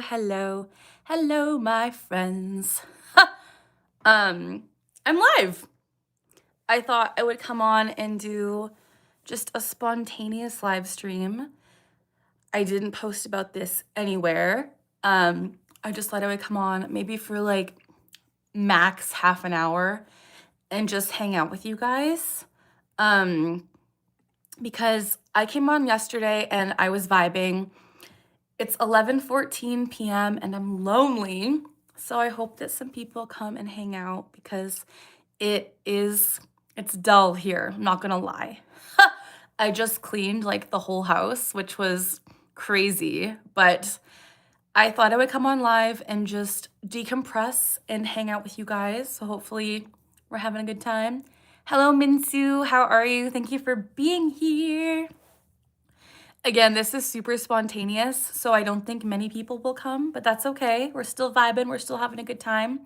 hello, my friends. I'm live. I thought I would come on and do just a spontaneous live stream. I didn't post about this anywhere. I just thought I would come on maybe for like max half an hour and just hang out with you guys. Because I came on yesterday and I was vibing. It's 11:14 p.m. and I'm lonely, so I hope that some people come and hang out because it's dull here, I'm not gonna lie. I just cleaned like the whole house, which was crazy, but I thought I would come on live and just decompress and hang out with you guys. So hopefully we're having a good time. Hello, Minsu, how are you? Thank you for being here. Again, this is super spontaneous, so I don't think many people will come, but that's okay. We're still vibing, we're still having a good time.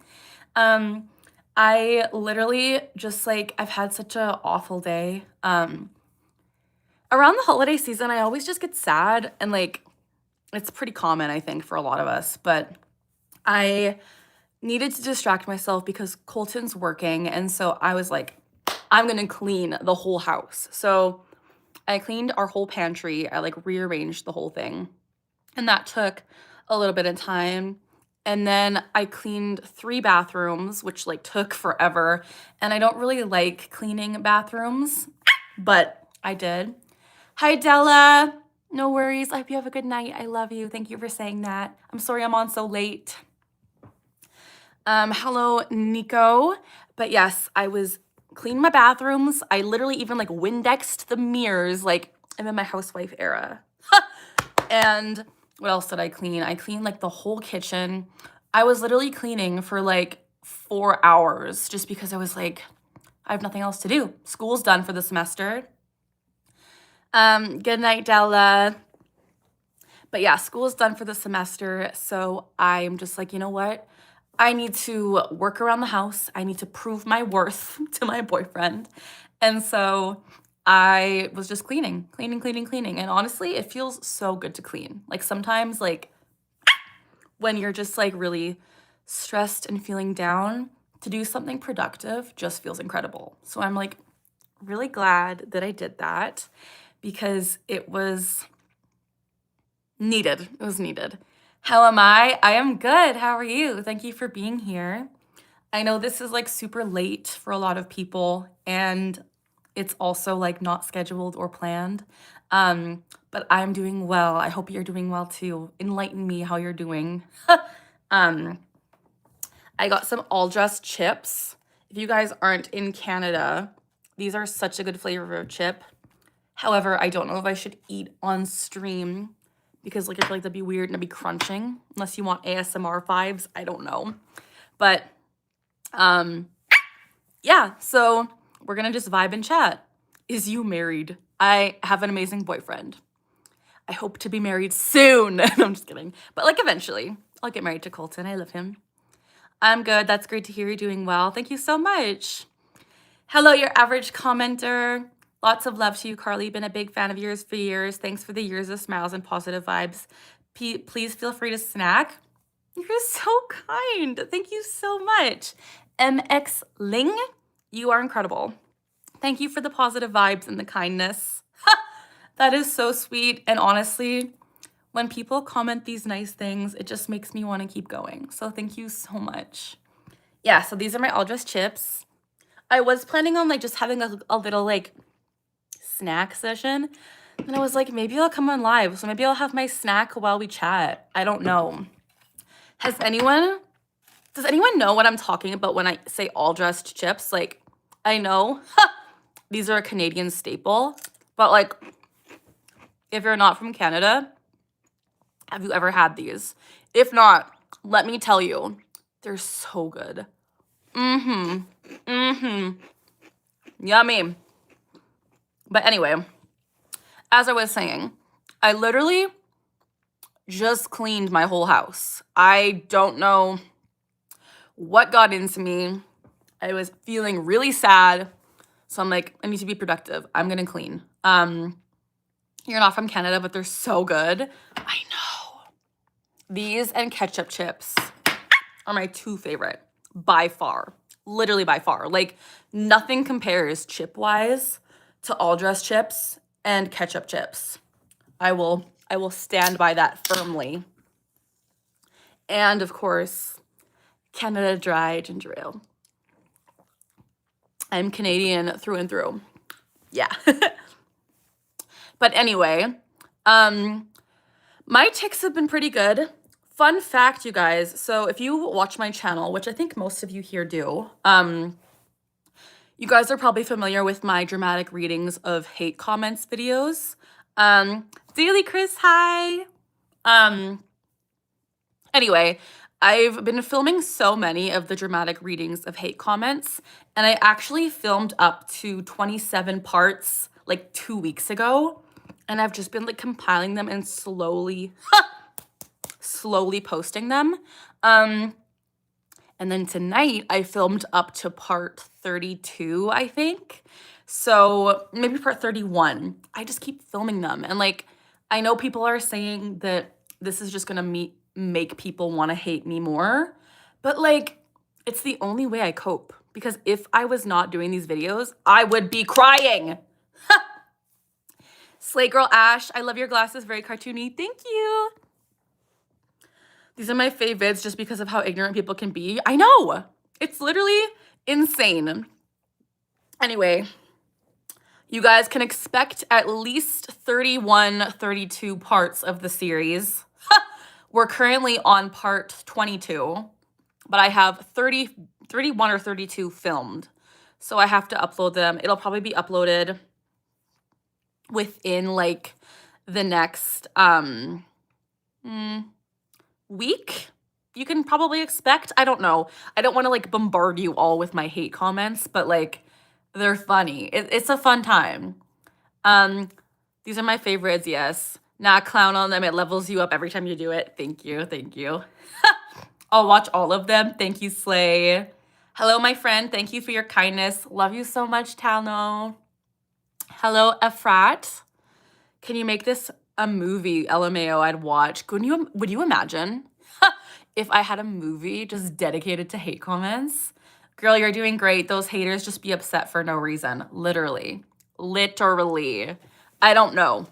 I literally just like, I've had such a awful day. Around the holiday season, I always just get sad and like, it's pretty common, I think, for a lot of us, but I needed to distract myself because Colton's working, and so I was like, I'm gonna clean the whole house. So I cleaned our whole pantry. I like rearranged the whole thing. And that took a little bit of time. And then I cleaned 3 bathrooms, which like took forever. And I don't really like cleaning bathrooms, but I did. Hi, Della. No worries. I hope you have a good night. I love you. Thank you for saying that. I'm sorry I'm on so late. Hello, Nico. But yes, I was clean my bathrooms. I literally even like Windexed the mirrors. Like I'm in my housewife era. And what else did I clean? I cleaned like the whole kitchen. I was literally cleaning for like 4 hours just because I was like, I have nothing else to do. School's done for the semester. Good night, Della. But yeah, school's done for the semester. So I'm just like, you know what? I need to work around the house. I need to prove my worth to my boyfriend. And so I was just cleaning. And honestly, it feels so good to clean. Like sometimes like when you're just like really stressed and feeling down, to do something productive just feels incredible. So I'm like really glad that I did that because it was needed. It was needed. How am I? I am good. How are you? Thank you for being here. I know this is like super late for a lot of people and it's also like not scheduled or planned. But I'm doing well. I hope you're doing well too. Enlighten me how you're doing. I got some all dressed chips. If you guys aren't in Canada, these are such a good flavor of chip. However, I don't know if I should eat on stream because like I feel like that'd be weird and I'd be crunching unless you want ASMR vibes. I don't know. But yeah, so we're gonna just vibe and chat. Is you married? I have an amazing boyfriend. I hope to be married soon. No, I'm just kidding. But like eventually, I'll get married to Colton. I love him. I'm good. That's great to hear you're doing well. Thank you so much. Hello, your average commenter. Lots of love to you, Carly. Been a big fan of yours for years. Thanks for the years of smiles and positive vibes. Please feel free to snack. You're so kind. Thank you so much. MX Ling, you are incredible. Thank you for the positive vibes and the kindness. That is so sweet. And honestly, when people comment these nice things, it just makes me want to keep going. So thank you so much. Yeah, so these are my all dressed chips. I was planning on like just having a little like snack session. And I was like, maybe I'll come on live. So maybe I'll have my snack while we chat. I don't know. Does anyone know what I'm talking about when I say all dressed chips? Like, I know these are a Canadian staple, but like, if you're not from Canada, have you ever had these? If not, let me tell you, they're so good. Yummy. But anyway, as I was saying, I literally just cleaned my whole house. I don't know what got into me. I was feeling really sad. So I'm like, I need to be productive. I'm gonna clean. You're not from Canada, but they're so good. I know. These and ketchup chips are my two favorite by far. Literally by far. Like nothing compares chip-wise to all dress chips and ketchup chips. I will stand by that firmly. And of course, Canada Dry ginger ale. I'm Canadian through and through. Yeah. But anyway, my ticks have been pretty good. Fun fact, you guys. So if you watch my channel, which I think most of you here do, you guys are probably familiar with my dramatic readings of hate comments videos. Daily Chris, hi. Anyway, I've been filming so many of the dramatic readings of hate comments, and I actually filmed up to 27 parts like 2 weeks ago, and I've just been like compiling them and slowly posting them. And then tonight I filmed up to part 32, I think. So maybe part 31. I just keep filming them. And like, I know people are saying that this is just gonna make people want to hate me more. But like, it's the only way I cope. Because if I was not doing these videos, I would be crying. Slay Girl Ash, I love your glasses, very cartoony. Thank you. These are my favorites just because of how ignorant people can be. I know. It's literally insane. Anyway, you guys can expect at least 31, 32 parts of the series. We're currently on part 22, but I have 31 or 32 filmed. So I have to upload them. It'll probably be uploaded within like the next week. You can probably expect. I don't know. I don't want to like bombard you all with my hate comments, but like they're funny. It's a fun time. These are my favorites, yes. Not clown on them. It levels you up every time you do it. Thank you. Thank you. I'll watch all of them. Thank you, Slay. Hello, my friend. Thank you for your kindness. Love you so much, Talno. Hello, Efrat. Can you make this a movie? LMAO, I'd watch. Would you imagine if I had a movie just dedicated to hate comments? Girl, you're doing great. Those haters just be upset for no reason. Literally. I don't know.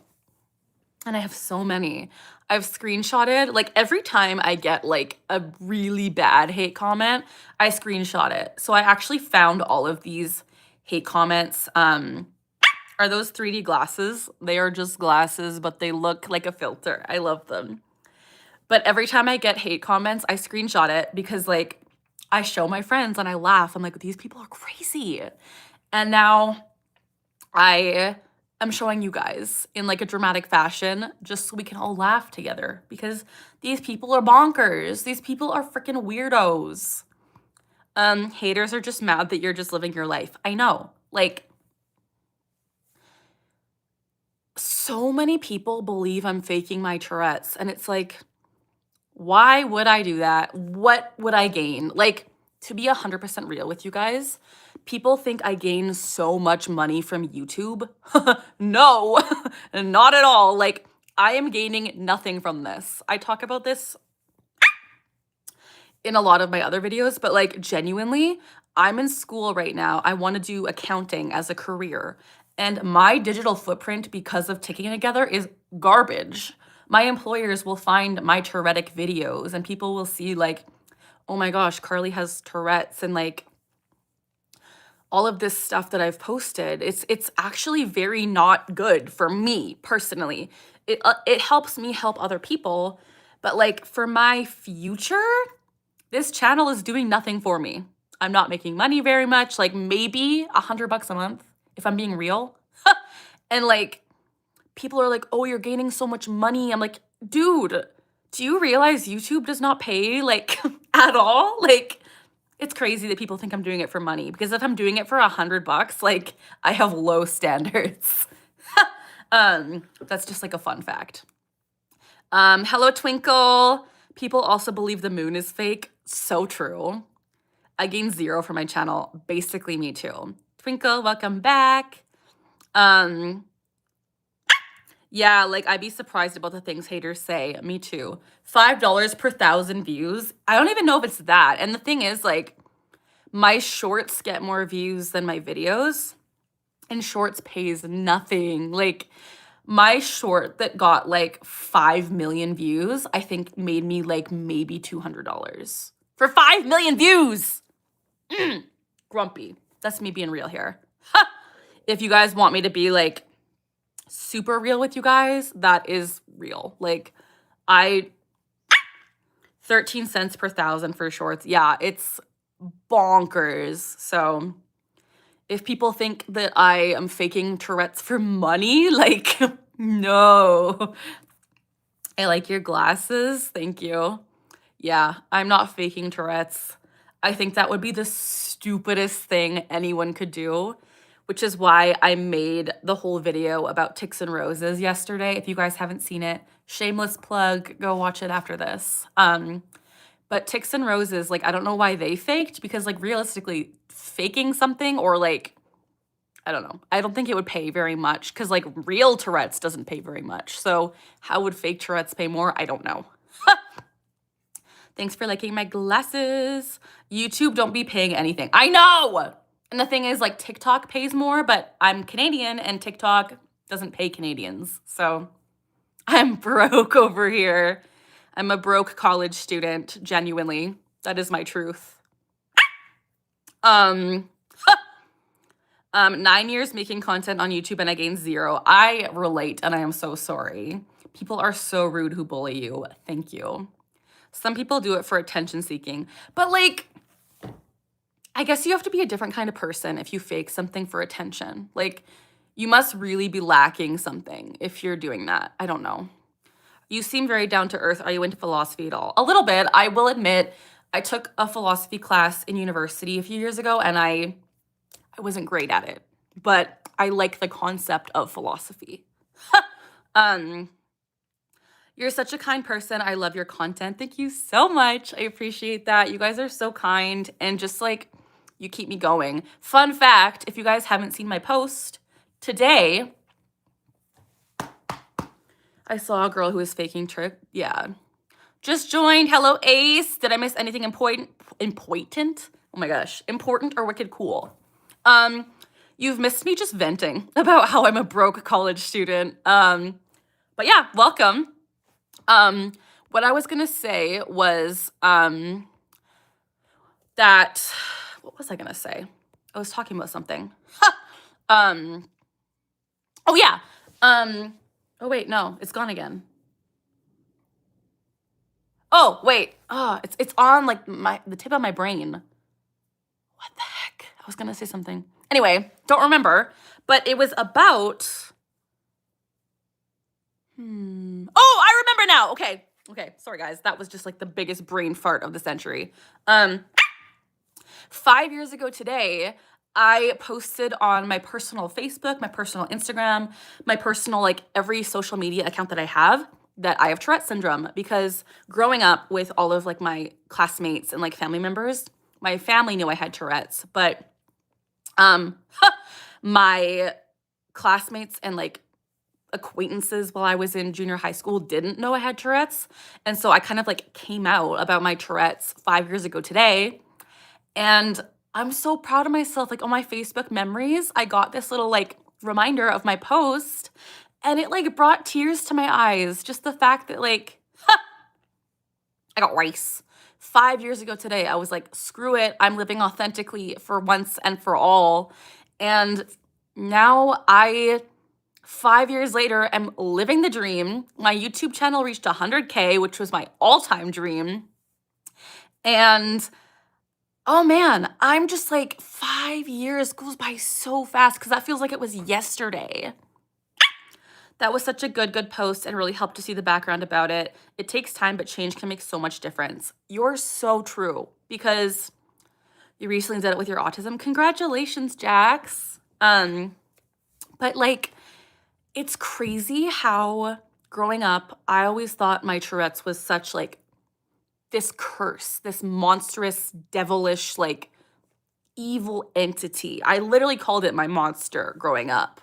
And I have so many. I've screenshotted, like every time I get like a really bad hate comment, I screenshot it. So I actually found all of these hate comments. Are those 3D glasses? They are just glasses, but they look like a filter. I love them. But every time I get hate comments, I screenshot it because like I show my friends and I laugh. I'm like, these people are crazy. And now I am showing you guys in like a dramatic fashion just so we can all laugh together because these people are bonkers. These people are freaking weirdos. Haters are just mad that you're just living your life. I know. Like, so many people believe I'm faking my Tourette's, and it's like, why would I do that? What would I gain? Like, to be 100% real with you guys, people think I gain so much money from YouTube. No, not at all. Like, I am gaining nothing from this. I talk about this in a lot of my other videos, but like genuinely, I'm in school right now. I want to do accounting as a career. And my digital footprint because of Ticking Together is garbage. My employers will find my Tourettic videos and people will see like, oh my gosh, Carly has Tourette's and like all of this stuff that I've posted. It's actually very not good for me personally. It helps me help other people, but like for my future, this channel is doing nothing for me. I'm not making money very much, like maybe $100 a month if I'm being real. And like people are like, oh, you're gaining so much money. I'm like, dude, do you realize YouTube does not pay like at all? Like it's crazy that people think I'm doing it for money because if I'm doing it for $100, like I have low standards. That's just like a fun fact. Hello, Twinkle. People also believe the moon is fake. So true. I gained 0 for my channel. Basically me too. Twinkle, welcome back. Yeah, like I'd be surprised about the things haters say. Me too. $5 per 1,000 views. I don't even know if it's that. And the thing is, like, my shorts get more views than my videos, and shorts pays nothing. Like, my short that got like 5 million views, I think made me like maybe $200 for 5 million views. Grumpy. That's me being real here. If you guys want me to be like super real with you guys, that is real. Like, I 13 cents per 1,000 for shorts. Yeah, it's bonkers. So if people think that I am faking Tourette's for money, like, no. I like your glasses. Thank you. Yeah, I'm not faking Tourette's. I think that would be the stupidest thing anyone could do, which is why I made the whole video about ticks and roses yesterday. If you guys haven't seen it, shameless plug, go watch it after this. But ticks and roses, like, I don't know why they faked, because like realistically, faking something or like, I don't know. I don't think it would pay very much because like real Tourette's doesn't pay very much. So how would fake Tourette's pay more? I don't know. Thanks for liking my glasses. YouTube don't be paying anything. I know. And the thing is, like, TikTok pays more, but I'm Canadian and TikTok doesn't pay Canadians. So I'm broke over here. I'm a broke college student, genuinely. That is my truth. 9 years making content on YouTube and I gained 0. I relate and I am so sorry. People are so rude who bully you. Thank you. Some people do it for attention seeking, but like, I guess you have to be a different kind of person if you fake something for attention. Like, you must really be lacking something if you're doing that. I don't know. You seem very down to earth. Are you into philosophy at all? A little bit. I will admit, I took a philosophy class in university a few years ago and I wasn't great at it, but I like the concept of philosophy. You're such a kind person. I love your content. Thank you so much. I appreciate that. You guys are so kind and just like, you keep me going. Fun fact, if you guys haven't seen my post, today, I saw a girl who was faking trick. Yeah. Just joined. Hello, Ace. Did I miss anything important? Important? Oh my gosh. Important or wicked cool? You've missed me just venting about how I'm a broke college student. But yeah, welcome. What I was gonna say was, that, what was I gonna say? I was talking about something. Oh yeah. Oh wait, no, it's gone again. Oh, wait. Oh, it's on like the tip of my brain. What the heck? I was gonna say something. Anyway, don't remember, but it was about, oh, I remember now. Okay. Sorry guys. That was just like the biggest brain fart of the century. 5 years ago today, I posted on my personal Facebook, my personal Instagram, my personal, like, every social media account that I have Tourette Syndrome, because growing up with all of like my classmates and like family members, my family knew I had Tourette's, but my classmates and like acquaintances while I was in junior high school didn't know I had Tourette's. And so I kind of like came out about my Tourette's 5 years ago today. And I'm so proud of myself. Like, on my Facebook memories, I got this little like reminder of my post and it like brought tears to my eyes. Just the fact that like, I got rice. 5 years ago today, I was like, screw it. I'm living authentically for once and for all. And now 5 years later, am living the dream. My YouTube channel reached 100K, which was my all-time dream. And oh man, I'm just like, 5 years goes by so fast because that feels like it was yesterday. That was such a good post and really helped to see the background about it. It takes time, but change can make so much difference. You're so true because you recently did it with your autism. Congratulations, Jax. But like, it's crazy how growing up, I always thought my Tourette's was such like this curse, this monstrous, devilish, like evil entity. I literally called it my monster growing up.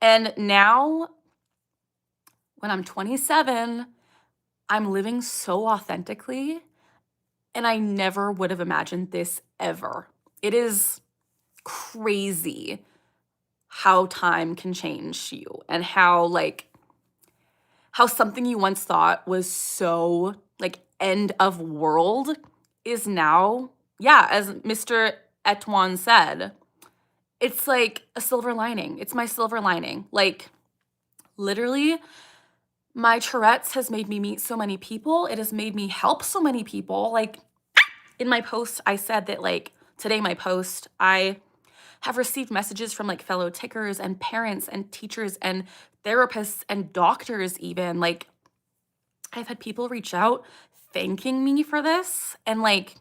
And now when I'm 27, I'm living so authentically, and I never would have imagined this ever. It is crazy how time can change you and how how something you once thought was so like end of world is now, yeah, as Mr. Etwan said, it's like a silver lining. It's my silver lining. Like literally, my Tourette's has made me meet so many people. It has made me help so many people. Like in my post, I said that like today, my post, I have received messages from like fellow tickers and parents and teachers and therapists and doctors, even. Like, I've had people reach out thanking me for this. And like,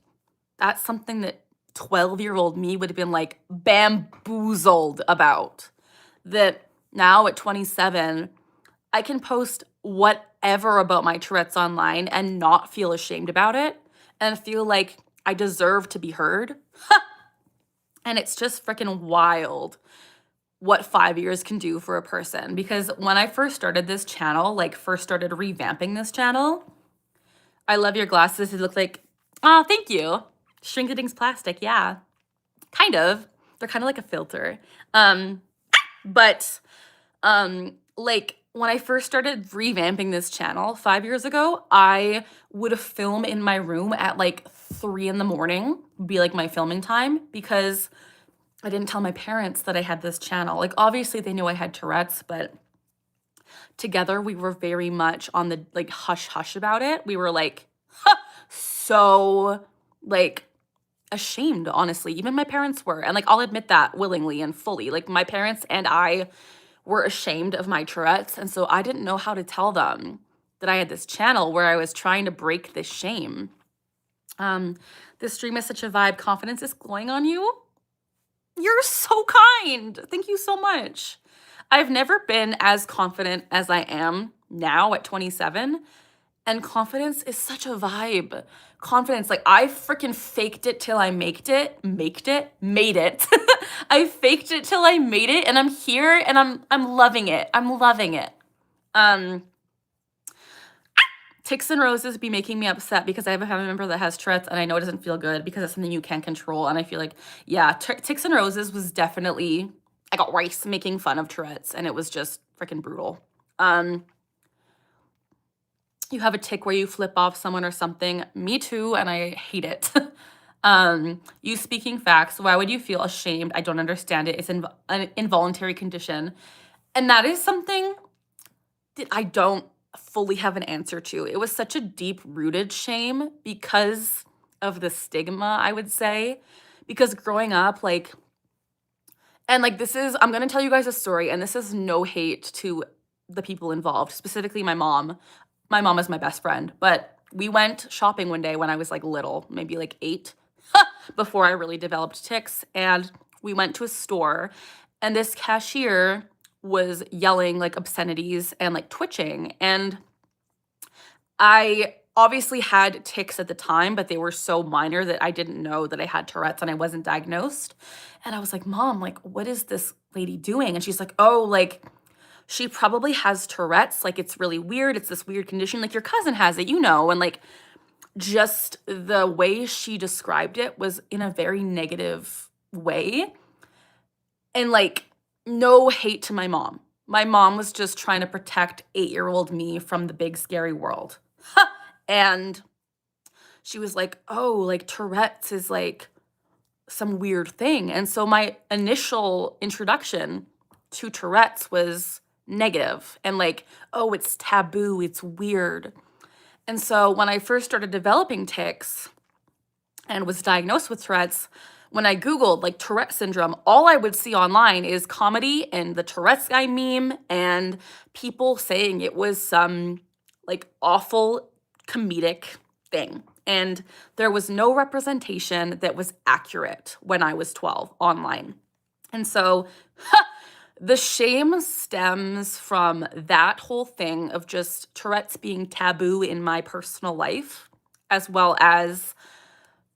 that's something that 12-year-old me would have been like bamboozled about. That now at 27, I can post whatever about my Tourette's online and not feel ashamed about it and feel like I deserve to be heard. And it's just freaking wild what 5 years can do for a person. Because when I first started this channel, like first started revamping this channel, I love your glasses. They look like, oh, thank you. Shrinkading's plastic, yeah. Kind of. They're kind of like a filter. But like when I first started revamping this channel 5 years ago, I would film in my room at like 3 in the morning, be like my filming time, because I didn't tell my parents that I had this channel. Like obviously they knew I had Tourette's, but together we were very much on the like hush hush about it. We were like so like ashamed, honestly. Even my parents were. And like I'll admit that willingly and fully. Like my parents and I were ashamed of my Tourette's. And so I didn't know how to tell them that I had this channel where I was trying to break this shame. This stream is such a vibe. Confidence is glowing on you. You're so kind. Thank you so much. I've never been as confident as I am now at 27. And confidence is such a vibe. Confidence, like I freaking faked it till I made it. I faked it till I made it, and I'm here and I'm loving it. I'm loving it. Ticks and roses be making me upset because I have a family member that has Tourette's and I know it doesn't feel good because it's something you can't control. And I feel like, yeah, ticks and roses was definitely, I got rice making fun of Tourette's and it was just freaking brutal. You have a tick where you flip off someone or something. Me too, and I hate it. You speaking facts. Why would you feel ashamed? I don't understand it. It's an involuntary condition. And that is something that I don't fully have an answer to. It was such a deep-rooted shame because of the stigma, I would say. Because growing up, like, and like this is, I'm going to tell you guys a story, and this is no hate to the people involved, specifically my mom. My mom is my best friend, but we went shopping one day when I was like little, maybe like 8, before I really developed tics. And we went to a store and this cashier was yelling like obscenities and like twitching. And I obviously had tics at the time, but they were so minor that I didn't know that I had Tourette's and I wasn't diagnosed. And I was like, Mom, like, what is this lady doing? And she's like, oh, like, she probably has Tourette's. Like, it's really weird. It's this weird condition. Like, your cousin has it, you know. And, like, just the way she described it was in a very negative way. And, like, no hate to my mom. My mom was just trying to protect 8-year-old me from the big, scary world. And she was like, oh, like, Tourette's is, like, some weird thing. And so my initial introduction to Tourette's was negative and like, oh, it's taboo, it's weird. And so when I first started developing tics and was diagnosed with Tourette's, when I Googled like Tourette Syndrome, all I would see online is comedy and the Tourette's guy meme and people saying it was some like awful comedic thing. And there was no representation that was accurate when I was 12 online. And so the shame stems from that whole thing of just Tourette's being taboo in my personal life, as well as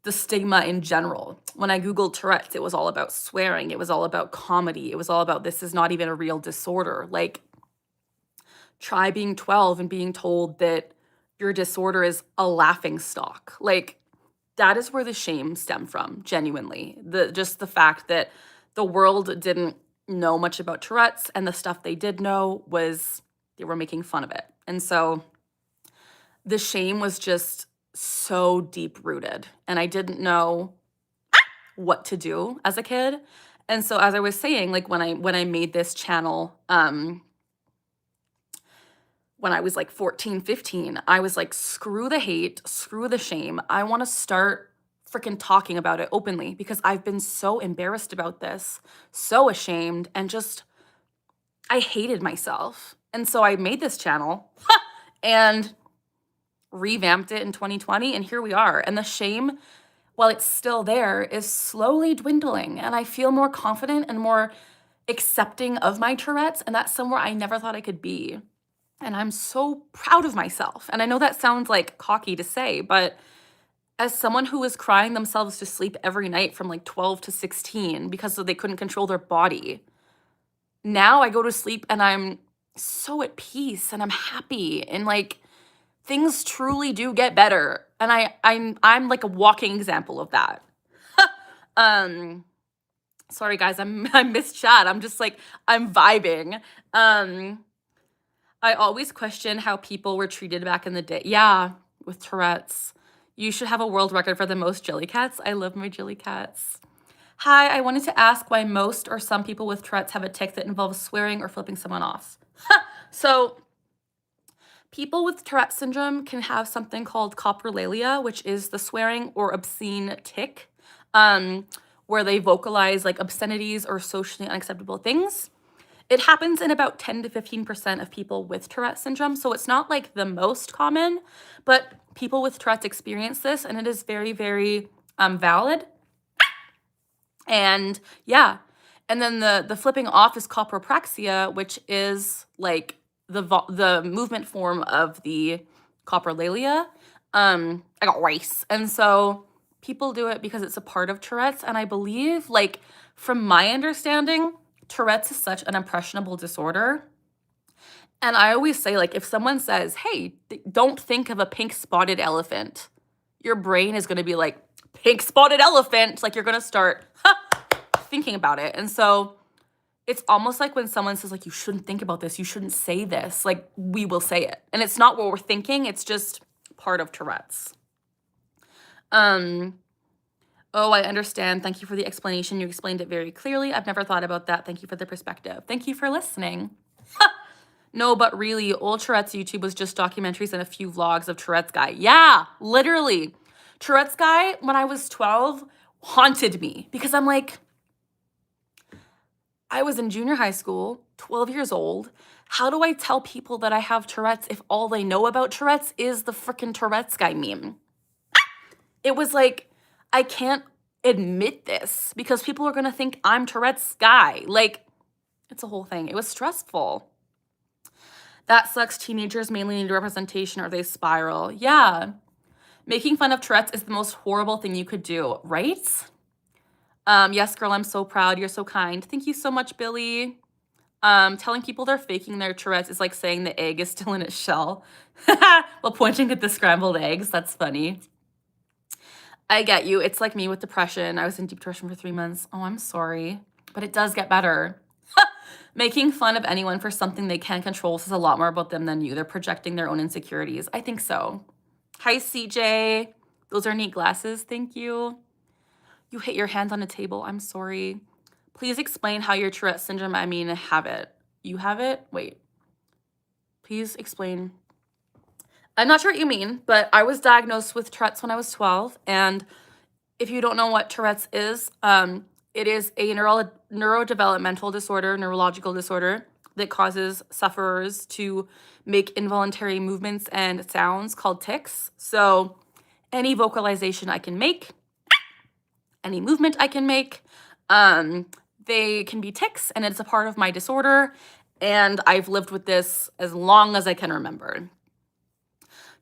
the stigma in general. When I Googled Tourette's, it was all about swearing. It was all about comedy. It was all about this is not even a real disorder. Like, try being 12 and being told that your disorder is a laughing stock. Like, that is where the shame stemmed from, genuinely. Just the fact that the world didn't know much about Tourette's, and the stuff they did know was they were making fun of it. And so the shame was just so deep rooted, and I didn't know what to do as a kid. And so as I was saying, like when I made this channel, when I was like 14, 15, I was like, screw the hate, screw the shame. I want to start freaking talking about it openly because I've been so embarrassed about this, so ashamed, and just, I hated myself. And so I made this channel and revamped it in 2020, and here we are. And the shame, while it's still there, is slowly dwindling. And I feel more confident and more accepting of my Tourette's, and that's somewhere I never thought I could be. And I'm so proud of myself. And I know that sounds like cocky to say, but as someone who was crying themselves to sleep every night from like 12 to 16 because they couldn't control their body, now I go to sleep and I'm so at peace and I'm happy, and like things truly do get better. And I'm like a walking example of that. Sorry guys, I missed chat. I'm just like, I'm vibing. I always question how people were treated back in the day. Yeah, with Tourette's. You should have a world record for the most jelly cats. I love my jelly cats. Hi, I wanted to ask why most or some people with Tourette's have a tic that involves swearing or flipping someone off. So people with Tourette syndrome can have something called coprolalia, which is the swearing or obscene tic, where they vocalize like obscenities or socially unacceptable things. It happens in about 10 to 15% of people with Tourette syndrome, so it's not like the most common, but people with Tourette's experience this, and it is very, very valid. And yeah, and then the flipping off is copropraxia, which is like the movement form of the coprolalia. I got rice, and so people do it because it's a part of Tourette's, and I believe, like, from my understanding, Tourette's is such an impressionable disorder. And I always say, like, if someone says, hey, don't think of a pink spotted elephant, your brain is going to be like, pink spotted elephant. Like, you're going to start thinking about it. And so it's almost like when someone says, like, you shouldn't think about this, you shouldn't say this, like, we will say it. And it's not what we're thinking. It's just part of Tourette's. Oh, I understand. Thank you for the explanation. You explained it very clearly. I've never thought about that. Thank you for the perspective. Thank you for listening. No, but really, old Tourette's YouTube was just documentaries and a few vlogs of Tourette's guy. Yeah, literally. Tourette's guy, when I was 12, haunted me because I'm like, I was in junior high school, 12 years old. How do I tell people that I have Tourette's if all they know about Tourette's is the freaking Tourette's guy meme? It was like, I can't admit this because people are going to think I'm Tourette's guy. Like, it's a whole thing. It was stressful. That sucks. Teenagers mainly need representation or they spiral. Yeah. Making fun of Tourette's is the most horrible thing you could do, right? Yes, girl, I'm so proud. You're so kind. Thank you so much, Billy. Telling people they're faking their Tourette's is like saying the egg is still in its shell while pointing at the scrambled eggs. That's funny. I get you. It's like me with depression. I was in deep depression for 3 months. Oh, I'm sorry. But it does get better. Making fun of anyone for something they can't control says a lot more about them than you. They're projecting their own insecurities. I think so. Hi, CJ. Those are neat glasses. Thank you. You hit your hand on a table. I'm sorry. Please explain how your Tourette syndrome, have it. You have it? Wait. Please explain. I'm not sure what you mean, but I was diagnosed with Tourette's when I was 12. And if you don't know what Tourette's is, it is a neurodevelopmental disorder, neurological disorder that causes sufferers to make involuntary movements and sounds called tics. So any vocalization I can make, any movement I can make, they can be tics, and it's a part of my disorder. And I've lived with this as long as I can remember.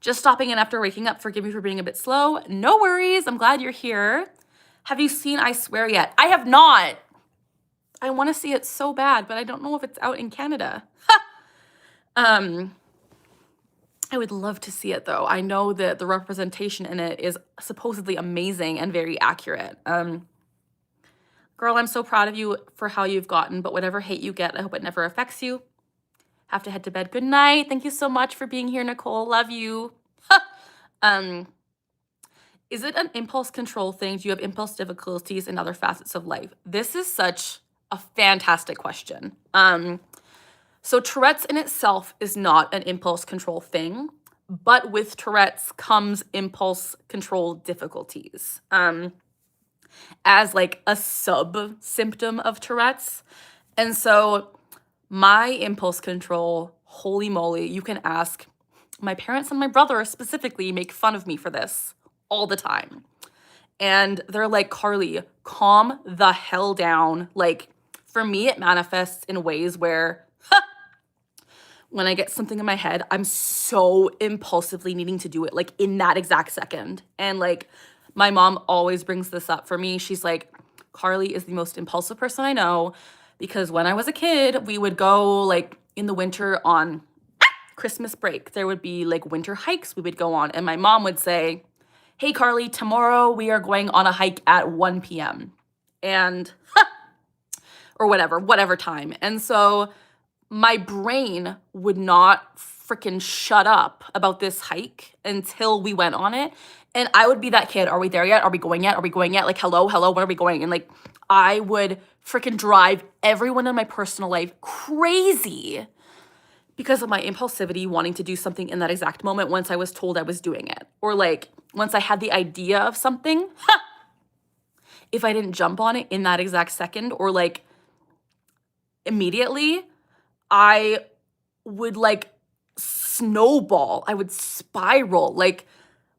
Just stopping in after waking up. Forgive me for being a bit slow. No worries. I'm glad you're here. Have you seen I Swear yet? I have not. I want to see it so bad, but I don't know if it's out in Canada. Um, I would love to see it though. I know that the representation in it is supposedly amazing and very accurate. Girl, I'm so proud of you for how you've gotten, but whatever hate you get, I hope it never affects you. Have to head to bed. Good night. Thank you so much for being here, Nicole. Love you. um, is it an impulse control thing? Do you have impulse difficulties in other facets of life? This is such a fantastic question. So Tourette's in itself is not an impulse control thing, but with Tourette's comes impulse control difficulties. As like a sub symptom of Tourette's. And so my impulse control, holy moly, you can ask my parents and my brother specifically make fun of me for this all the time. And they're like, Carly, calm the hell down. Like, for me, it manifests in ways where when I get something in my head, I'm so impulsively needing to do it, like in that exact second. And like, my mom always brings this up for me. She's like, Carly is the most impulsive person I know, because when I was a kid, we would go like in the winter on Christmas break. There would be like winter hikes we would go on. And my mom would say, hey, Carly, tomorrow we are going on a hike at 1 p.m. and or whatever time. And so my brain would not freaking shut up about this hike until we went on it. And I would be that kid. Are we there yet? Are we going yet? Are we going yet? Like, hello, when are we going? And like, I would freaking drive everyone in my personal life crazy because of my impulsivity wanting to do something in that exact moment once I was told I was doing it. Or like, once I had the idea of something, if I didn't jump on it in that exact second or like immediately, I would like snowball. I would spiral. Like,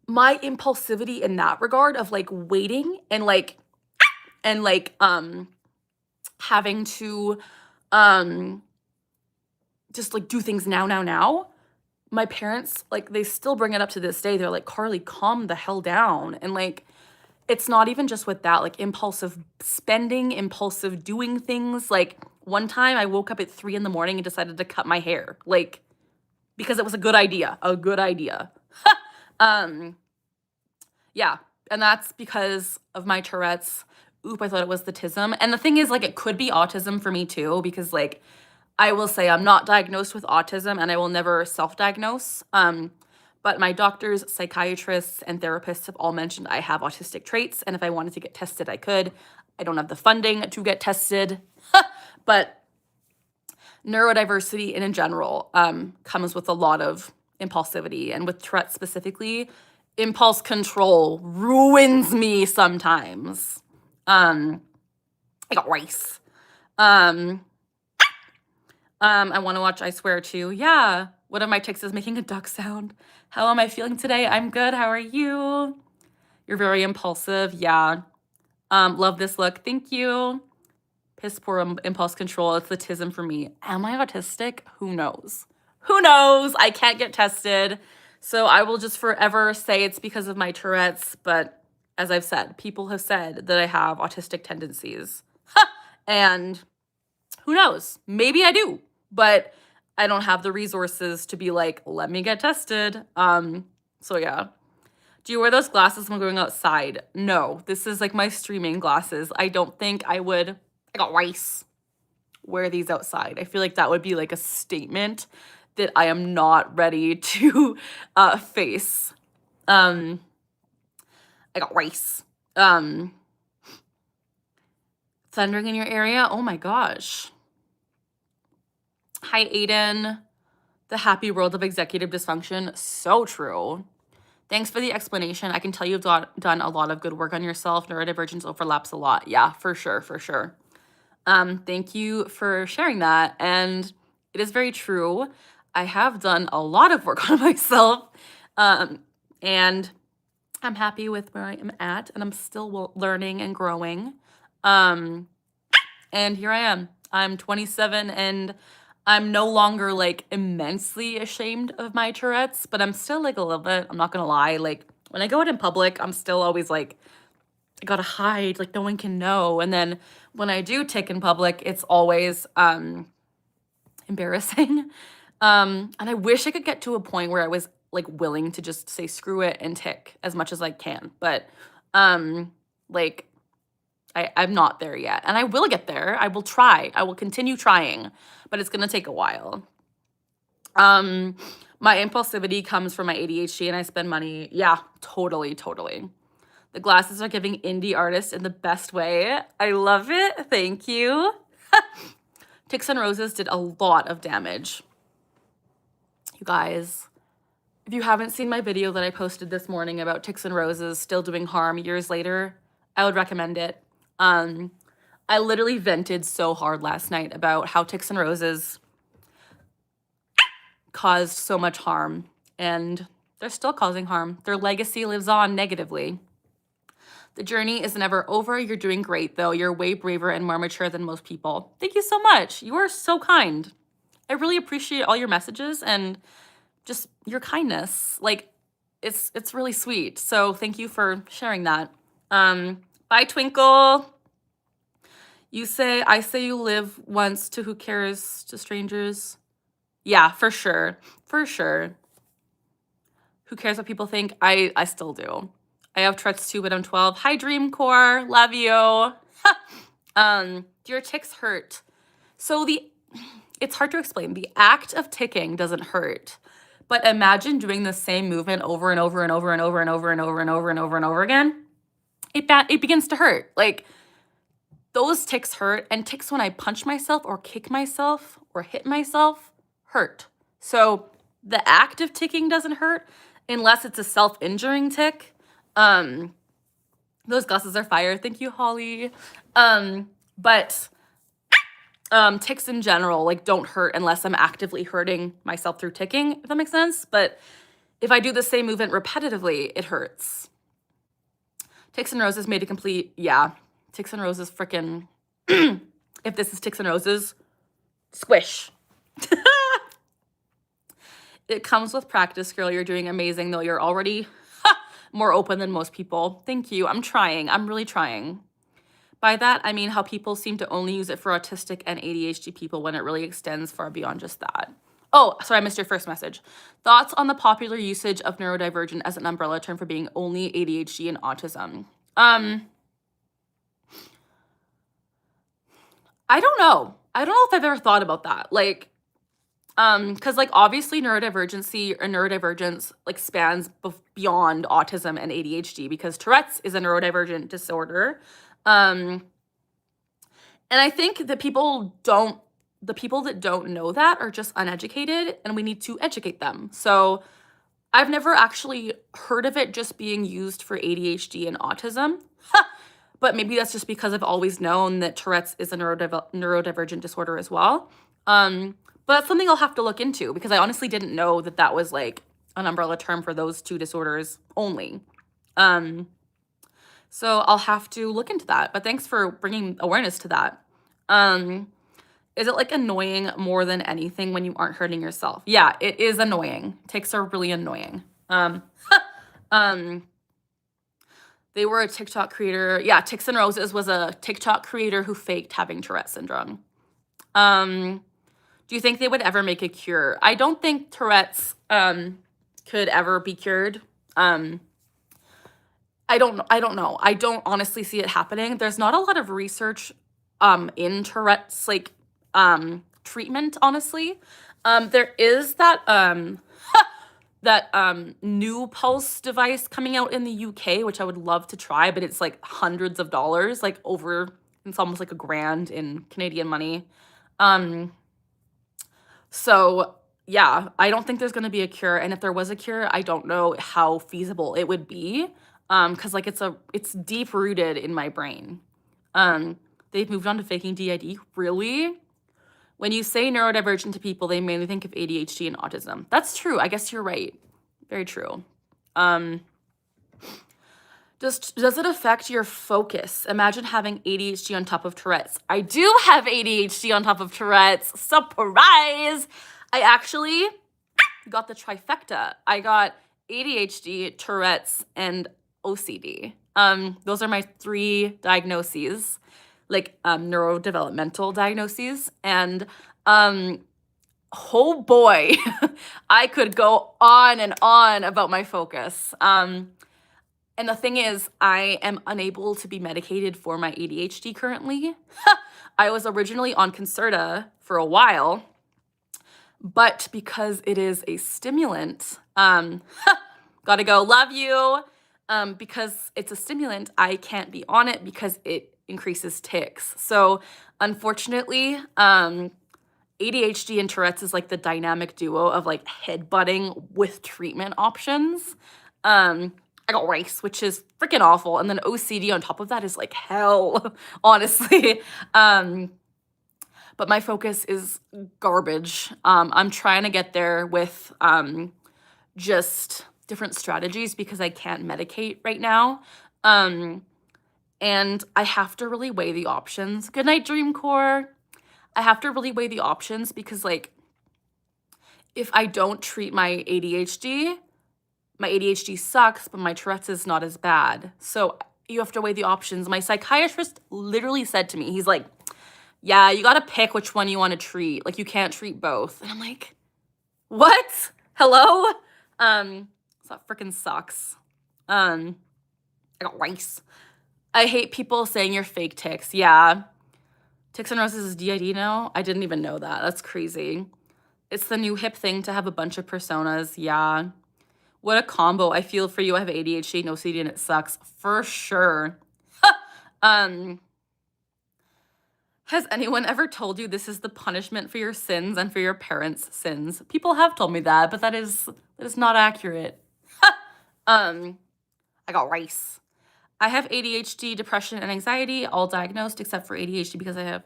my impulsivity in that regard of like waiting and having to just like do things now. My parents, like, they still bring it up to this day. They're like, Carly, calm the hell down. And like, it's not even just with that, like impulsive spending, impulsive doing things. Like, one time I woke up at 3 a.m. and decided to cut my hair, like, because it was a good idea. Yeah, and that's because of my Tourette's. Oop, I thought it was the tism. And the thing is, like, it could be autism for me too, because like, I will say I'm not diagnosed with autism and I will never self-diagnose. But my doctors, psychiatrists, and therapists have all mentioned I have autistic traits, and if I wanted to get tested, I could. I don't have the funding to get tested, but neurodiversity in general comes with a lot of impulsivity, and with Tourette's specifically, impulse control ruins me sometimes. I got rice. I want to watch I Swear too. Yeah. One of my tics is making a duck sound. How am I feeling today? I'm good. How are you? You're very impulsive. Yeah. Love this look. Thank you. Piss poor impulse control. It's the tism for me. Am I autistic? Who knows? I can't get tested. So I will just forever say it's because of my Tourette's. But as I've said, people have said that I have autistic tendencies. And who knows? Maybe I do. But I don't have the resources to be like, let me get tested. So yeah. Do you wear those glasses when going outside? No, this is like my streaming glasses. I don't think I got rice, wear these outside. I feel like that would be like a statement that I am not ready to face. I got rice. Thundering in your area? Oh my gosh. Hi, Aiden. The happy world of executive dysfunction. So true. Thanks for the explanation. I can tell you've done a lot of good work on yourself. Neurodivergence overlaps a lot. Yeah, for sure. Thank you for sharing that. And it is very true. I have done a lot of work on myself. And I'm happy with where I am at. And I'm still learning and growing. And here I am. I'm 27 and I'm no longer like immensely ashamed of my Tourette's, but I'm still like a little bit, I'm not gonna lie, like when I go out in public, I'm still always like, I gotta hide, like no one can know. And then when I do tic in public, it's always embarrassing. And I wish I could get to a point where I was like willing to just say screw it and tick as much as I can. But like I'm not there yet. And I will get there. I will try. I will continue trying, but it's gonna take a while. My impulsivity comes from my ADHD and I spend money. Yeah, totally, totally. The glasses are giving indie artists in the best way. I love it. Thank you. Ticks and Roses did a lot of damage. You guys, if you haven't seen my video that I posted this morning about Ticks and Roses still doing harm years later, I would recommend it. I literally vented so hard last night about how Ticks and Roses caused so much harm, and they're still causing harm. Their legacy lives on negatively. The journey is never over. You're doing great, though. You're way braver and more mature than most people. Thank you so much. You are so kind. I really appreciate all your messages and just your kindness. Like, it's really sweet. So thank you for sharing that. Bye, Twinkle. I say you live once to who cares to strangers. Yeah, for sure. For sure. Who cares what people think? I still do. I have Tourette's too, but I'm 12. Hi, Dreamcore. Love you. Do your ticks hurt? So it's hard to explain. The act of ticking doesn't hurt. But imagine doing the same movement over and over and over and over and over and over and over and over and over again. It begins to hurt. Like, those ticks hurt, and ticks when I punch myself or kick myself or hit myself hurt. So the act of ticking doesn't hurt unless it's a self-injuring tick. Those glasses are fire. Thank you, Holly. But ticks in general, like, don't hurt unless I'm actively hurting myself through ticking, if that makes sense. But if I do the same movement repetitively, it hurts. Ticks and Roses made a complete, yeah. Ticks and Roses frickin', if this is Ticks and Roses, squish. It comes with practice, girl. You're doing amazing, though. You're already more open than most people. Thank you. I'm trying. I'm really trying. By that, I mean how people seem to only use it for autistic and ADHD people when it really extends far beyond just that. Oh, sorry, I missed your first message. Thoughts on the popular usage of neurodivergent as an umbrella term for being only ADHD and autism? I don't know. I don't know if I've ever thought about that. Like, because like obviously neurodivergency or neurodivergence like spans beyond autism and ADHD because Tourette's is a neurodivergent disorder. And I think that the people that don't know that are just uneducated, and we need to educate them. So I've never actually heard of it just being used for ADHD and autism. But maybe that's just because I've always known that Tourette's is a neurodivergent disorder as well. But that's something I'll have to look into because I honestly didn't know that that was like an umbrella term for those two disorders only. So I'll have to look into that. But thanks for bringing awareness to that. Is it like annoying more than anything when you aren't hurting yourself? Yeah, it is annoying. Ticks are really annoying. They were a TikTok creator. Yeah, Ticks and Roses was a TikTok creator who faked having Tourette syndrome. Do you think they would ever make a cure? I don't think Tourette's could ever be cured. I don't know. I don't honestly see it happening. There's not a lot of research in Tourette's like treatment, honestly. There is that new pulse device coming out in the UK, which I would love to try, but it's like hundreds of dollars, like it's almost like $1,000 in Canadian money. So yeah, I don't think there's going to be a cure. And if there was a cure, I don't know how feasible it would be. Cause like it's deep rooted in my brain. They've moved on to faking DID. Really? When you say neurodivergent to people, they mainly think of ADHD and autism. That's true. I guess you're right. Very true. Does it affect your focus? Imagine having ADHD on top of Tourette's. I do have ADHD on top of Tourette's. Surprise! I actually got the trifecta. I got ADHD, Tourette's, and OCD. Those are my 3 diagnoses, like neurodevelopmental diagnoses. And oh boy, I could go on and on about my focus. And the thing is, I am unable to be medicated for my ADHD currently. I was originally on Concerta for a while, but because it is a stimulant, gotta go, love you. Because it's a stimulant, I can't be on it because it increases tics. So unfortunately, ADHD and Tourette's is like the dynamic duo of like headbutting with treatment options. I got rice, which is freaking awful, and then OCD on top of that is like hell, honestly. But my focus is garbage. I'm trying to get there with just different strategies because I can't medicate right now. And I have to really weigh the options. Good night, Dreamcore. I have to really weigh the options because, like, if I don't treat my ADHD sucks, but my Tourette's is not as bad. So you have to weigh the options. My psychiatrist literally said to me, he's like, yeah, you got to pick which one you want to treat. Like, you can't treat both. And I'm like, what? Hello? So that freaking sucks. I got rice. I hate people saying you're fake tics. Yeah. Tics and Roses is DID now? I didn't even know that. That's crazy. It's the new hip thing to have a bunch of personas. Yeah. What a combo. I feel for you. I have ADHD and OCD and it sucks. For sure. Has anyone ever told you this is the punishment for your sins and for your parents' sins? People have told me that, but that is not accurate. I got rice. I have ADHD, depression, and anxiety, all diagnosed except for ADHD because I have.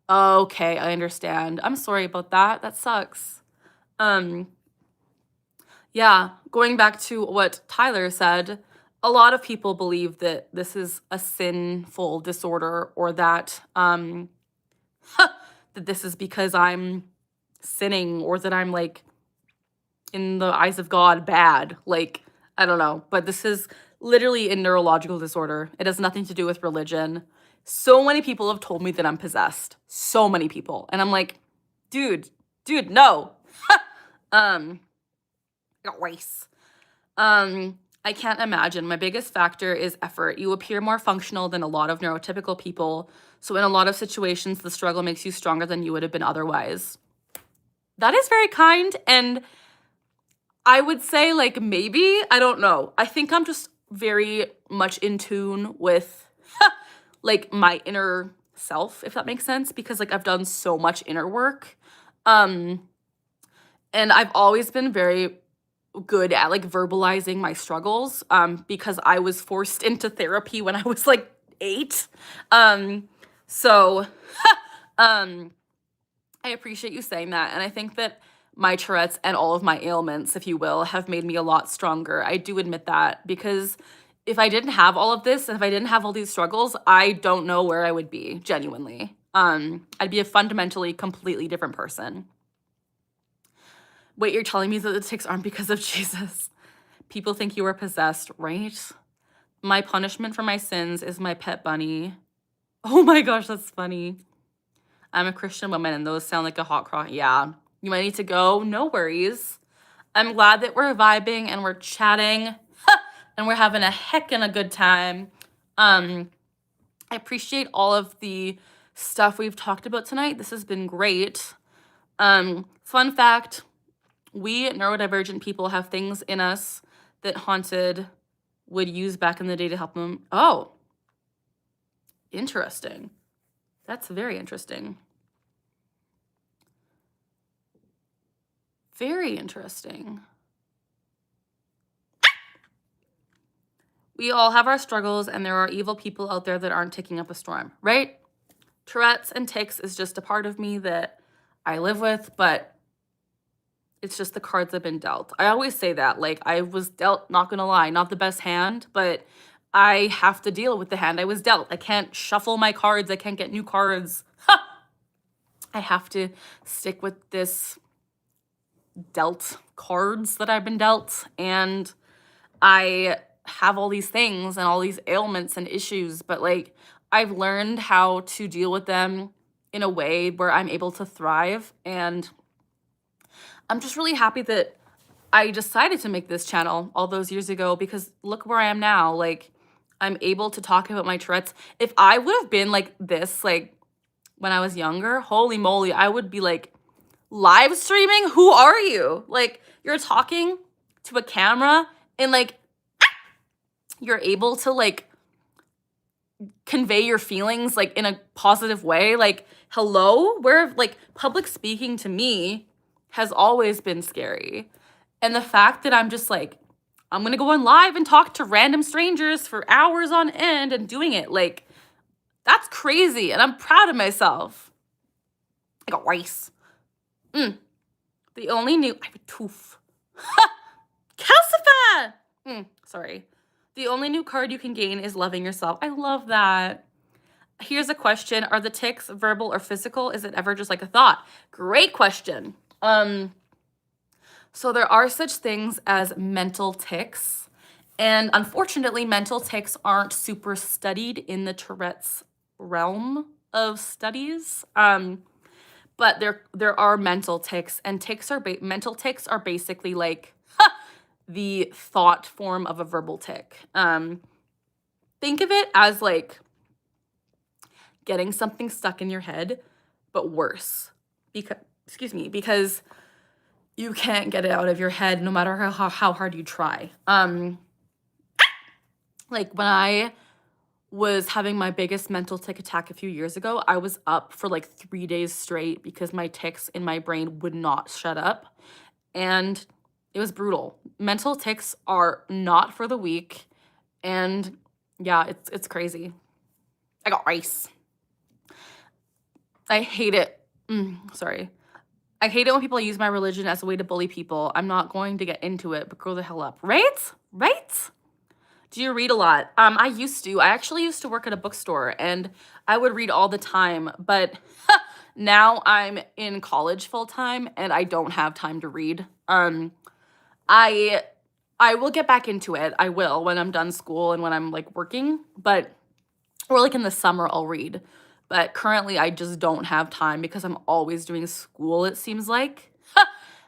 Okay, I understand. I'm sorry about that. That sucks. Yeah, going back to what Tyler said, a lot of people believe that this is a sinful disorder or that that this is because I'm sinning or that I'm like in the eyes of God bad. Like, I don't know, but this is literally a neurological disorder. It has nothing to do with religion. So many people have told me that I'm possessed. So many people. And I'm like, dude, no. Got race. I can't imagine. My biggest factor is effort. You appear more functional than a lot of neurotypical people. So in a lot of situations, the struggle makes you stronger than you would have been otherwise. That is very kind. And I would say, like, maybe, I don't know. I think I'm just very much in tune with, like, my inner self, if that makes sense. Because, like, I've done so much inner work. And I've always been very good at like verbalizing my struggles because I was forced into therapy when I was like 8. So I appreciate you saying that. And I think that my Tourette's and all of my ailments, if you will, have made me a lot stronger. I do admit that because if I didn't have all of this, if I didn't have all these struggles, I don't know where I would be, genuinely. I'd be a fundamentally completely different person. Wait, you're telling me that the tics aren't because of Jesus? People think you are possessed, right? My punishment for my sins is my pet bunny. Oh my gosh, that's funny. I'm a Christian woman and those sound like a hot cross. Yeah, you might need to go. No worries. I'm glad that we're vibing and we're chatting and we're having a heckin' a good time. I appreciate all of the stuff we've talked about tonight. This has been great. Fun fact, we neurodivergent people have things in us that Haunted would use back in the day to help them. Oh, interesting. That's very interesting. Very interesting. We all have our struggles, and there are evil people out there that aren't taking up a storm, right? Tourette's and tics is just a part of me that I live with, but it's just the cards I've been dealt. I always say that. Like, I was dealt, not gonna lie, not the best hand, but I have to deal with the hand I was dealt. I can't shuffle my cards. I can't get new cards. I have to stick with this dealt cards that I've been dealt. And I have all these things and all these ailments and issues, but like, I've learned how to deal with them in a way where I'm able to thrive. And I'm just really happy that I decided to make this channel all those years ago, because look where I am now. Like, I'm able to talk about my Tourette's. If I would have been like this, like when I was younger, holy moly, I would be like, live streaming? Who are you? Like, you're talking to a camera and like you're able to like convey your feelings like in a positive way. Like, hello? Where like public speaking to me has always been scary. And the fact that I'm just like, I'm gonna go on live and talk to random strangers for hours on end and doing it, like, that's crazy. And I'm proud of myself. I got rice. The only new, I have a tooth. Calcifer! Sorry. The only new card you can gain is loving yourself. I love that. Here's a question. Are the tics verbal or physical? Is it ever just like a thought? Great question. So there are such things as mental tics. And unfortunately, mental tics aren't super studied in the Tourette's realm of studies. But there are mental tics, and mental tics are basically like the thought form of a verbal tic. Think of it as like getting something stuck in your head, but worse. Because you can't get it out of your head no matter how hard you try. Like when I was having my biggest mental tic attack a few years ago, I was up for like 3 days straight because my tics in my brain would not shut up. And it was brutal. Mental tics are not for the weak. And yeah, it's crazy. I got rice. I hate it. Sorry. I hate it when people use my religion as a way to bully people. I'm not going to get into it, but grow the hell up. Right? Right? Do you read a lot? I used to. I actually used to work at a bookstore, and I would read all the time, but now I'm in college full time, and I don't have time to read. I will get back into it. I will when I'm done school and when I'm like working, or like in the summer I'll read. But currently I just don't have time because I'm always doing school, it seems like.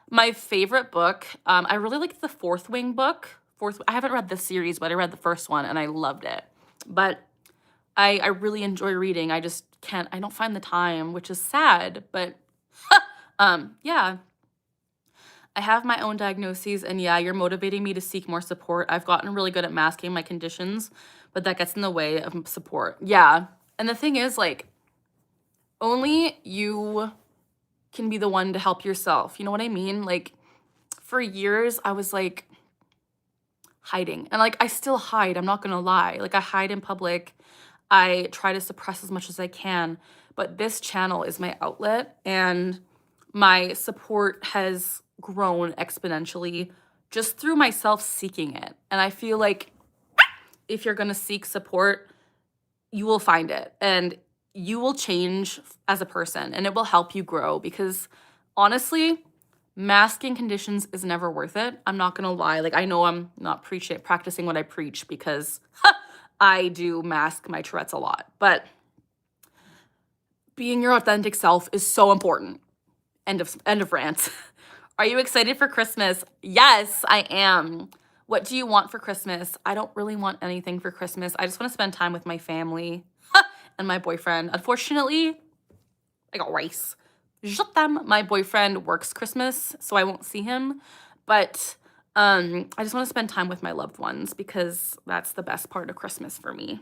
My favorite book, I really like the Fourth Wing book. I haven't read the series, but I read the first one and I loved it. But I really enjoy reading. I just can't, I don't find the time, which is sad, but yeah. I have my own diagnoses, and yeah, you're motivating me to seek more support. I've gotten really good at masking my conditions, but that gets in the way of support. Yeah. And the thing is, like, only you can be the one to help yourself. You know what I mean? Like, for years, I was like hiding, and like, I still hide. I'm not gonna lie. Like, I hide in public. I try to suppress as much as I can, but this channel is my outlet, and my support has grown exponentially just through myself seeking it. And I feel like if you're going to seek support, you will find it and you will change as a person, and it will help you grow, because honestly, masking conditions is never worth it. I'm not going to lie. Like, I know I'm not practicing what I preach, because I do mask my Tourette's a lot, but being your authentic self is so important. End of rant. Are you excited for Christmas? Yes, I am. What do you want for Christmas? I don't really want anything for Christmas. I just want to spend time with my family and my boyfriend. Unfortunately, I got rice. My boyfriend works Christmas, so I won't see him. But I just want to spend time with my loved ones, because that's the best part of Christmas for me.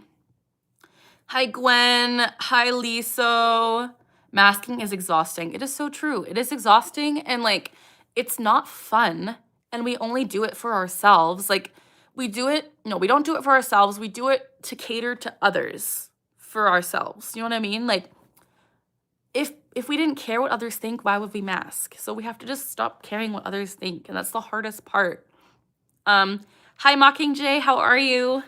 Hi, Gwen. Hi, Liso. Masking is exhausting. It is so true. It is exhausting, and like, it's not fun, and we only do it for ourselves. Like, we don't do it for ourselves. We do it to cater to others for ourselves. You know what I mean? Like, if we didn't care what others think, why would we mask? So we have to just stop caring what others think, and that's the hardest part. Hi, Mockingjay. How are you?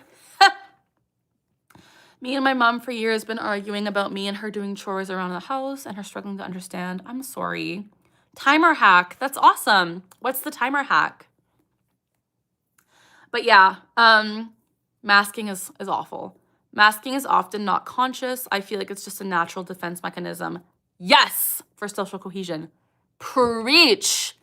Me and my mom for years been arguing about me and her doing chores around the house and her struggling to understand. I'm sorry. Timer hack. That's awesome. What's the timer hack? But yeah, masking is awful. Masking is often not conscious. I feel like it's just a natural defense mechanism. Yes, for social cohesion. Preach.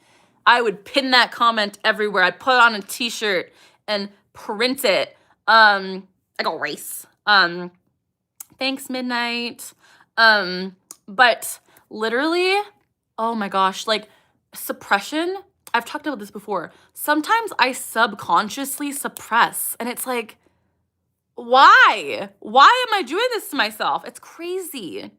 I would pin that comment everywhere. I'd put it on a t-shirt and print it. Like a race. Thanks, Midnight. But literally, oh my gosh, like suppression, I've talked about this before. Sometimes I subconsciously suppress, and it's like, why? Why am I doing this to myself? It's crazy.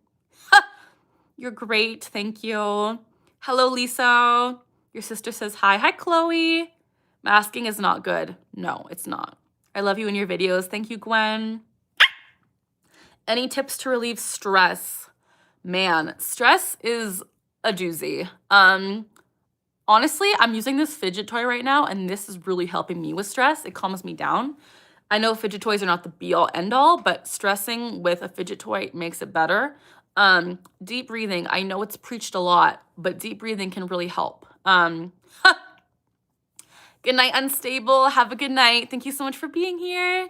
You're great. Thank you. Hello, Lisa. Your sister says hi. Hi, Chloe. Masking is not good. No, it's not. I love you in your videos. Thank you, Gwen. Any tips to relieve stress? Man, stress is a doozy. Honestly, I'm using this fidget toy right now, and this is really helping me with stress. It calms me down. I know fidget toys are not the be-all, end-all, but stressing with a fidget toy makes it better. Deep breathing. I know it's preached a lot, but deep breathing can really help. Good night, Unstable. Have a good night. Thank you so much for being here.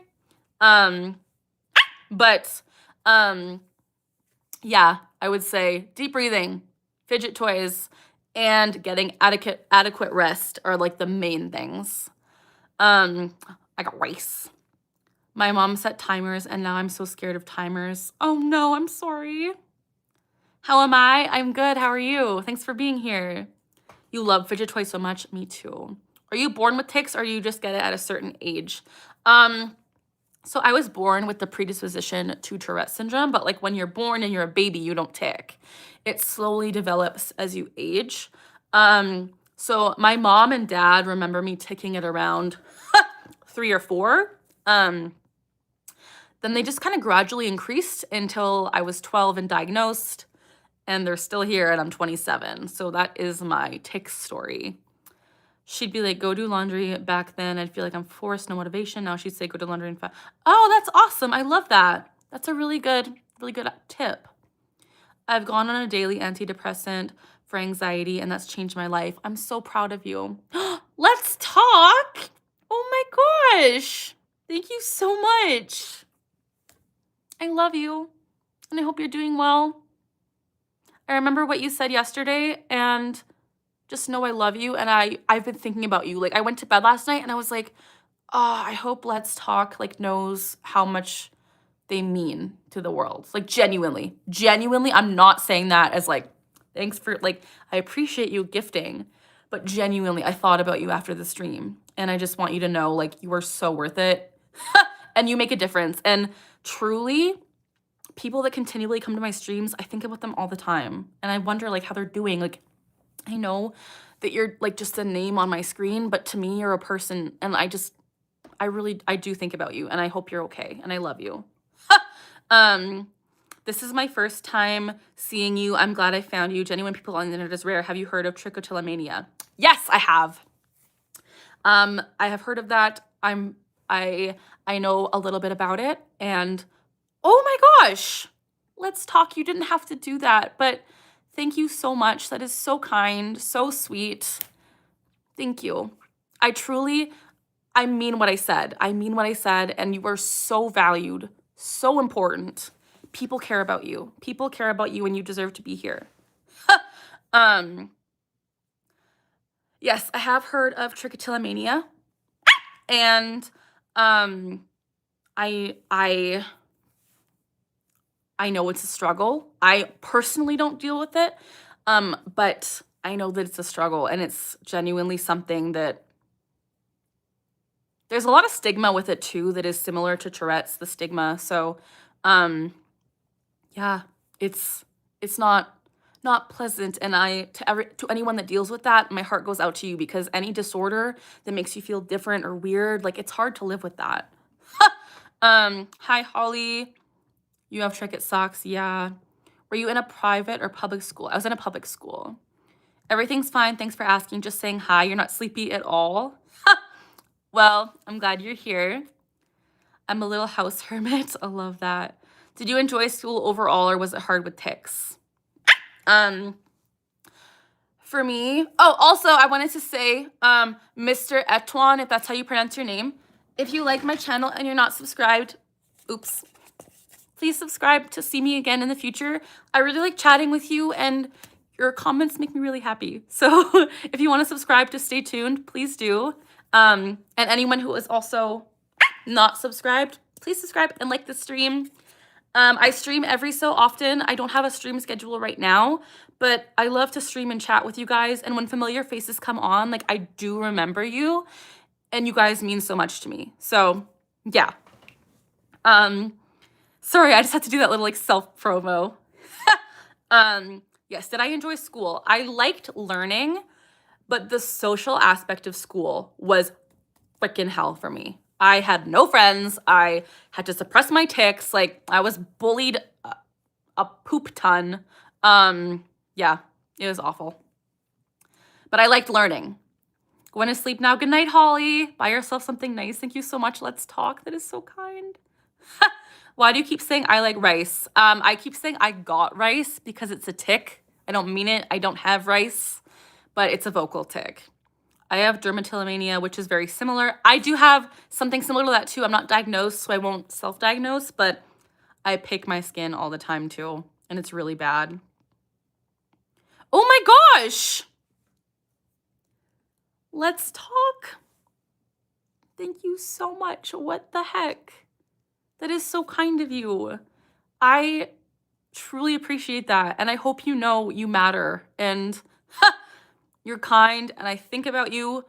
Yeah, I would say deep breathing, fidget toys, and getting adequate rest are like the main things. I got race. My mom set timers, and now I'm so scared of timers. Oh no, I'm sorry. How am I? I'm good. How are you? Thanks for being here. You love fidget toys so much. Me too. Are you born with tics, or you just get it at a certain age? So I was born with the predisposition to Tourette Syndrome, but like when you're born and you're a baby, you don't tic. It slowly develops as you age. So my mom and dad remember me ticking at around 3 or 4. Then they just kind of gradually increased until I was 12 and diagnosed, and they're still here and I'm 27. So that is my tic story. She'd be like, go do laundry. Back then, I'd feel like I'm forced, no motivation. Now she'd say, go do laundry and oh, that's awesome. I love that. That's a really good tip. I've gone on a daily antidepressant for anxiety, and that's changed my life. I'm so proud of you. Let's talk. Oh my gosh. Thank you so much. I love you, and I hope you're doing well. I remember what you said yesterday, and just know I love you, and I've been thinking about you. Like, I went to bed last night, and I was like, oh, I hope Let's Talk, like, knows how much they mean to the world. Like, genuinely, I'm not saying that as, like, thanks for, like, I appreciate you gifting, but genuinely, I thought about you after the stream, and I just want you to know, like, you are so worth it, and you make a difference, and truly, people that continually come to my streams, I think about them all the time, and I wonder, like, how they're doing. Like, I know that you're like just a name on my screen, but to me, you're a person, and I do think about you, and I hope you're okay, and I love you. This is my first time seeing you. I'm glad I found you. Genuine people on the internet is rare. Have you heard of trichotillomania? Yes, I have. I have heard of that. I know a little bit about it, and oh my gosh, Let's Talk. You didn't have to do that, but thank you so much. That is so kind, so sweet. Thank you. I mean what I said. And you are so valued, so important. People care about you. And you deserve to be here. Yes, I have heard of trichotillomania. And I know it's a struggle. I personally don't deal with it, but I know that it's a struggle, and it's genuinely something that there's a lot of stigma with it too that is similar to Tourette's, the stigma. So, yeah, it's not pleasant, and to anyone that deals with that, my heart goes out to you, because any disorder that makes you feel different or weird, like, it's hard to live with that. Hi, Holly. You have Trick, it sucks. Yeah. Were you in a private or public school? I was in a public school. Everything's fine. Thanks for asking. Just saying hi. You're not sleepy at all? Well, I'm glad you're here. I'm a little house hermit. I love that. Did you enjoy school overall, or was it hard with tics? For me, also, I wanted to say, Mr. Etwan, if that's how you pronounce your name, if you like my channel and you're not subscribed, oops, please subscribe to see me again in the future. I really like chatting with you, and Your comments make me really happy. So if you want to subscribe to stay tuned, please do. And anyone who is also not subscribed, please subscribe and like the stream. I stream every so often. I don't have a stream schedule right now, but I love to stream and chat with you guys. And when familiar faces come on, like I do remember you, and you guys mean so much to me. So yeah. Sorry, I just had to do that little like self promo. Yes, did I enjoy school? I liked learning, but the social aspect of school was freaking hell for me. I had no friends. I had to suppress my tics. Like I was bullied a poop ton. Yeah, it was awful. But I liked learning. Going to sleep now. Good night, Holly. Buy yourself something nice. Thank you so much. Let's talk. That is so kind. Why do you keep saying I like rice? I keep saying I got rice because it's a tic. I don't mean it. I don't have rice, but it's a vocal tic. I have dermatillomania, which is very similar. I do have something similar to that too. I'm not diagnosed, so I won't self-diagnose, but I pick my skin all the time too, and it's really bad. Oh my gosh! Let's talk. Thank you so much. What the heck? That is so kind of you. I truly appreciate that, and I hope you know you matter, and you're kind, and I think about you,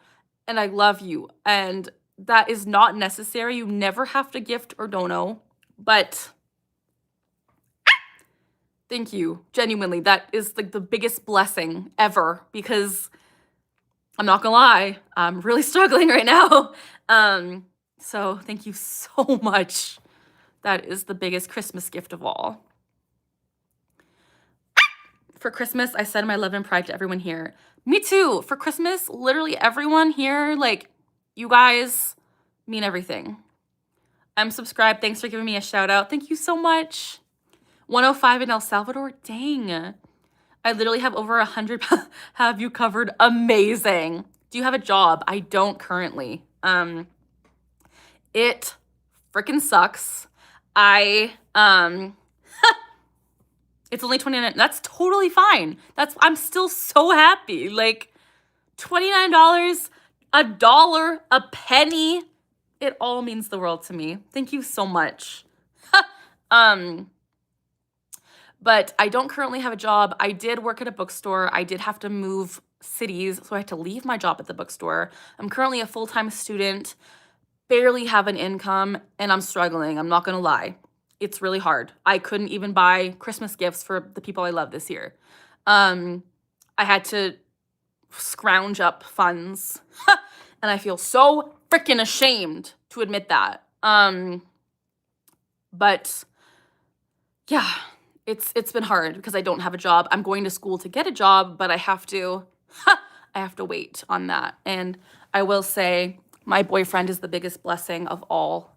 and I love you, and that is not necessary. You never have to gift or dono, but thank you. Genuinely, that is like the biggest blessing ever, because I'm not gonna lie, I'm really struggling right now. So thank you so much. That is the biggest Christmas gift of all. For Christmas, I send my love and pride to everyone here. Me too. For Christmas, literally everyone here, like, you guys mean everything. I'm subscribed. Thanks for giving me a shout out. Thank you so much. 105 in El Salvador. Dang. I literally have over 100. Have you covered? Amazing. Do you have a job? I don't currently. It freaking sucks. It's only $29. That's totally fine. I'm still so happy. Like $29, $1, a penny. It all means the world to me. Thank you so much. But I don't currently have a job. I did work at a bookstore. I did have to move cities, so I had to leave my job at the bookstore. I'm currently a full-time student, barely have an income, and I'm struggling. I'm not gonna lie. It's really hard. I couldn't even buy Christmas gifts for the people I love this year. I had to scrounge up funds, and I feel so freaking ashamed to admit that. But yeah, it's been hard because I don't have a job. I'm going to school to get a job, but I have to wait on that. And I will say my boyfriend is the biggest blessing of all,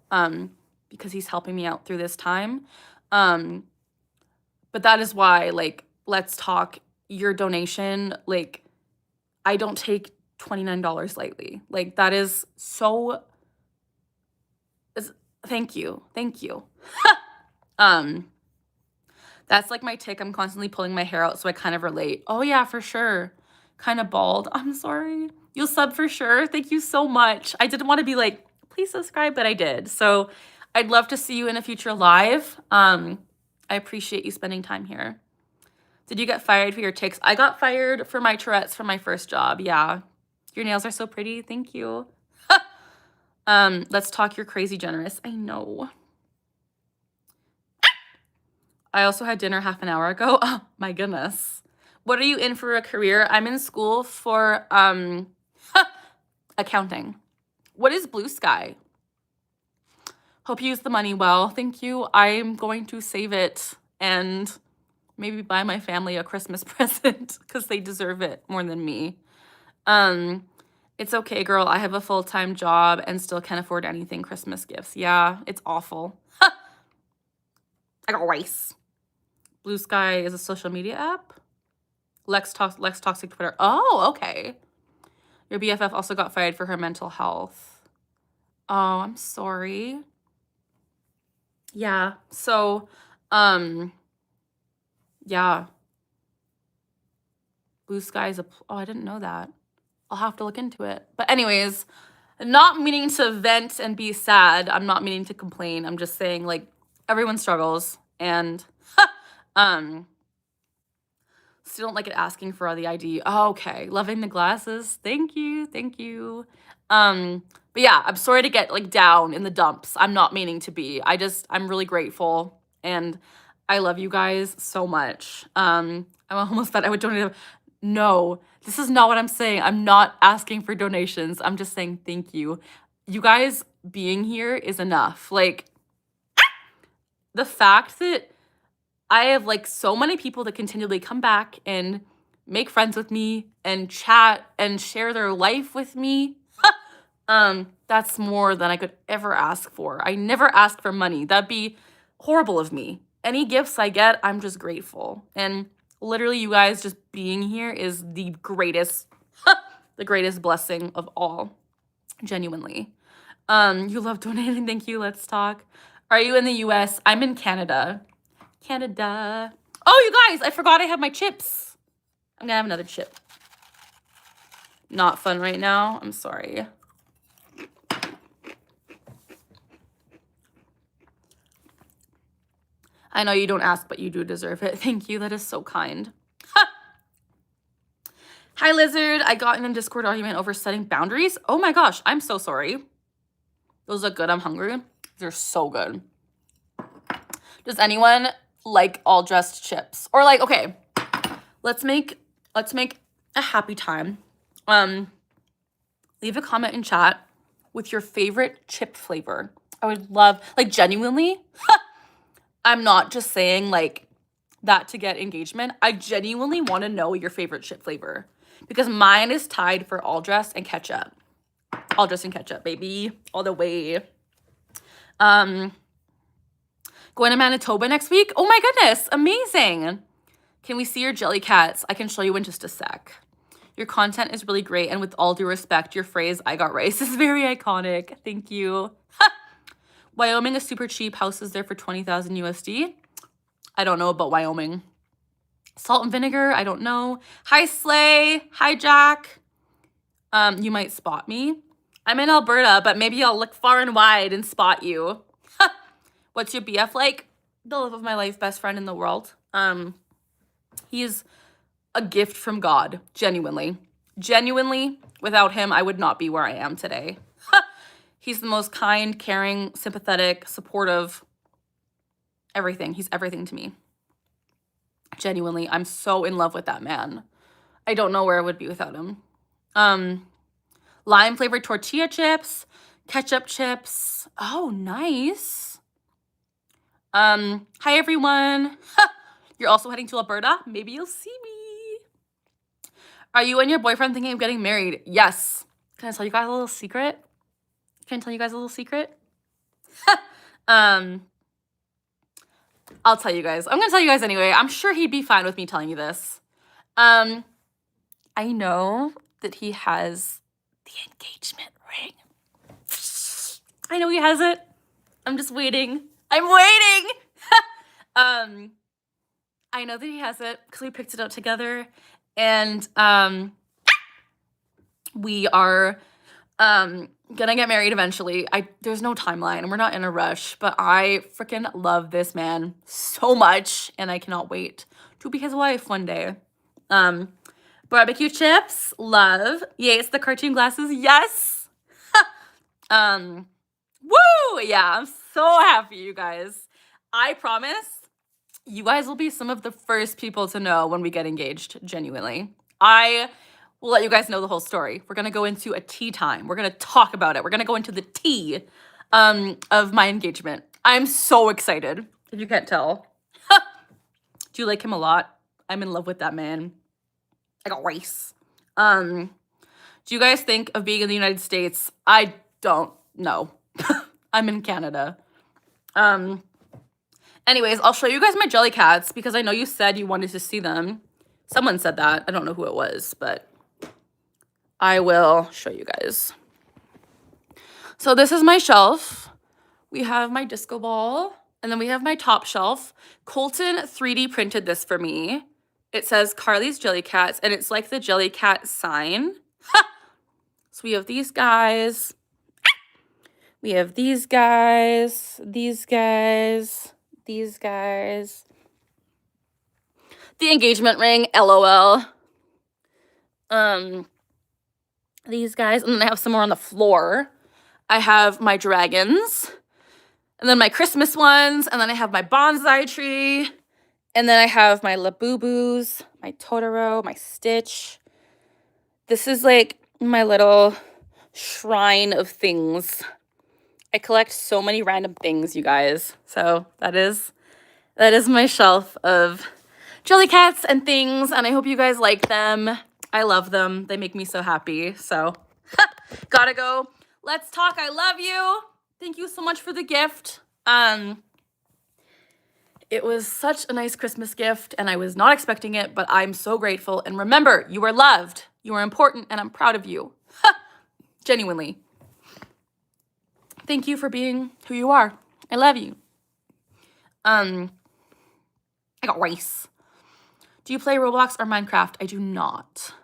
because he's helping me out through this time. But that is why, like, let's talk. Your donation, like, I don't take $29 lightly. Like, that is so. Thank you. That's like my tic. I'm constantly pulling my hair out, so I kind of relate. Oh yeah, for sure. Kind of bald. I'm sorry. You'll sub for sure. Thank you so much. I didn't want to be like, please subscribe, but I did. So I'd love to see you in a future live. I appreciate you spending time here. Did you get fired for your tics? I got fired for my Tourette's from my first job. Yeah. Your nails are so pretty. Thank you. Let's talk. You're crazy generous. I know. I also had dinner half an hour ago. Oh my goodness. What are you in for a career? I'm in school for accounting. What is Blue Sky? Hope you use the money well. Thank you. I'm going to save it and maybe buy my family a Christmas present because they deserve it more than me. It's okay, girl. I have a full-time job and still can't afford anything Christmas gifts. Yeah, it's awful. I got rice. Blue Sky is a social media app. Lex Toxic Twitter. Oh, okay. Your BFF also got fired for her mental health. Oh, I'm sorry. Yeah. So, yeah. Blue skies. Oh, I didn't know that. I'll have to look into it. But anyways, not meaning to vent and be sad. I'm not meaning to complain. I'm just saying, like, everyone struggles. And still don't like it asking for the ID. Oh, okay. Loving the glasses. Thank you. Thank you. But yeah, I'm sorry to get like down in the dumps. I'm not meaning to be. I'm really grateful and I love you guys so much. I almost thought I would donate. No, this is not what I'm saying. I'm not asking for donations. I'm just saying thank you. You guys being here is enough. Like the fact that I have like so many people that continually come back and make friends with me and chat and share their life with me. That's more than I could ever ask for. I never ask for money. That'd be horrible of me. Any gifts I get, I'm just grateful. And literally you guys just being here is the greatest, the greatest blessing of all. Genuinely. You love donating. Thank you. Let's talk. Are you in the US? I'm in Canada. Canada. Oh, you guys, I forgot I have my chips. I'm gonna have another chip. Not fun right now. I'm sorry. I know you don't ask, but you do deserve it. Thank you. That is so kind. Hi, Lizard. I got in a Discord argument over setting boundaries. Oh my gosh, I'm so sorry. Those look good. I'm hungry. They're so good. Does anyone like all dressed chips? Or like, okay, let's make a happy time. Leave a comment in chat with your favorite chip flavor. I would love, like, genuinely, I'm not just saying like that to get engagement. I genuinely want to know your favorite chip flavor because mine is tied for all dressed and ketchup. All dressed and ketchup, baby, all the way. Going to Manitoba next week. Oh my goodness, amazing. Can we see your jelly cats? I can show you in just a sec. Your content is really great, and with all due respect, your phrase "I got rice" is very iconic. Thank you. Wyoming is super cheap. Houses there for 20,000 USD. I don't know about Wyoming. Salt and vinegar, I don't know. Hi, Slay. Hi, Jack. You might spot me. I'm in Alberta, but maybe I'll look far and wide and spot you. What's your BF like? The love of my life, best friend in the world. He is a gift from God, genuinely. Genuinely, without him, I would not be where I am today. He's the most kind, caring, sympathetic, supportive, everything. He's everything to me. Genuinely, I'm so in love with that man. I don't know where I would be without him. Lime flavored tortilla chips, ketchup chips. Oh, nice. Hi everyone. You're also heading to Alberta? Maybe you'll see me. Are you and your boyfriend thinking of getting married? Yes. Can I tell you guys a little secret? I'll tell you guys. I'm gonna tell you guys anyway. I'm sure he'd be fine with me telling you this. I know that he has the engagement ring. I know he has it. I'm just waiting. I'm waiting. I know that he has it because we picked it up together, and we are gonna get married eventually. There's no timeline and we're not in a rush, but I freaking love this man so much and I cannot wait to be his wife one day. Barbecue chips, love. Yay, it's the cartoon glasses. Yes. Woo! Yeah, I'm so happy, you guys. I promise you guys will be some of the first people to know when we get engaged, genuinely. I will let you guys know the whole story. We're gonna go into a tea time. We're gonna talk about it. We're gonna go into the tea of my engagement. I'm so excited, if you can't tell. Do you like him a lot? I'm in love with that man. I got rice. Do you guys think of being in the United States? I don't know. I'm in Canada. Anyways, I'll show you guys my jelly cats because I know you said you wanted to see them. Someone said that. I don't know who it was, but I will show you guys. So this is my shelf. We have my disco ball, and then we have my top shelf. Colton 3D printed this for me. It says Carly's Jelly Cats, and it's like the Jelly Cat sign. So we have these guys. We have these guys, these guys, these guys. The engagement ring, LOL. These guys, and then I have some more on the floor. I have my dragons, and then my Christmas ones, and then I have my bonsai tree, and then I have my Labubus, my Totoro, my Stitch. This is like my little shrine of things. I collect so many random things, you guys. So that is my shelf of jelly cats and things, and I hope you guys like them. I love them. They make me so happy. So gotta go. Let's talk. I love you. Thank you so much for the gift. It was such a nice Christmas gift, and I was not expecting it, but I'm so grateful. And remember, you are loved. You are important, and I'm proud of you. Genuinely. Thank you for being who you are. I love you. I got rice. Do you play Roblox or Minecraft? I do not.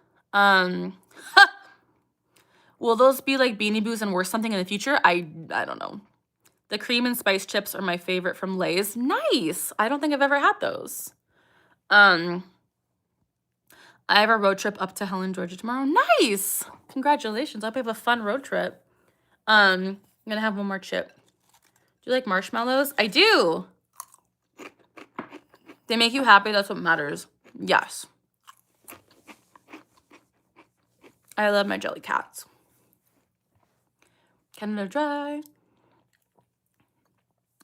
Will those be like Beanie Boos and worse something in the future? I don't know. The cream and spice chips are my favorite from Lay's. Nice. I don't think I've ever had those. I have a road trip up to Helen, Georgia tomorrow. Nice. Congratulations. I hope you have a fun road trip. I'm gonna have one more chip. Do you like marshmallows? I do. They make you happy. That's what matters. Yes. I love my jelly cats. Canada Dry.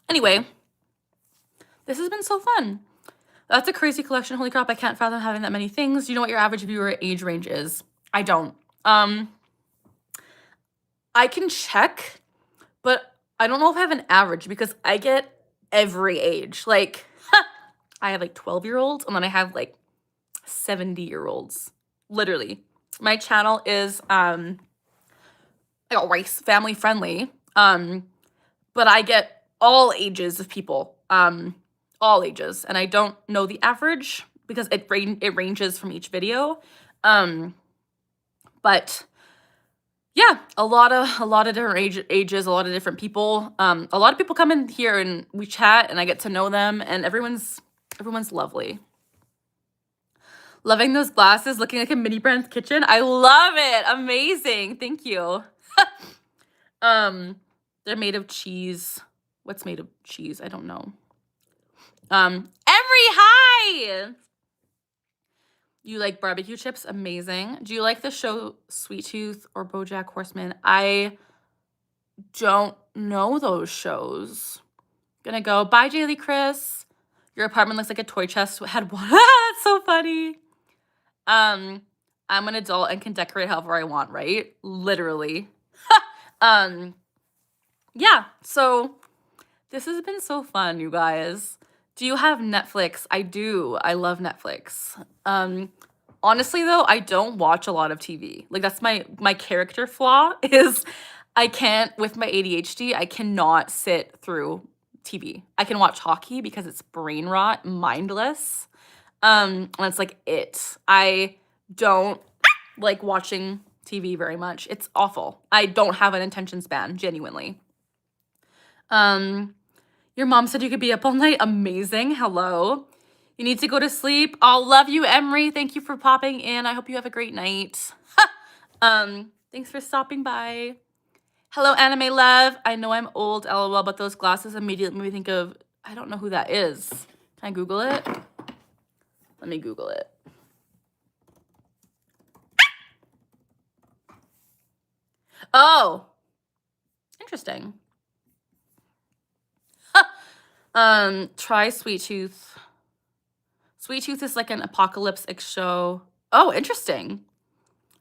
Anyway, this has been so fun. That's a crazy collection. Holy crap, I can't fathom having that many things. Do you know what your average viewer age range is? I don't. I can check, but I don't know if I have an average because I get every age. Like, I have like 12-year-olds, and then I have like 70-year-olds. Literally. My channel is I got rice, family friendly. But I get all ages of people. All ages. And I don't know the average because it ranges from each video. But yeah, a lot of different ages, a lot of different people. A lot of people come in here and we chat and I get to know them, and everyone's lovely. Loving those glasses, looking like a mini brand's kitchen. I love it. Amazing. Thank you. They're made of cheese. What's made of cheese? I don't know. Hi. You like barbecue chips? Amazing. Do you like the show Sweet Tooth or BoJack Horseman? I don't know those shows. Gonna go. Bye, Jaylee Chris. Your apartment looks like a toy chest had one. That's so funny. I'm an adult and can decorate however I want, right? Literally. Yeah, so this has been so fun, you guys. Do you have Netflix? I do. I love Netflix. Honestly, though, I don't watch a lot of TV. Like, that's my character flaw is I can't, with my ADHD, I cannot sit through TV. I can watch hockey because it's brain rot, mindless. And it's like it. I don't like watching TV very much. It's awful. I don't have an attention span, genuinely. Your mom said you could be up all night. Amazing. Hello. You need to go to sleep. I'll love you, Emery. Thank you for popping in. I hope you have a great night. Thanks for stopping by. Hello, Anime Love. I know I'm old, LOL, but those glasses immediately made me think of, I don't know who that is. Can I Google it? Let me Google it. Oh, interesting. Try Sweet Tooth. Sweet Tooth is like an apocalyptic show. Oh, interesting.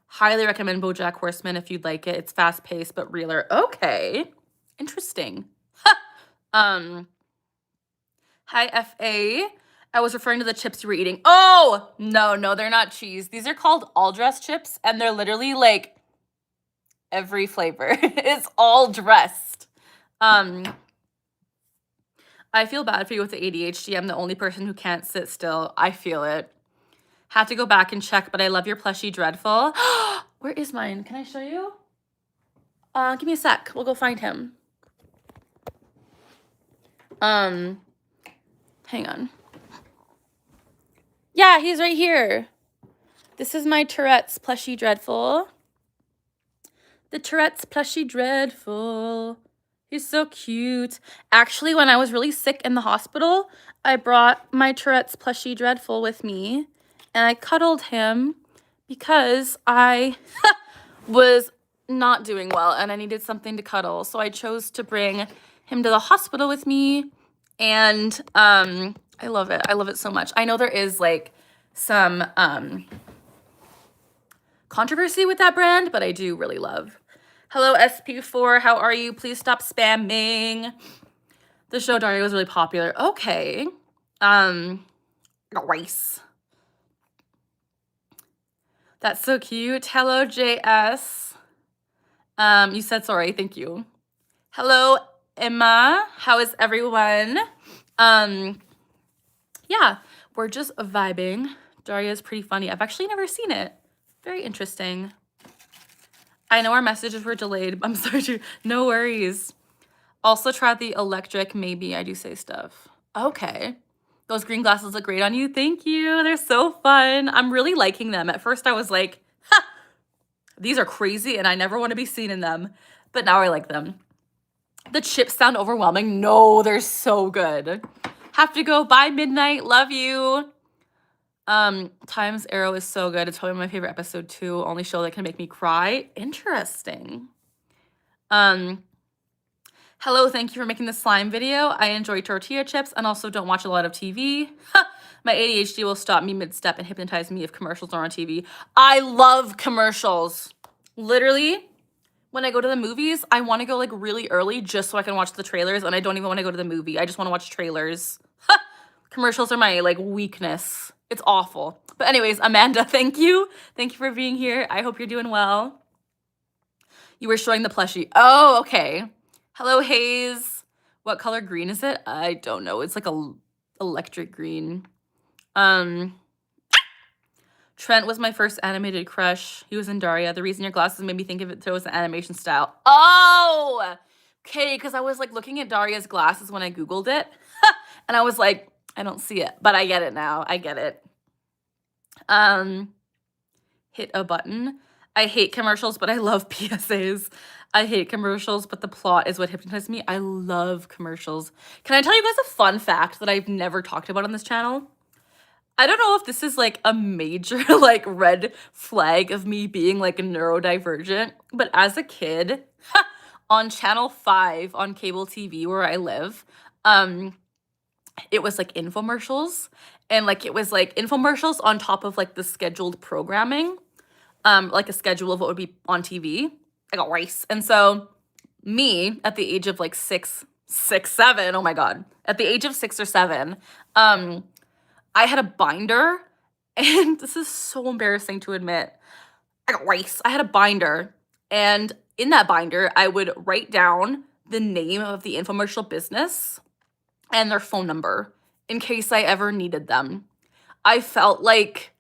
Highly recommend BoJack Horseman if you'd like it. It's fast-paced but realer. Okay. Interesting. Hi, FA. I was referring to the chips you were eating. Oh, no, they're not cheese. These are called all dressed chips, and they're literally like every flavor. It's all dressed. I feel bad for you with the ADHD. I'm the only person who can't sit still. I feel it. Have to go back and check, but I love your plushie Dreadful. Where is mine? Can I show you? Give me a sec. We'll go find him. Hang on. Yeah, he's right here. This is my Tourette's plushie Dreadful. The Tourette's plushie Dreadful. He's so cute. Actually, when I was really sick in the hospital, I brought my Tourette's plushie Dreadful with me, and I cuddled him because I was not doing well and I needed something to cuddle. So I chose to bring him to the hospital with me, and I love it. I love it so much. I know there is like some controversy with that brand, but I do really love. Hello, SP4. How are you? Please stop spamming. The show Daria was really popular. Okay. Rice. That's so cute. Hello, JS. You said sorry. Thank you. Hello, Emma. How is everyone? Yeah, we're just vibing. Daria is pretty funny. I've actually never seen it. Very interesting. I know our messages were delayed. I'm sorry to, no worries. Also try the electric, maybe I do say stuff. Okay. Those green glasses look great on you. Thank you. They're so fun. I'm really liking them. At first I was like, ha, these are crazy and I never want to be seen in them. But now I like them. The chips sound overwhelming. No, they're so good. Have to go by midnight. Love you. Times Arrow is so good. It's probably my favorite episode too. Only show that can make me cry. Interesting. Hello, thank you for making the slime video. I enjoy tortilla chips and also don't watch a lot of TV. My ADHD will stop me mid-step and hypnotize me if commercials are on TV. I love commercials. Literally, when I go to the movies, I want to go like really early just so I can watch the trailers, and I don't even want to go to the movie. I just want to watch trailers. Commercials are my like weakness. It's awful. But anyways, Amanda, thank you. Thank you for being here. I hope you're doing well. You were showing the plushie. Oh, okay. Hello, Hayes. What color green is it? I don't know. It's like a electric green. Trent was my first animated crush. He was in Daria. The reason your glasses made me think of it though was the animation style. Oh, okay. Because I was like looking at Daria's glasses when I Googled it. And I was like, I don't see it, but I get it now. I get it. Hit a button. I hate commercials, but I love PSAs. I hate commercials, but the plot is what hypnotized me. I love commercials. Can I tell you guys a fun fact that I've never talked about on this channel? I don't know if this is like a major like red flag of me being like neurodivergent, but as a kid on channel 5 on cable TV where I live, it was like infomercials, and like it was like infomercials on top of like the scheduled programming, like a schedule of what would be on TV. I got rice. And so me at the age of like 6, 7, oh my God, at the age of 6 or 7, I had a binder, and this is so embarrassing to admit. I got rice. I had a binder, and in that binder, I would write down the name of the infomercial business and their phone number in case I ever needed them. I felt like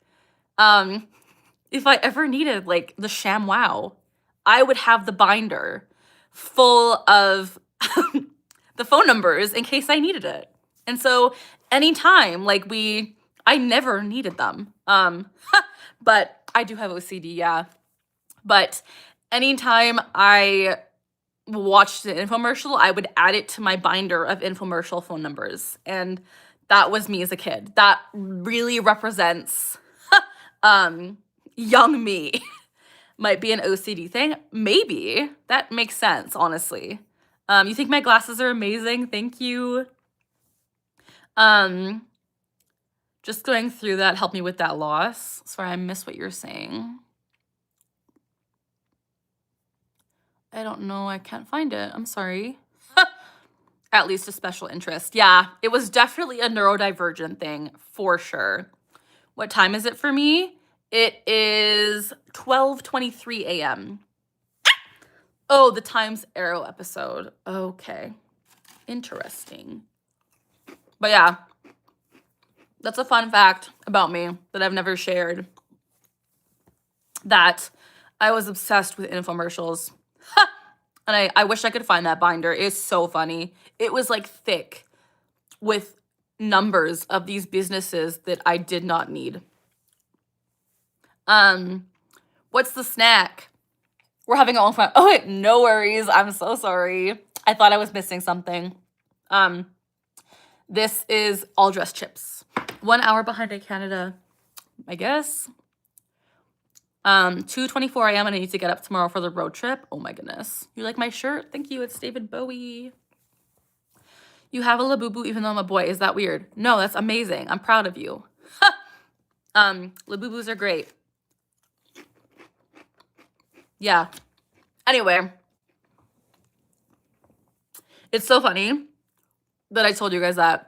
if I ever needed like the ShamWow, I would have the binder full of the phone numbers in case I needed it. And so anytime like I never needed them. But I do have OCD, yeah. But anytime I watched an infomercial, I would add it to my binder of infomercial phone numbers. And that was me as a kid. That really represents young me. Might be an OCD thing. Maybe. That makes sense, honestly. You think my glasses are amazing? Thank you. Just going through that helped me with that loss. Sorry, I missed what you're saying. I don't know. I can't find it. I'm sorry. At least a special interest. Yeah, it was definitely a neurodivergent thing for sure. What time is it for me? It is 12:23 a.m. Oh, the Times Arrow episode. Okay. Interesting. But yeah. That's a fun fact about me that I've never shared. That I was obsessed with infomercials. And I wish I could find that binder. It's so funny. It was like thick with numbers of these businesses that I did not need. What's the snack? We're having all fun. Oh, wait, no worries. I'm so sorry. I thought I was missing something. This is all dressed chips. 1 hour behind in Canada, I guess. 2:24 a.m. and I need to get up tomorrow for the road trip. Oh my goodness. You like my shirt? Thank you. It's David Bowie. You have a Labubu even though I'm a boy. Is that weird? No, that's amazing. I'm proud of you. Labubus are great. Yeah. Anyway. It's so funny that I told you guys that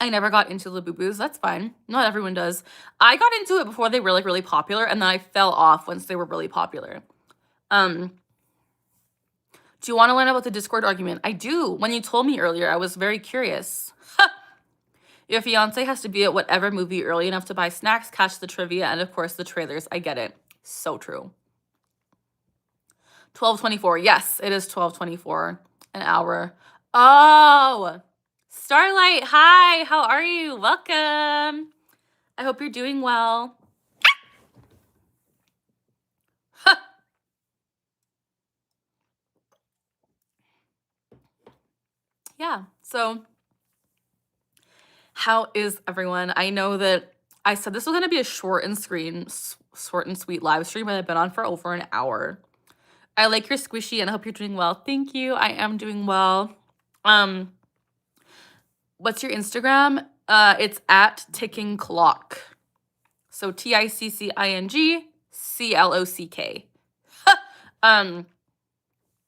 I never got into Labubus. That's fine. Not everyone does. I got into it before they were like really popular, and then I fell off once they were really popular. Do you want to learn about the Discord argument? I do. When you told me earlier, I was very curious. Your fiance has to be at whatever movie early enough to buy snacks, catch the trivia, and of course the trailers. I get it. So true. 12:24. Yes, it is 12:24. An hour. Oh, Starlight. Hi. How are you? Welcome. I hope you're doing well. Yeah. So how is everyone? I know that I said this was going to be a short and sweet live stream, but I've been on for over an hour. I like your squishy and I hope you're doing well. Thank you. I am doing well. What's your Instagram? It's at ticking clock. So TICCINGCLOCK.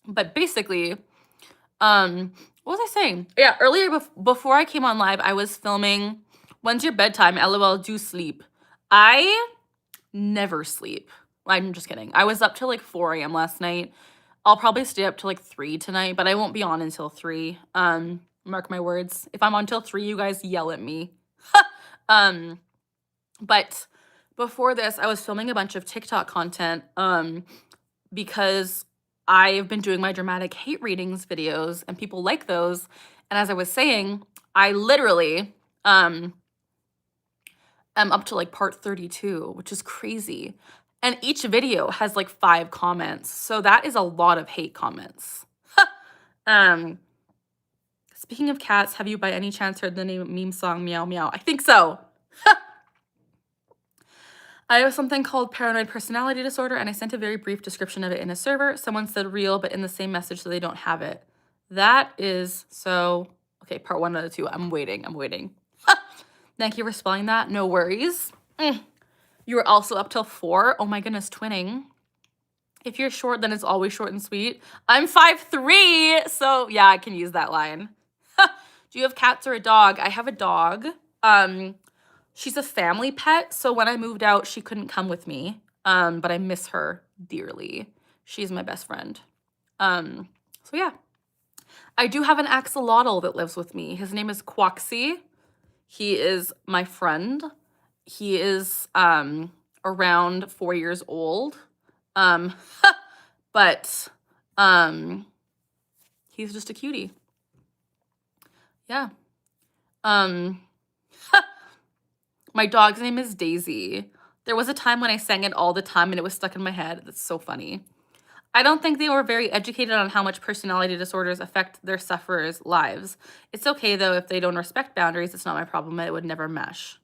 But basically, what was I saying? Yeah, earlier before I came on live, I was filming When's Your Bedtime? LOL, do sleep. I never sleep. I'm just kidding. I was up till like 4 a.m. last night. I'll probably stay up till like 3 tonight, but I won't be on until 3. Mark my words. If I'm on till 3, you guys yell at me. But before this, I was filming a bunch of TikTok content because I've been doing my dramatic hate readings videos and people like those. And as I was saying, I literally am up to like part 32, which is crazy. And each video has like 5 comments. So that is a lot of hate comments. Speaking of cats, have you by any chance heard the meme song Meow Meow? I think so. I have something called paranoid personality disorder, and I sent a very brief description of it in a server. Someone said real, but in the same message, so they don't have it. That is so... Okay, part 1 out of 2. I'm waiting. Thank you for spelling that. No worries. You were also up till 4. Oh my goodness, twinning. If you're short, then it's always short and sweet. I'm 5'3", so yeah, I can use that line. Do you have cats or a dog? I have a dog. She's a family pet, so when I moved out, she couldn't come with me. But I miss her dearly. She's my best friend. So yeah. I do have an axolotl that lives with me. His name is Quoxy. He is my friend. He is around 4 years old. But he's just a cutie. Yeah. My dog's name is Daisy. There was a time when I sang it all the time and it was stuck in my head. That's so funny. I don't think they were very educated on how much personality disorders affect their sufferers' lives. It's okay, though, if they don't respect boundaries. It's not my problem. It would never mesh.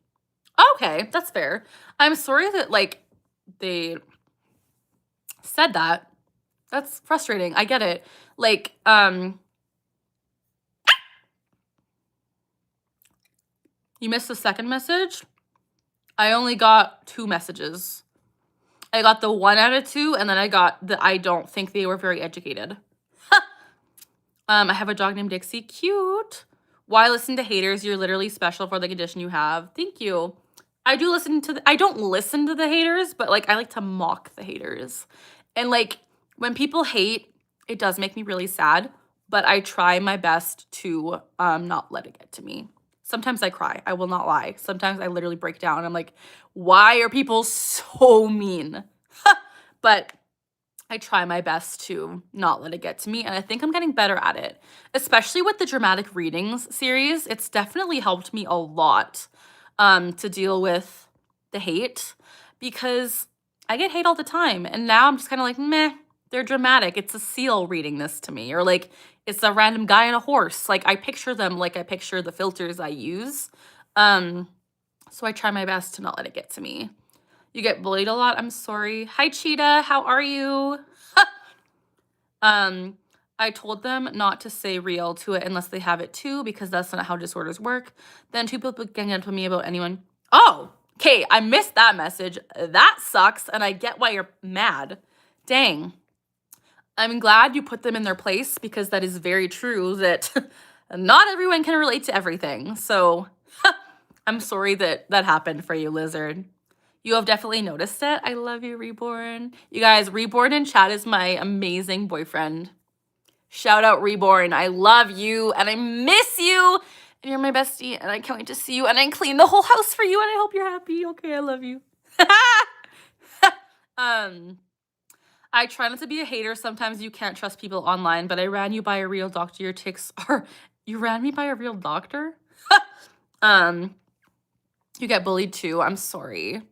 Okay, that's fair. I'm sorry that, like, they said that. That's frustrating. I get it. Like, you missed the second message? I only got 2 messages. I got the 1 out of 2, and then I got the I don't think they were very educated. I have a dog named Dixie. Cute. Why listen to haters? You're literally special for the condition you have. Thank you. I do listen to I don't listen to the haters, but like I like to mock the haters. And like when people hate, it does make me really sad, but I try my best to not let it get to me. Sometimes I cry. I will not lie. Sometimes I literally break down. I'm like, why are people so mean? But I try my best to not let it get to me, and I think I'm getting better at it, especially with the dramatic readings series. It's definitely helped me a lot to deal with the hate, because I get hate all the time, and now I'm just kind of like, meh, they're dramatic. It's a seal reading this to me, or like it's a random guy on a horse. Like I picture them like I picture the filters I use. So I try my best to not let it get to me. You get bullied a lot? I'm sorry. Hi, Cheetah. How are you? I told them not to say real to it unless they have it too, because that's not how disorders work. Then 2 people getting up to me about anyone. Oh, okay. I missed that message. That sucks, and I get why you're mad. Dang. I'm glad you put them in their place, because that is very true that not everyone can relate to everything. So I'm sorry that that happened for you, Lizard. You have definitely noticed it. I love you, Reborn. You guys, Reborn in chat is my amazing boyfriend. Shout out, Reborn. I love you, and I miss you, and you're my bestie, and I can't wait to see you, and I clean the whole house for you, and I hope you're happy. Okay, I love you. I try not to be a hater. Sometimes you can't trust people online, but I ran you by a real doctor. Your ticks are... You ran me by a real doctor? You get bullied too. I'm sorry.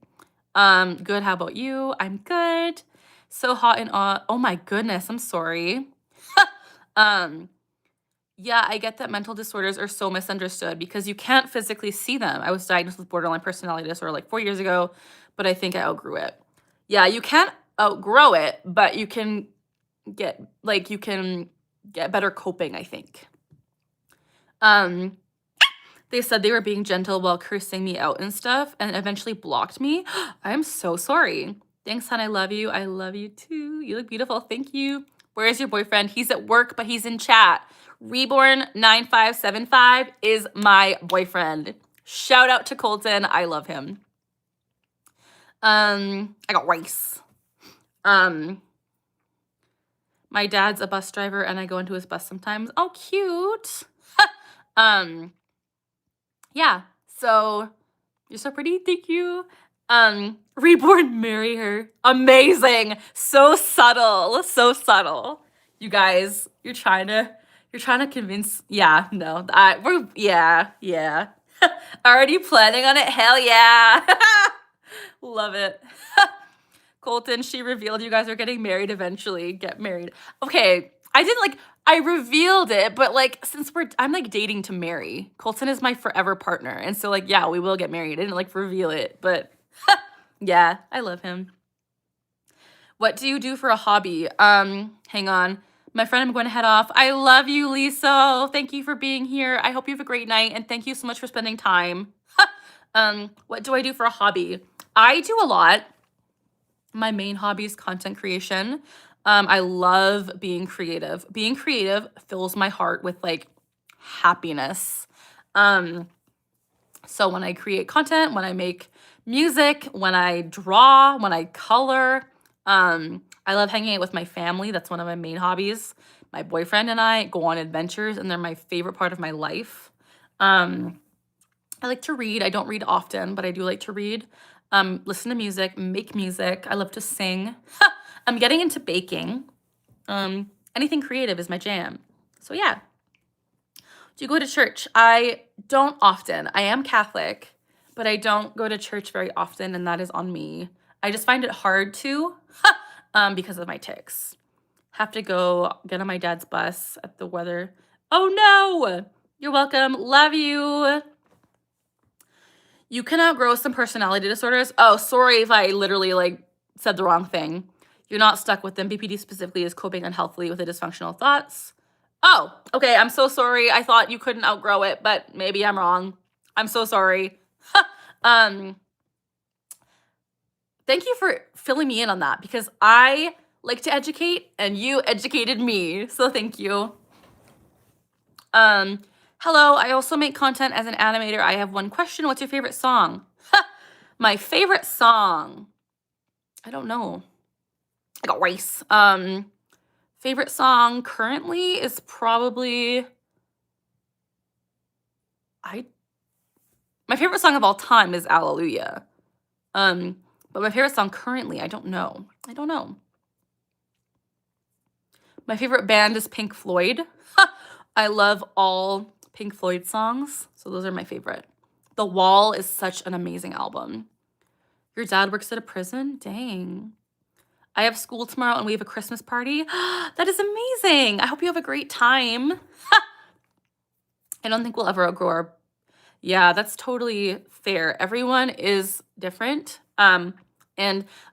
Good. How about you? I'm good. So hot and oh my goodness. I'm sorry. Yeah, I get that mental disorders are so misunderstood because you can't physically see them. I was diagnosed with borderline personality disorder like 4 years ago, but I think I outgrew it. Yeah, you can't outgrow it, but you can get better coping, I think. They said they were being gentle while cursing me out and stuff, and eventually blocked me. I'm so sorry. Thanks, hon. I love you. I love you too. You look beautiful. Thank you. Where is your boyfriend? He's at work, but he's in chat. Reborn9575 is my boyfriend. Shout out to Colton. I love him. I got rice. My dad's a bus driver, and I go into his bus sometimes. Oh, cute. Yeah, so you're so pretty. Thank you. Reborn, marry her. Amazing. So subtle. So subtle. You guys, you're trying to convince. Yeah, no. Yeah. Already planning on it. Hell yeah. Love it. Colton, she revealed you guys are getting married eventually. Get married. Okay, I revealed it, but like, since I'm like dating to marry. Colton is my forever partner. And so like, yeah, we will get married. I didn't like reveal it, but yeah, I love him. What do you do for a hobby? Hang on. My friend, I'm going to head off. I love you, Lisa. Thank you for being here. I hope you have a great night, and thank you so much for spending time. What do I do for a hobby? I do a lot. My main hobby is content creation. I love being creative. Being creative fills my heart with like happiness. So when I create content, when I make music, when I draw, when I color, I love hanging out with my family. That's one of my main hobbies. My boyfriend and I go on adventures, and they're my favorite part of my life. I like to read. I don't read often, but I do like to read. Listen to music, make music. I love to sing. I'm getting into baking. Anything creative is my jam. So yeah. Do you go to church? I don't often. I am Catholic, but I don't go to church very often, and that is on me. I just find it hard to because of my tics. Have to go get on my dad's bus at the weather. Oh no! You're welcome. Love you. You can outgrow some personality disorders. Oh, sorry if I literally like said the wrong thing. You're not stuck with them. BPD specifically is coping unhealthily with the dysfunctional thoughts. Oh, okay. I'm so sorry. I thought you couldn't outgrow it, but maybe I'm wrong. I'm so sorry. Thank you for filling me in on that, because I like to educate and you educated me. So thank you. Hello, I also make content as an animator. I have one question. What's your favorite song? My favorite song. I don't know. I got rice. Favorite song currently is probably My favorite song of all time is Hallelujah. But my favorite song currently, I don't know. I don't know. My favorite band is Pink Floyd. I love all Pink Floyd songs, so those are my favorite. The Wall is such an amazing album. Your dad works at a prison? Dang. I have school tomorrow and we have a Christmas party. That is amazing. I hope you have a great time. I don't think we'll ever outgrow our... Yeah, that's totally fair. Everyone is different. And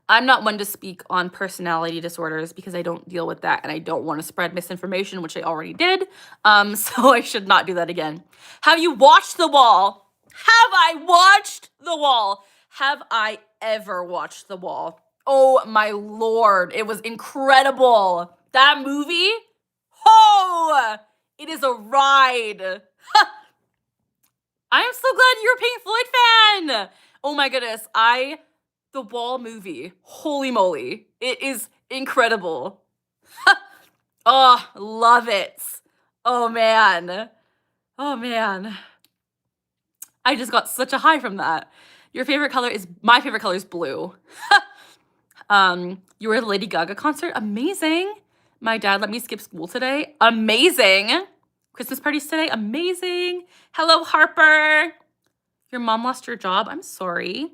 I'm not one to speak on personality disorders because I don't deal with that and I don't want to spread misinformation, which I already did. So I should not do that again. Have you watched The Wall? Have I watched The Wall? Have I ever watched The Wall? Oh my Lord, it was incredible. That movie, oh, it is a ride. I am so glad you're a Pink Floyd fan. Oh my goodness, The Wall movie, holy moly, it is incredible. Oh, love it. Oh man. Oh man. I just got such a high from that. My favorite color is blue. You were at the Lady Gaga concert? Amazing. My dad let me skip school today? Amazing. Christmas parties today? Amazing. Hello, Harper. Your mom lost your job? I'm sorry.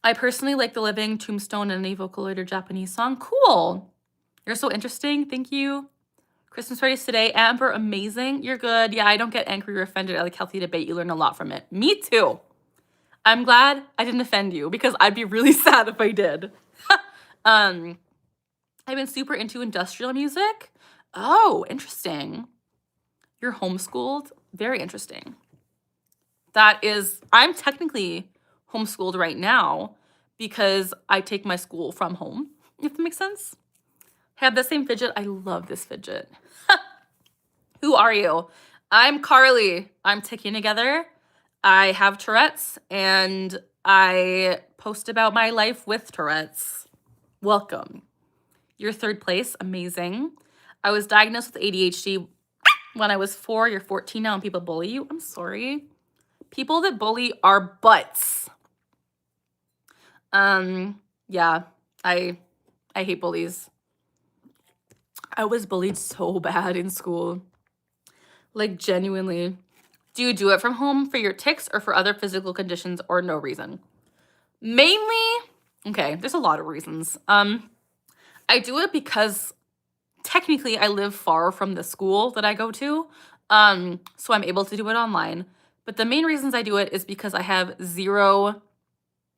I personally like The Living, Tombstone, and any Vocaloid or Japanese song. Cool. You're so interesting. Thank you. Christmas parties today. Amber, amazing. You're good. Yeah, I don't get angry or offended. I like healthy debate. You learn a lot from it. Me too. I'm glad I didn't offend you because I'd be really sad if I did. I've been super into industrial music. Oh, interesting. You're homeschooled? Very interesting. I'm technically homeschooled right now because I take my school from home, if that makes sense. Have the same fidget. I love this fidget. Who are you? I'm Carly. I'm Ticking Together. I have Tourette's and I post about my life with Tourette's. Welcome. You're third place. Amazing. I was diagnosed with ADHD when I was 4. You're 14 now and people bully you. I'm sorry. People that bully are butts. Yeah, I hate bullies. I was bullied so bad in school. Like, genuinely. Do you do it from home for your tics or for other physical conditions or no reason? Mainly, okay, there's a lot of reasons. I do it because technically I live far from the school that I go to, so I'm able to do it online. But the main reasons I do it is because I have zero,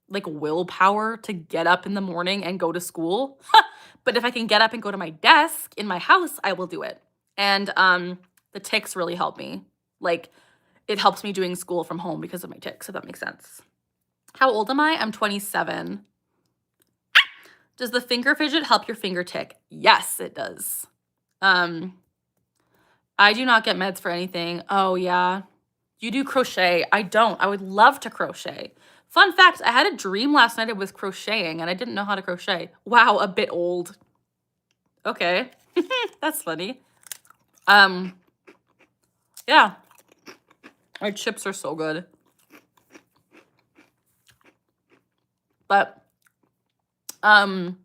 like, willpower to get up in the morning and go to school. But if I can get up and go to my desk in my house, I will do it. And the tics really help me. Like, it helps me doing school from home because of my tics, if that makes sense. How old am I? I'm 27. Does the finger fidget help your finger tick? Yes, it does. I do not get meds for anything. Oh, yeah. You do crochet. I don't. I would love to crochet. Fun fact, I had a dream last night. It was crocheting, and I didn't know how to crochet. Wow, a bit old. Okay. That's funny. Yeah. My chips are so good. But, it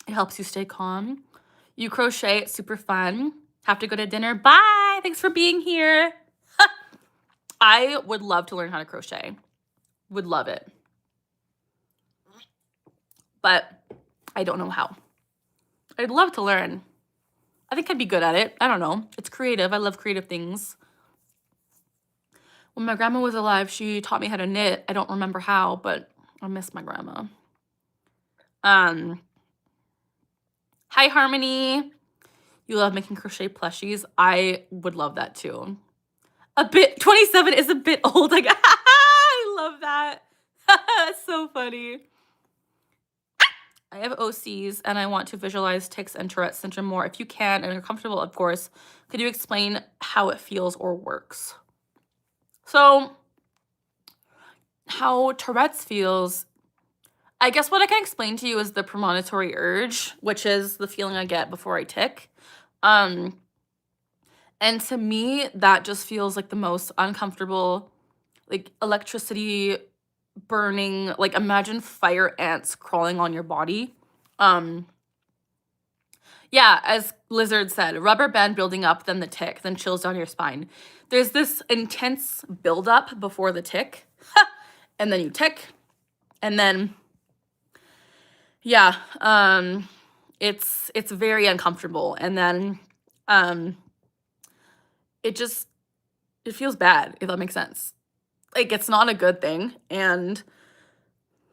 helps you stay calm. You crochet. It's super fun. Have to go to dinner. Bye. Thanks for being here. I would love to learn how to crochet. Would love it. But I don't know how. I'd love to learn. I think I'd be good at it. I don't know. It's creative. I love creative things. When my grandma was alive, she taught me how to knit. I don't remember how, but I miss my grandma. Hi, Harmony. You love making crochet plushies. I would love that too. 27 is a bit old. Like, I love that. That's so funny. I have OCs and I want to visualize tics and Tourette syndrome more. If you can and you're comfortable, of course, could you explain how it feels or works? So, how Tourette's feels, I guess what I can explain to you is the premonitory urge, which is the feeling I get before I tic. And And to me, that just feels like the most uncomfortable, like electricity burning, like imagine fire ants crawling on your body. Um, yeah, as Blizzard said, rubber band building up, then the tick, then chills down your spine. There's this intense buildup before the tick, and then you tick, and then yeah, it's very uncomfortable, and then um, it just it feels bad, if that makes sense. Like it's not a good thing, and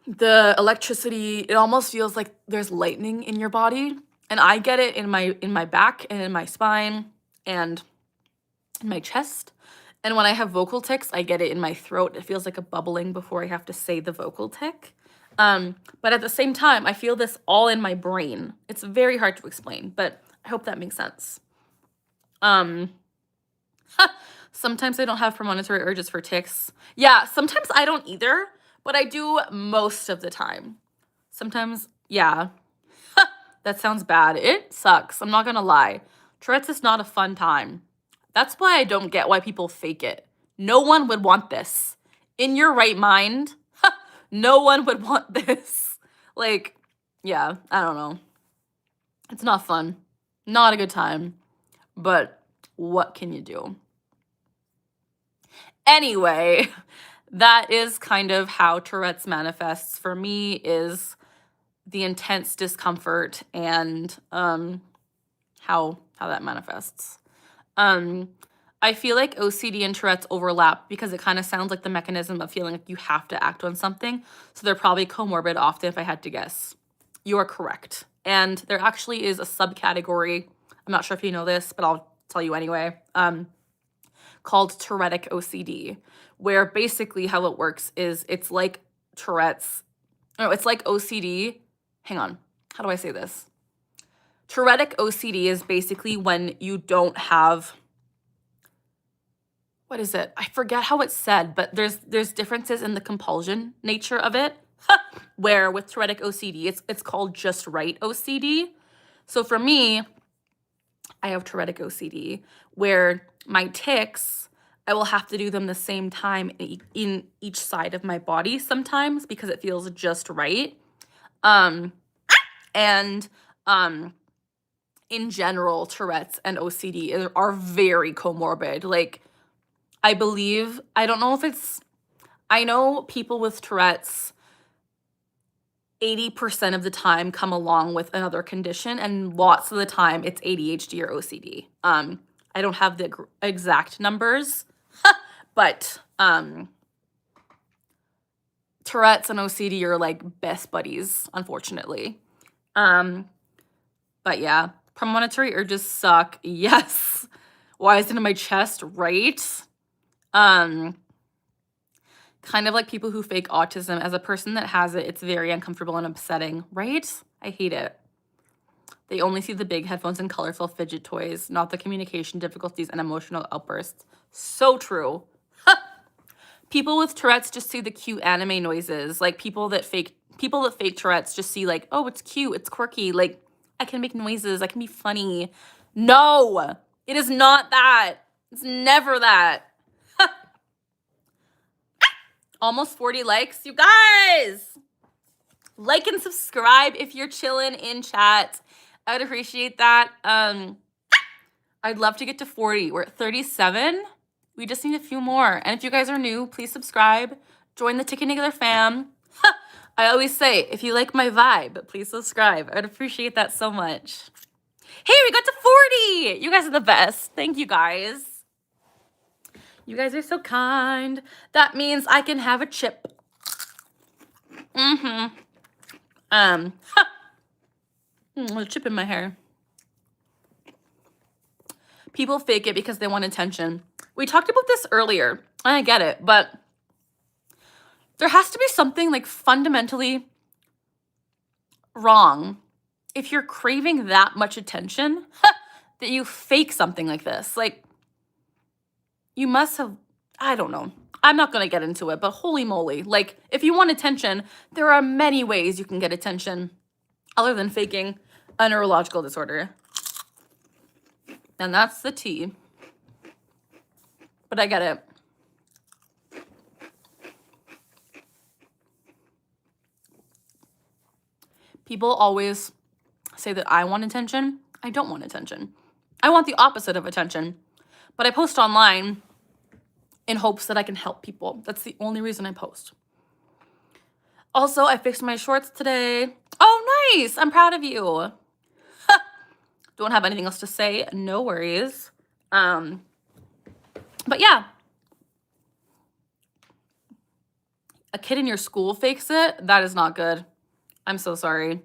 the electricity, it almost feels like there's lightning in your body, and I get it in my back and in my spine and in my chest. And when I have vocal tics, I get it in my throat. It feels like a bubbling before I have to say the vocal tic. But at the same time, I feel this all in my brain. It's very hard to explain, but I hope that makes sense. Sometimes I don't have premonitory urges for tics. Yeah, sometimes I don't either, but I do most of the time. Sometimes, yeah. That sounds bad. It sucks. I'm not gonna lie. Tourette's is not a fun time. That's why I don't get why people fake it. No one would want this. In your right mind, no one would want this. Like, yeah, I don't know. It's not fun. Not a good time. But what can you do? Anyway, that is kind of how Tourette's manifests for me, is the intense discomfort and how that manifests. I feel like OCD and Tourette's overlap because it kind of sounds like the mechanism of feeling like you have to act on something. So they're probably comorbid often, if I had to guess. You are correct. And there actually is a subcategory, I'm not sure if you know this, but I'll tell you anyway, called Tourettic OCD, where basically how it works is it's like Tourette's, no, it's like OCD. Hang on, how do I say this? Tourettic OCD is basically when you don't have, what is it? I forget how it's said, but there's differences in the compulsion nature of it, where with Tourettic OCD, it's called just right OCD. So for me, I have Tourettic OCD, where my tics, I will have to do them the same time in each side of my body sometimes because it feels just right. In general, Tourette's and OCD are very comorbid. Like, I believe, I don't know if it's, I know people with Tourette's 80% of the time come along with another condition, and lots of the time it's ADHD or OCD. I don't have the exact numbers, but Tourette's and OCD are like best buddies, unfortunately. But yeah, premonitory urges suck. Yes. Why is it in my chest? Right? Kind of like people who fake autism. As a person that has it, it's very uncomfortable and upsetting, right? I hate it. They only see the big headphones and colorful fidget toys, not the communication difficulties and emotional outbursts. So true. People with Tourette's just see the cute anime noises. Like people that fake Tourette's just see like, oh, it's cute, it's quirky. Like, I can make noises, I can be funny. No, it is not that. It's never that. Almost 40 likes, you guys. Like and subscribe if you're chilling in chat. I would appreciate that. I'd love to get to 40. We're at 37. We just need a few more. And if you guys are new, please subscribe. Join the Ticking Together fam. I always say, if you like my vibe, please subscribe. I'd appreciate that so much. Hey, we got to 40. You guys are the best. Thank you, guys. You guys are so kind. That means I can have a chip. A chip in my hair. People fake it because they want attention. We talked about this earlier. I get it, but there has to be something like fundamentally wrong if you're craving that much attention that you fake something like this. Like, you must have, I don't know. I'm not going to get into it, but holy moly. Like, if you want attention, there are many ways you can get attention other than faking a neurological disorder. And that's the tea. but I get it. People always say that I want attention. I don't want attention. I want the opposite of attention. But I post online in hopes that I can help people. That's the only reason I post. Also, I fixed my shorts today. Oh, nice. I'm proud of you. Don't have anything else to say. No worries. But yeah. A kid in your school fakes it. That is not good. I'm so sorry.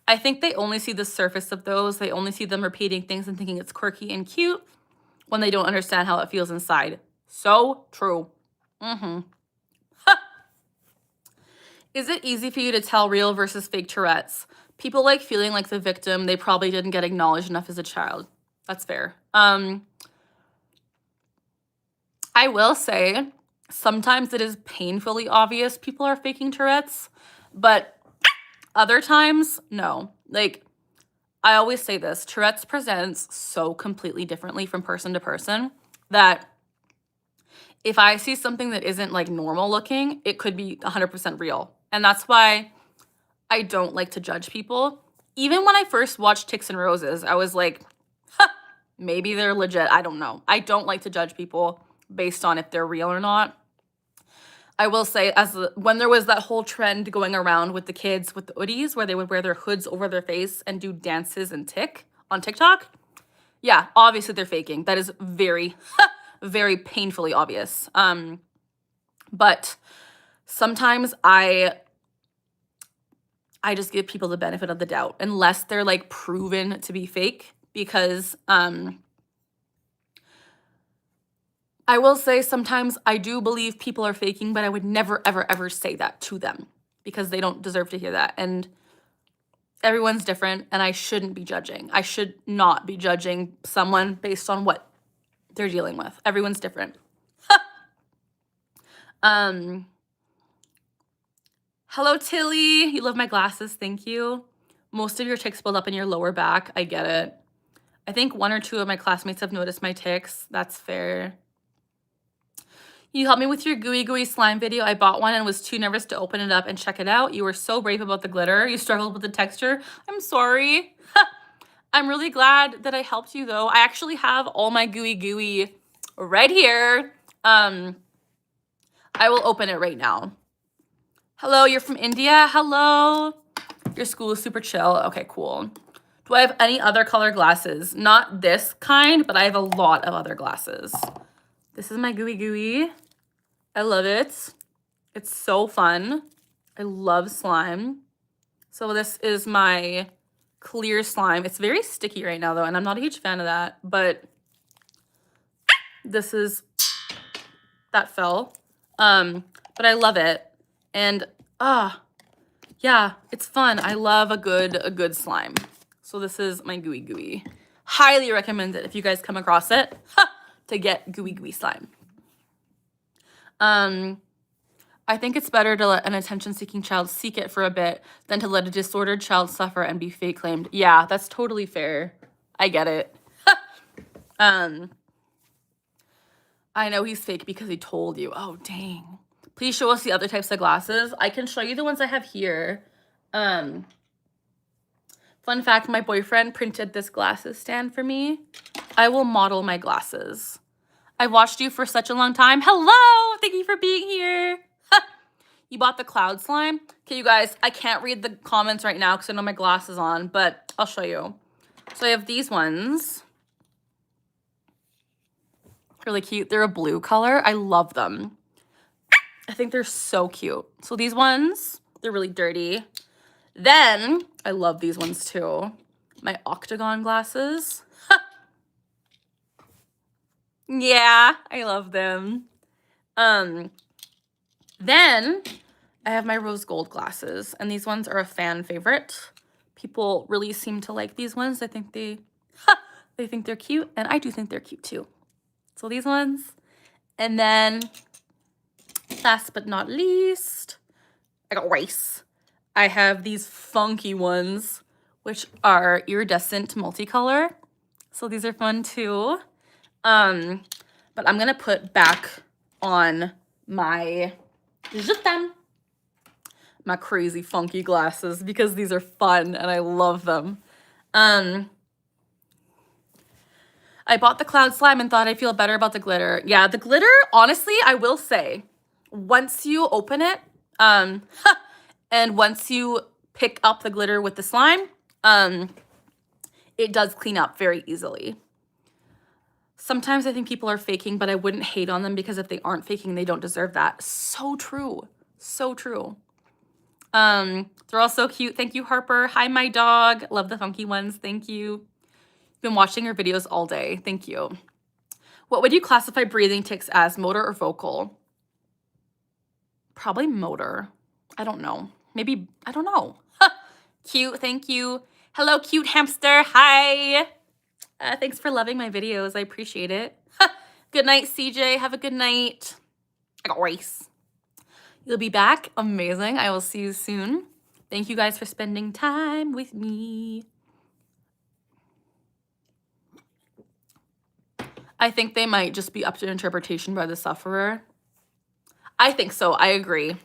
I think they only see the surface of those. They only see them repeating things and thinking it's quirky and cute when they don't understand how it feels inside. So true. Is it easy for you to tell real versus fake Tourette's? People like feeling like the victim. They probably didn't get acknowledged enough as a child. That's fair. I will say sometimes it is painfully obvious people are faking Tourette's, but other times, no. Like, I always say this, Tourette's presents so completely differently from person to person that if I see something that isn't like normal looking, it could be 100% real. And that's why I don't like to judge people. Even when I first watched Ticks and Roses, I was like, maybe they're legit. I don't know. I don't like to judge people based on if they're real or not. I will say, when there was that whole trend going around with the kids with the hoodies where they would wear their hoods over their face and do dances and on TikTok, yeah, obviously they're faking. That is very, very painfully obvious. But sometimes I just give people the benefit of the doubt unless they're like proven to be fake, because I will say sometimes I do believe people are faking, but I would never, ever, ever say that to them because they don't deserve to hear that. And everyone's different, and I shouldn't be judging. I should not be judging someone based on what they're dealing with. Everyone's different. Hello, Tilly. You love my glasses. Thank you. Most of your tics build up in your lower back. I get it. I think 1 or 2 of my classmates have noticed my tics. That's fair. You helped me with your gooey slime video. I bought one and was too nervous to open it up and check it out. You were so brave about the glitter. You struggled with the texture. I'm sorry. I'm really glad that I helped you, though. I actually have all my gooey right here. I will open it right now. Hello, you're from India? Hello. Your school is super chill. Okay, cool. Do I have any other color glasses? Not this kind, but I have a lot of other glasses. This is my gooey. I love it. It's so fun. I love slime. So this is my clear slime. It's very sticky right now, though, and I'm not a huge fan of that, but this is, that fell. But I love it. And, yeah, it's fun. I love a good slime. So this is my gooey. Highly recommend it if you guys come across it to get gooey slime. I think it's better to let an attention-seeking child seek it for a bit than to let a disordered child suffer and be fake claimed. Yeah, that's totally fair. I get it. I know he's fake because he told you. Oh, dang. Please show us the other types of glasses. I can show you the ones I have here. Fun fact, my boyfriend printed this glasses stand for me. I will model my glasses. I've watched you for such a long time. Hello! Thank you for being here. You bought the cloud slime? Okay, you guys, I can't read the comments right now because I know my glasses on, but I'll show you. So I have these ones. Really cute. They're a blue color. I love them. I think they're so cute. So these ones, they're really dirty. Then, I love these ones too. My octagon glasses. Yeah, I love them. Then, I have my rose gold glasses. And these ones are a fan favorite. People really seem to like these ones. I think they think they're cute. And I do think they're cute too. So these ones. And then, last but not least, I got rice. I have these funky ones, which are iridescent multicolor. So these are fun too. But But I'm going to put back on my my crazy funky glasses because these are fun and I love them. I bought the cloud slime and thought I'd feel better about the glitter. Yeah, the glitter, honestly, I will say, once you open it, and once you pick up the glitter with the slime, it does clean up very easily. Sometimes I think people are faking, but I wouldn't hate on them because if they aren't faking, they don't deserve that. So true. So true. They're all so cute. Thank you, Harper. Hi, my dog. Love the funky ones. Thank you. Been watching your videos all day. Thank you. What would you classify breathing tics as, motor or vocal? Probably motor. I don't know. Maybe, I don't know. Cute. Thank you. Hello, cute hamster. Hi. Thanks for loving my videos. I appreciate it. Good night, CJ. Have a good night. I got race. You'll be back. Amazing. I will see you soon. Thank you guys for spending time with me. I think they might just be up to interpretation by the sufferer. I think so. I agree.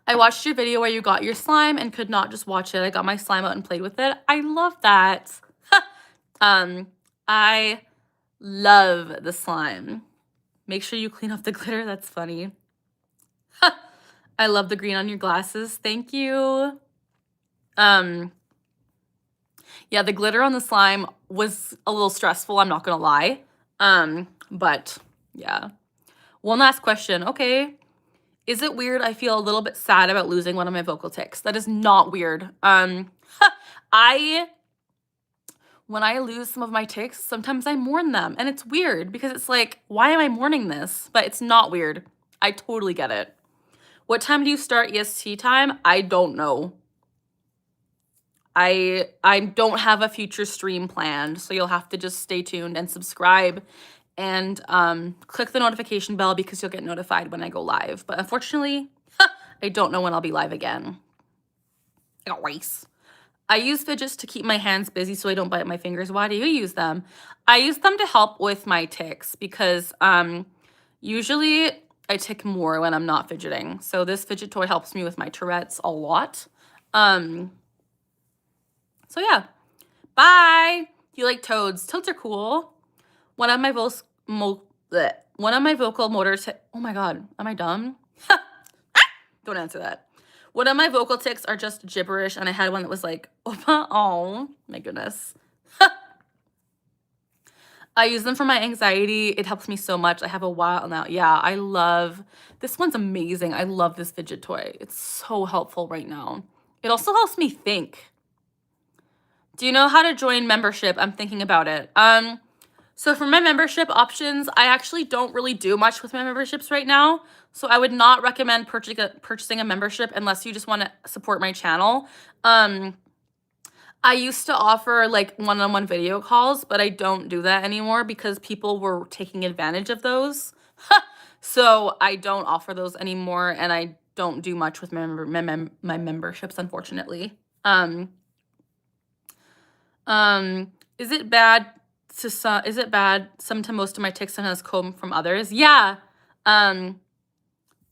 I watched your video where you got your slime and could not just watch it. I got my slime out and played with it. I love that. I love the slime. Make sure you clean off the glitter. That's funny. I love the green on your glasses. Thank you. Yeah, the glitter on the slime was a little stressful, I'm not gonna lie. But yeah. One last question. Okay. Is it weird I feel a little bit sad about losing one of my vocal tics? That is not weird. When I lose some of my tics, sometimes I mourn them. And it's weird because it's like, why am I mourning this? But it's not weird. I totally get it. What time do you start EST time? I don't know. I don't have a future stream planned, so you'll have to just stay tuned and subscribe and click the notification bell because you'll get notified when I go live. But unfortunately, I don't know when I'll be live again. I got race. I use fidgets to keep my hands busy so I don't bite my fingers. Why do you use them? I use them to help with my tics because usually I tic more when I'm not fidgeting. So this fidget toy helps me with my Tourette's a lot. So yeah. Bye. Do you like toads? Toads are cool. One of my vocal motors. Oh my god, am I dumb? Don't answer that. One of my vocal tics are just gibberish, and I had one that was like, oh my goodness. I use them for my anxiety. It helps me so much. I have a while now. Yeah, I love, this one's amazing. I love this fidget toy. It's so helpful right now. It also helps me think. Do you know how to join membership? I'm thinking about it. So for my membership options, I actually don't really do much with my memberships right now. So I would not recommend purchasing a membership unless you just want to support my channel. I used to offer like one-on-one video calls, but I don't do that anymore because people were taking advantage of those. So I don't offer those anymore, and I don't do much with my memberships, unfortunately. Is it bad sometimes most of my tics sometimes come from others? Yeah.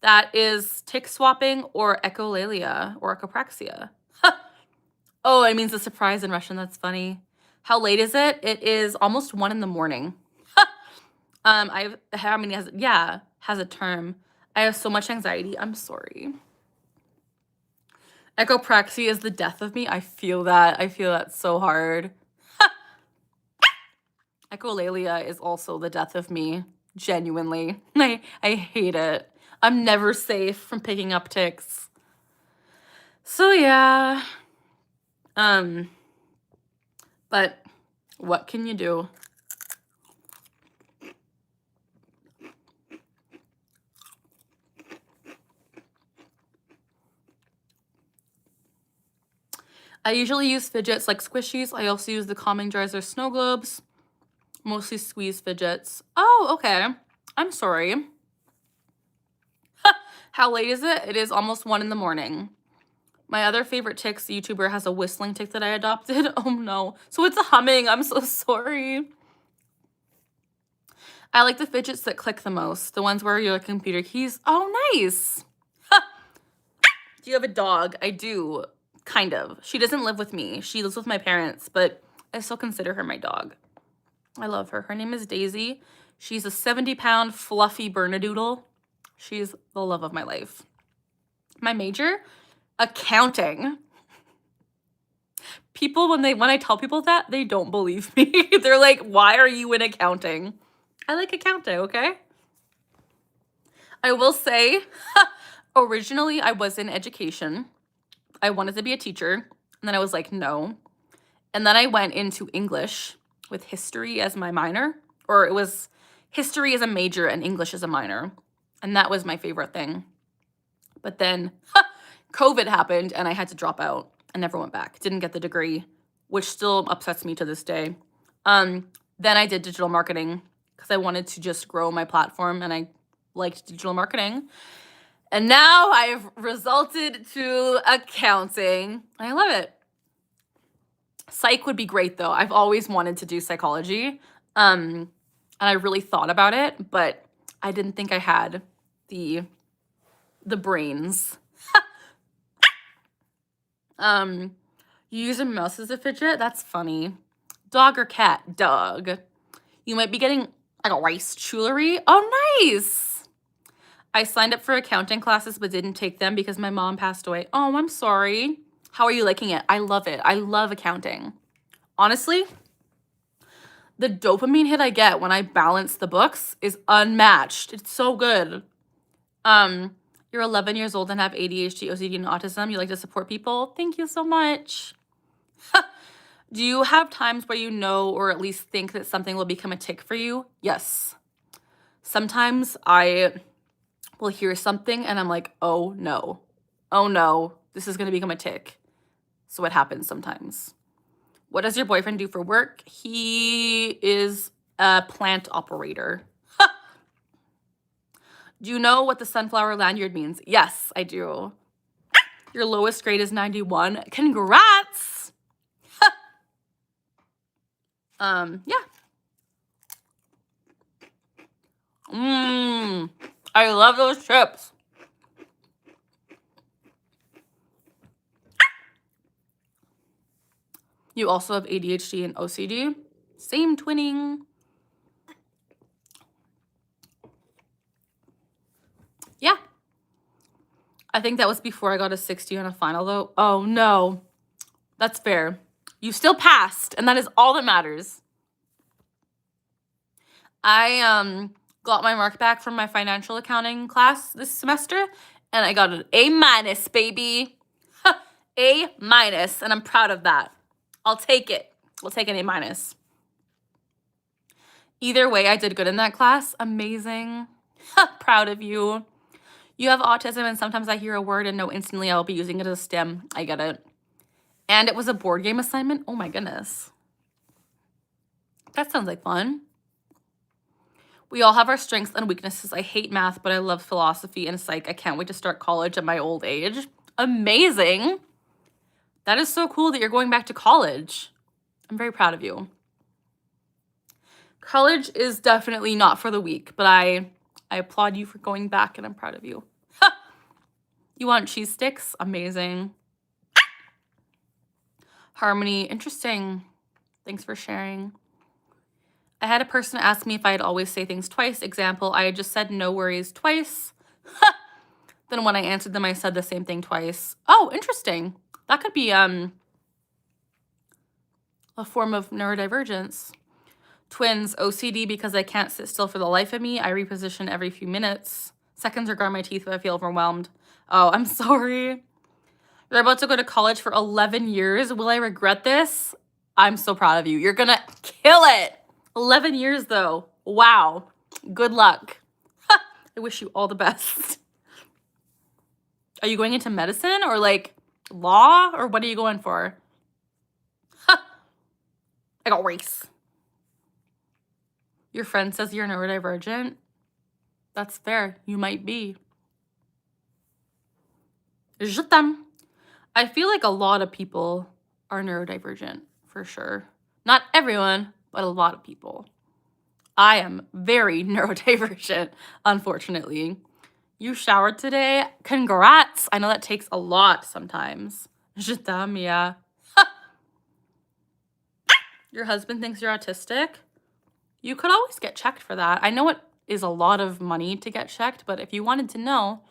That is tic swapping or echolalia or echopraxia. Oh, it means a surprise in Russian. That's funny. How late is it? It is almost 1 in the morning. Has a term. I have so much anxiety. I'm sorry. Echopraxia is the death of me. I feel that. I feel that so hard. Echolalia is also the death of me. Genuinely. I hate it. I'm never safe from picking up tics. So yeah. But what can you do? I usually use fidgets like squishies. I also use the calming jars or snow globes. Mostly squeeze fidgets. Oh, okay. I'm sorry. How late is it? It is almost 1 in the morning. My other favorite tics YouTuber has a whistling tic that I adopted. Oh no. So it's a humming. I'm so sorry. I like the fidgets that click the most. The ones where your computer keys. Oh, nice. Do you have a dog? I do. Kind of. She doesn't live with me. She lives with my parents, but I still consider her my dog. I love her. Her name is Daisy. She's a 70-pound fluffy Bernedoodle. She's the love of my life. My major? Accounting. People, when I tell people that, they don't believe me. They're like, why are you in accounting? I like accounting, okay? I will say, originally I was in education. I wanted to be a teacher, and then I was like, no. And then I went into English with history as my minor, or it was history as a major and English as a minor. And that was my favorite thing. But then COVID happened and I had to drop out and never went back. Didn't get the degree, which still upsets me to this day. Then I did digital marketing because I wanted to just grow my platform and I liked digital marketing. And now I've resulted to accounting. I love it. Psych would be great though. I've always wanted to do psychology. And I really thought about it, but I didn't think I had the brains. You use a mouse as a fidget? That's funny. Dog or cat? Dog. You might be getting like a rice jewelry. Oh, nice. I signed up for accounting classes but didn't take them because my mom passed away. Oh, I'm sorry. How are you liking it? I love it. I love accounting. Honestly, the dopamine hit I get when I balance the books is unmatched. It's so good. You're 11 years old and have ADHD, OCD, and autism. You like to support people. Thank you so much. Do you have times where you know or at least think that something will become a tic for you? Yes. Sometimes I will hear something and I'm like, oh no, this is going to become a tic. So it happens sometimes. What does your boyfriend do for work? He is a plant operator. Do you know what the sunflower lanyard means? Yes, I do. Your lowest grade is 91. Congrats. Yeah. I love those chips. You also have ADHD and OCD. Same twinning. Yeah. I think that was before I got a 60 on a final though. Oh no. That's fair. You still passed, and that is all that matters. I got my mark back from my financial accounting class this semester, and I got an A-, baby. A-, and I'm proud of that. I'll take it. We'll take an A-. Either way, I did good in that class. Amazing. Proud of you. You have autism, and sometimes I hear a word and know instantly I will be using it as a stem. I get it. And it was a board game assignment. Oh my goodness. That sounds like fun. We all have our strengths and weaknesses. I hate math, but I love philosophy and psych. I can't wait to start college at my old age. Amazing. That is so cool that you're going back to college. I'm very proud of you. College is definitely not for the weak, but I applaud you for going back, and I'm proud of you. You want cheese sticks? Amazing. Harmony, interesting. Thanks for sharing. I had a person ask me if I'd always say things twice. Example, I had just said no worries twice. Then when I answered them, I said the same thing twice. Oh, interesting. That could be a form of neurodivergence. Twins, OCD because I can't sit still for the life of me. I reposition every few minutes. Seconds or grind my teeth if I feel overwhelmed. Oh, I'm sorry. You're about to go to college for 11 years. Will I regret this? I'm so proud of you. You're gonna kill it. 11 years though. Wow. Good luck. I wish you all the best. Are you going into medicine or like law, or what are you going for? I got race. Your friend says you're neurodivergent. That's fair. You might be. Je t'aime. I feel like a lot of people are neurodivergent, for sure. Not everyone, but a lot of people. I am very neurodivergent, unfortunately. You showered today? Congrats. I know that takes a lot sometimes. Je t'aime, yeah. Your husband thinks you're autistic? You could always get checked for that. I know it is a lot of money to get checked, but if you wanted to know,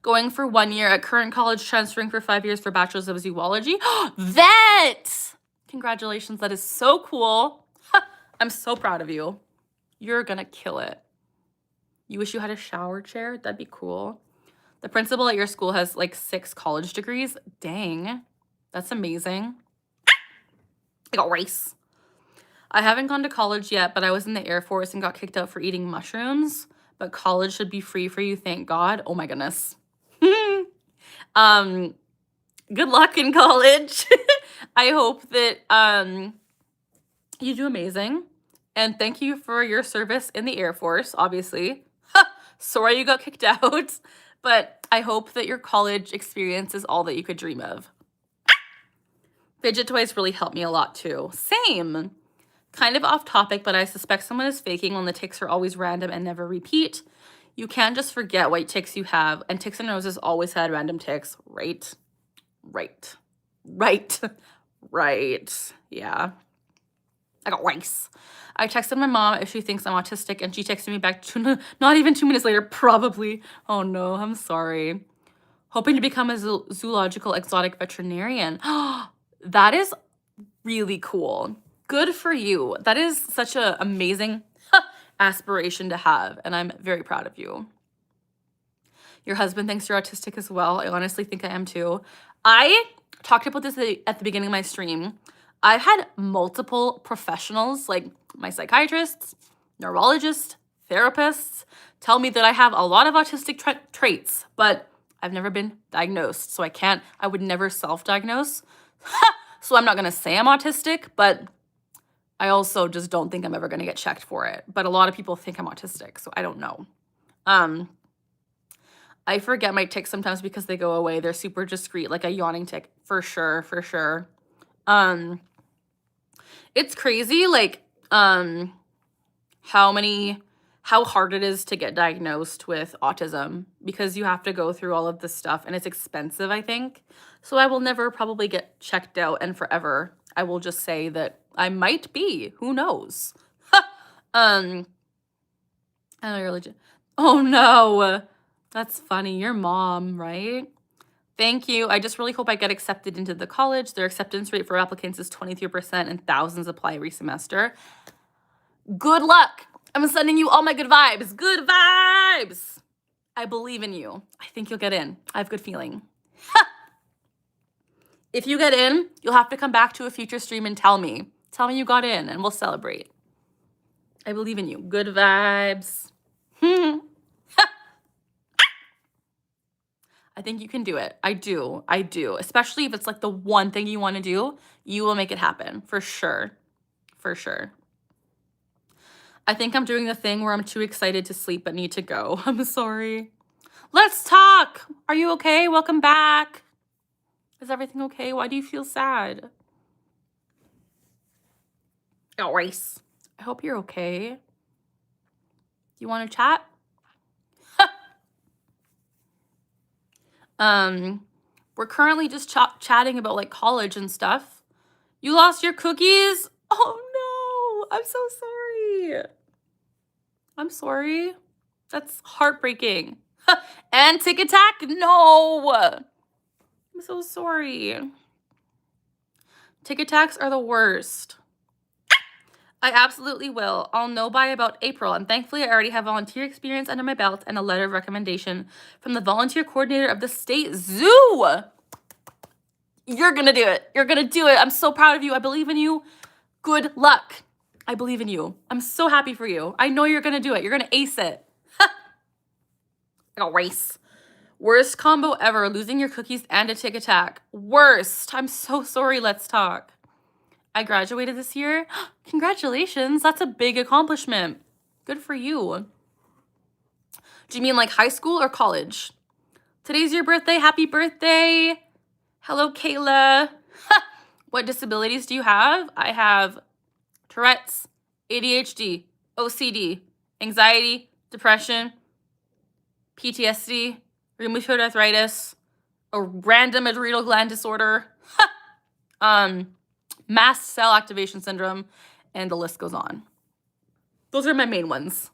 going for 1 year at current college, transferring for 5 years for bachelor's of zoology. Vet! Congratulations, that is so cool. I'm so proud of you. You're gonna kill it. You wish you had a shower chair? That'd be cool. The principal at your school has like 6 college degrees. Dang, that's amazing. I got race. I haven't gone to college yet, but I was in the Air Force and got kicked out for eating mushrooms. But college should be free for you, thank God. Oh my goodness. Good luck in college. I hope that you do amazing. And thank you for your service in the Air Force, obviously. Sorry you got kicked out, but I hope that your college experience is all that you could dream of. Fidget toys really helped me a lot too. Same. Kind of off topic, but I suspect someone is faking when the ticks are always random and never repeat. You can't just forget what ticks you have, and ticks and noses always had random ticks, right? Right. Yeah. I got rice. I texted my mom if she thinks I'm autistic, and she texted me back not even 2 minutes later, probably. Oh no, I'm sorry. Hoping to become a zoological exotic veterinarian. That is really cool. Good for you. That is such an amazing aspiration to have, and I'm very proud of you. Your husband thinks you're autistic as well. I honestly think I am too. I talked about this at the beginning of my stream. I've had multiple professionals, like my psychiatrists, neurologists, therapists, tell me that I have a lot of autistic traits, but I've never been diagnosed, so I would never self-diagnose. So I'm not gonna say I'm autistic, but I also just don't think I'm ever gonna get checked for it. But a lot of people think I'm autistic, so I don't know. I forget my tics sometimes because they go away. They're super discreet, like a yawning tic, for sure. It's crazy, like, how hard it is to get diagnosed with autism because you have to go through all of this stuff and it's expensive, I think. So I will never probably get checked out, and forever I will just say that I might be. Who knows? I know you're legit. Oh no, that's funny. Your mom, right? Thank you. I just really hope I get accepted into the college. Their acceptance rate for applicants is 23% and thousands apply every semester. Good luck. I'm sending you all my good vibes. Good vibes. I believe in you. I think you'll get in. I have a good feeling. If you get in, you'll have to come back to a future stream and tell me. Tell me you got in and we'll celebrate. I believe in you. Good vibes. I think you can do it. I do. Especially if it's like the one thing you want to do, you will make it happen. For sure. I think I'm doing the thing where I'm too excited to sleep but need to go. I'm sorry. Let's talk. Are you okay? Welcome back. Is everything okay? Why do you feel sad? Oh, race. I hope you're okay. You want to chat? We're currently just chatting about like college and stuff. You lost your cookies? Oh no, I'm so sorry. I'm sorry. That's heartbreaking. And Tic Tac? No. I'm so sorry. Tic Tacs are the worst. I absolutely will. I'll know by about April, and thankfully I already have volunteer experience under my belt and a letter of recommendation from the volunteer coordinator of the state zoo. You're gonna do it. I'm so proud of you. I believe in you. Good luck. I believe in you. I'm so happy for you. I know you're gonna do it. You're gonna ace it. I got race. Worst combo ever, losing your cookies and a Tic Tac. Worst. I'm so sorry. Let's talk. I graduated this year. Congratulations. That's a big accomplishment. Good for you. Do you mean like high school or college? Today's your birthday. Happy birthday. Hello, Kayla. What disabilities do you have? I have Tourette's ADHD, OCD, anxiety, depression, PTSD, rheumatoid arthritis, a random adrenal gland disorder, mast cell activation syndrome, and the list goes on. Those are my main ones.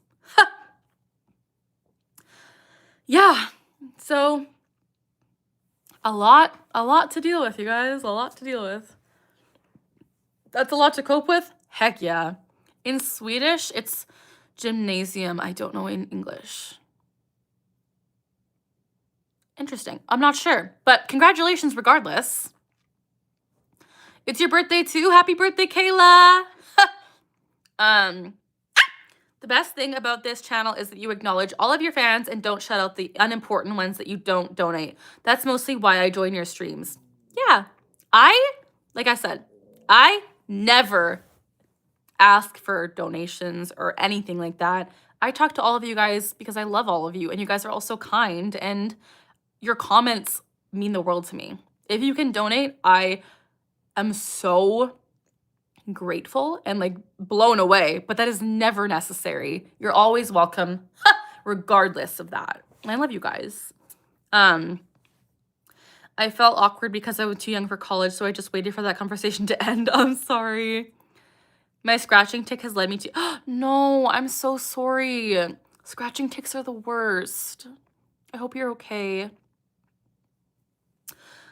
Yeah, so a lot to deal with, you guys, a lot to deal with. That's a lot to cope with? Heck yeah. In Swedish, it's gymnasium. I don't know in English. Interesting. I'm not sure, but congratulations regardless. It's your birthday too. Happy birthday, Kayla. The best thing about this channel is that you acknowledge all of your fans and don't shut out the unimportant ones that you don't donate. That's mostly why I join your streams. Yeah, like I said, I never ask for donations or anything like that. I talk to all of you guys because I love all of you, and you guys are all so kind, and your comments mean the world to me. If you can donate, I am so grateful and like blown away, but that is never necessary. You're always welcome, regardless of that. I love you guys. I felt awkward because I was too young for college, so I just waited for that conversation to end. I'm sorry. My scratching tick has led me to... No, I'm so sorry. Scratching ticks are the worst. I hope you're okay.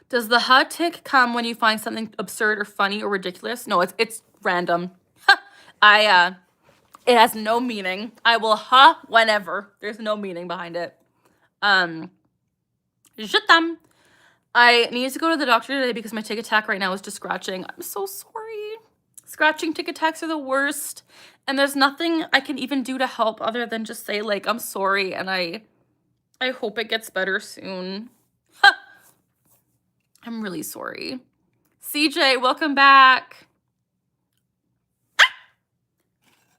Does the huh tick come when you find something absurd or funny or ridiculous? No, it's random. It has no meaning. I will huh whenever. There's no meaning behind it. Je t'aime. I need to go to the doctor today because my tick attack right now is just scratching. I'm so sorry. Scratching tick attacks are the worst. And there's nothing I can even do to help other than just say, like, I'm sorry, and I hope it gets better soon. I'm really sorry. CJ, welcome back.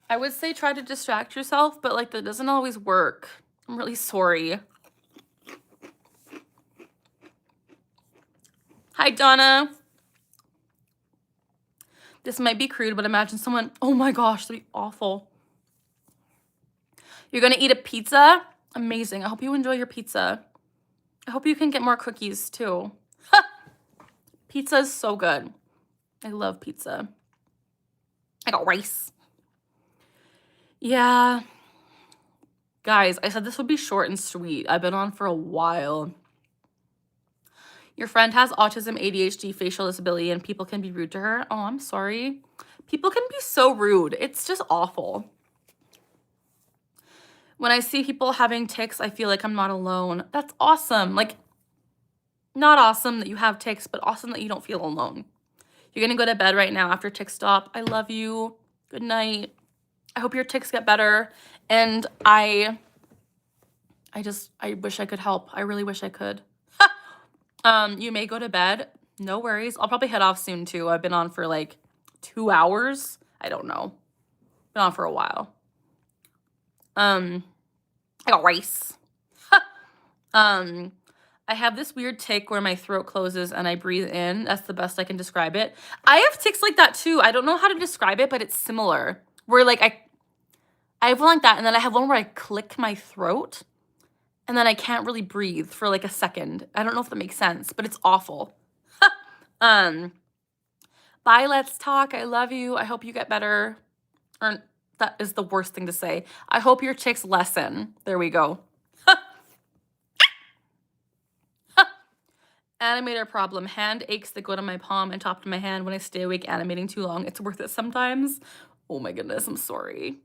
I would say try to distract yourself, but like that doesn't always work. I'm really sorry. Hi, Donna. This might be crude, but imagine someone, oh my gosh, that'd be awful. You're gonna eat a pizza? Amazing. I hope you enjoy your pizza. I hope you can get more cookies too. Pizza is so good. I love pizza. I got rice. Yeah. Guys, I said this would be short and sweet. I've been on for a while. Your friend has autism, ADHD, facial disability, and people can be rude to her. Oh, I'm sorry. People can be so rude. It's just awful. When I see people having tics, I feel like I'm not alone. That's awesome. Like, not awesome that you have tics, but awesome that you don't feel alone. You're gonna go to bed right now after tick stop. I love you. Good night. I hope your tics get better. And I wish I could help. I really wish I could. You may go to bed. No worries. I'll probably head off soon too. I've been on for like 2 hours. I don't know. Been on for a while. I got rice. I have this weird tic where my throat closes and I breathe in. That's the best I can describe it. I have tics like that too. I don't know how to describe it, but it's similar. Where like I have one like that, and then I have one where I click my throat and then I can't really breathe for like a second. I don't know if that makes sense, but it's awful. Bye, let's talk. I love you. I hope you get better. Or that is the worst thing to say. I hope your tics lessen. There we go. Animator problem. Hand aches that go to my palm and top of my hand when I stay awake animating too long. It's worth it sometimes. Oh my goodness, I'm sorry.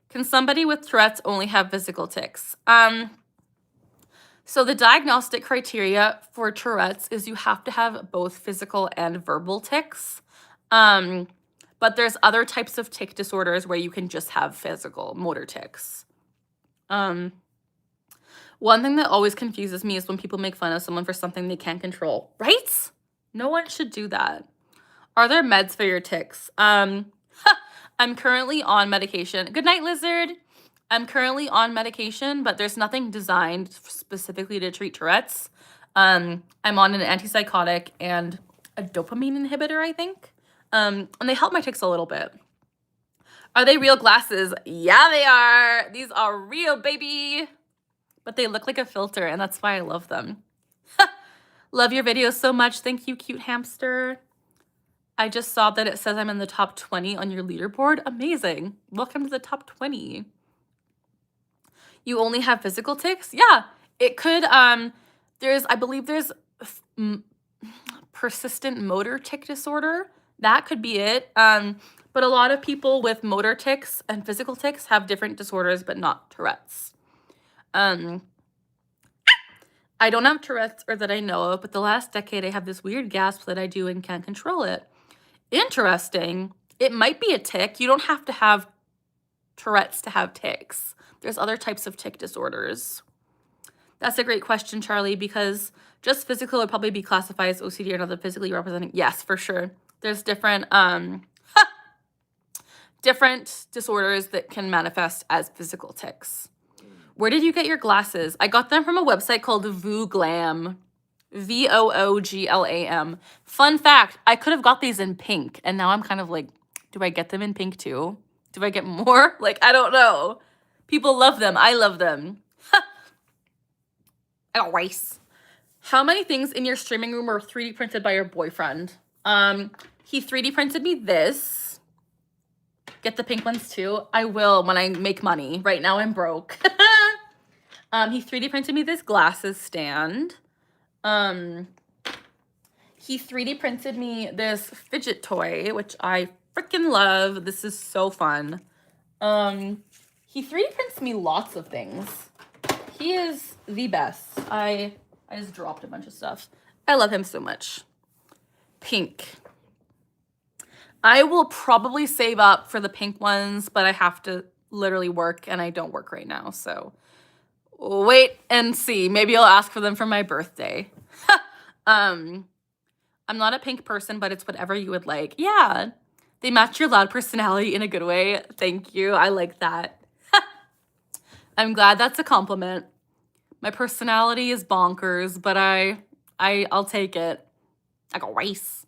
Can somebody with Tourette's only have physical tics? So the diagnostic criteria for Tourette's is you have to have both physical and verbal tics. But there's other types of tic disorders where you can just have physical motor tics. One thing that always confuses me is when people make fun of someone for something they can't control, right? No one should do that. Are there meds for your tics? I'm currently on medication. Good night, Lizard. I'm currently on medication, but there's nothing designed specifically to treat Tourette's. I'm on an antipsychotic and a dopamine inhibitor, I think. And they help my tics a little bit. Are they real glasses? Yeah, they are. These are real, baby. But they look like a filter, and that's why I love them. Love your videos so much. Thank you, cute hamster. I just saw that it says I'm in the top 20 on your leaderboard. Amazing. Welcome to the top 20. You only have physical tics? Yeah, it could. I believe there's persistent motor tic disorder. That could be it. But a lot of people with motor tics and physical tics have different disorders, but not Tourette's. I don't have Tourette's or that I know of, but the last decade I have this weird gasp that I do and can't control it. Interesting. It might be a tic. You don't have to have Tourette's to have tics. There's other types of tic disorders. That's a great question, Charlie, because just physical would probably be classified as OCD or another physically representing. Yes, for sure. There's different different disorders that can manifest as physical tics. Where did you get your glasses? I got them from a website called Vooglam. Vooglam. Fun fact, I could have got these in pink, and now I'm kind of like, do I get them in pink too? Do I get more? Like, I don't know. People love them. I love them. I got rice. How many things in your streaming room were 3D printed by your boyfriend? He 3D printed me this. Get the pink ones too. I will when I make money. Right now I'm broke. He 3D printed me this glasses stand. He 3D printed me this fidget toy, which I freaking love. This is so fun. He 3D prints me lots of things. He is the best. I just dropped a bunch of stuff. I love him so much. Pink. I will probably save up for the pink ones, but I have to literally work, and I don't work right now, so wait and see. Maybe I'll ask for them for my birthday. I'm not a pink person, but it's whatever you would like. Yeah, they match your loud personality in a good way. Thank you. I like that. I'm glad that's a compliment. My personality is bonkers, but I'll take it. I got rice.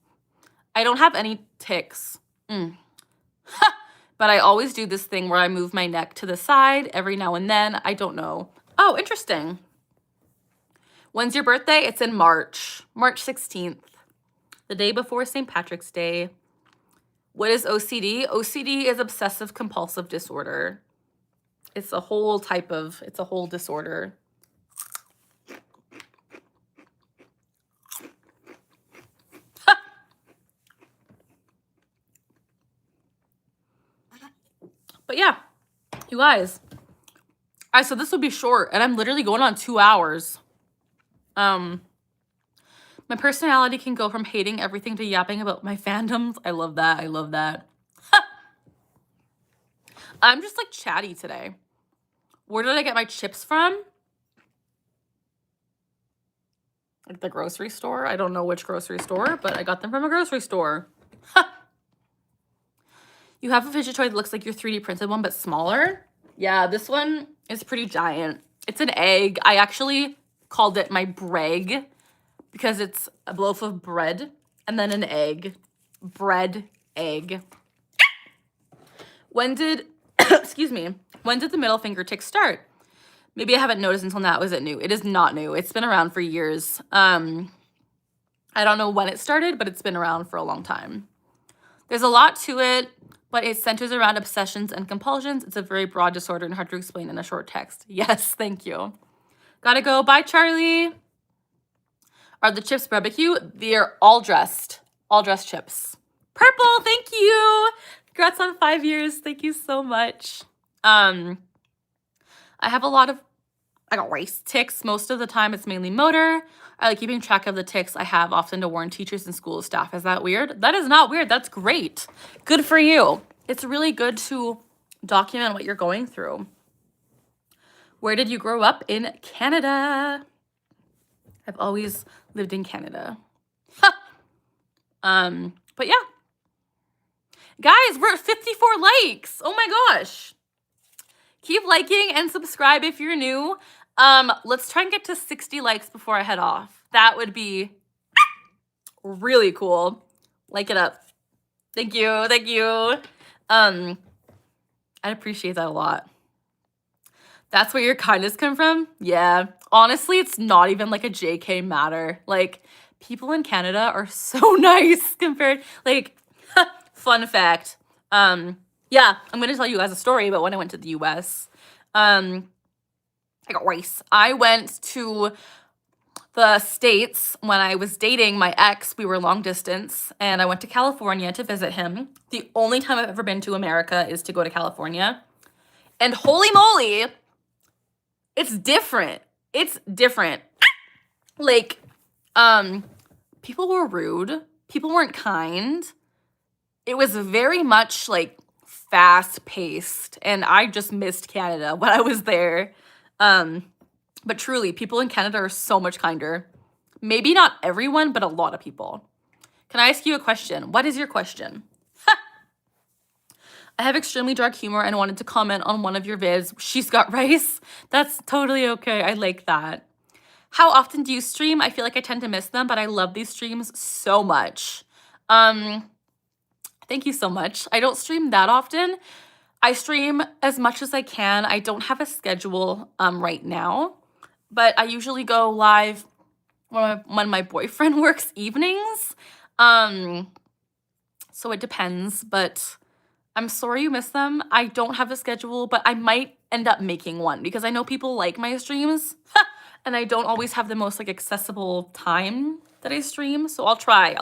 I don't have any tics. But I always do this thing where I move my neck to the side every now and then. I don't know. Oh, interesting. When's your birthday? It's in March. March 16th. The day before St. Patrick's Day. What is OCD? OCD is obsessive compulsive disorder. It's a whole disorder. But yeah, you guys. All right, so this will be short, and I'm literally going on 2 hours. My personality can go from hating everything to yapping about my fandoms. I love that. I love that. I'm just like chatty today. Where did I get my chips from? Like the grocery store? I don't know which grocery store, but I got them from a grocery store. You have a fidget toy that looks like your 3D printed one, but smaller? Yeah, this one is pretty giant. It's an egg. I actually called it my breg because it's a loaf of bread and then an egg. Bread, egg. When did, excuse me, when did the middle finger tick start? Maybe I haven't noticed until now. Is it new? It is not new. It's been around for years. I don't know when it started, but it's been around for a long time. There's a lot to it, but it centers around obsessions and compulsions. It's a very broad disorder and hard to explain in a short text. Yes, thank you. Gotta go. Bye, Charlie. Are the chips barbecue? They're all dressed chips. Purple, thank you. Congrats on 5 years. Thank you so much. I got race tics. Most of the time it's mainly motor. I like keeping track of the tics I have, often to warn teachers and school staff. Is that weird? That is not weird. That's great. Good for you. It's really good to document what you're going through. Where did you grow up? In Canada. I've always lived in Canada. But yeah. Guys, we're at 54 likes. Oh my gosh. Keep liking and subscribe if you're new. Let's try and get to 60 likes before I head off. That would be really cool. Like it up. Thank you. Thank you. I appreciate that a lot. That's where your kindness come from? Yeah. Honestly, it's not even like a JK matter. Like, people in Canada are so nice compared, like, fun fact. Yeah, I'm gonna tell you guys a story about when I went to the US. I got rice. I went to the States when I was dating my ex. We were long distance, and I went to California to visit him. The only time I've ever been to America is to go to California. And holy moly, it's different. It's different. Like, people were rude. People weren't kind. It was very much like fast paced, and I just missed Canada when I was there. But truly, people in Canada are so much kinder. Maybe not everyone, but a lot of people. Can I ask you a question? What is your question? I have extremely dark humor and wanted to comment on one of your vids. She's got rice. That's totally okay. I like that. How often do you stream? I feel like I tend to miss them, but I love these streams so much. Thank you so much. I don't stream that often. I stream as much as I can. I don't have a schedule right now, but I usually go live when my boyfriend works evenings. So it depends, but I'm sorry you missed them. I don't have a schedule, but I might end up making one because I know people like my streams and I don't always have the most like accessible time that I stream. So I'll try.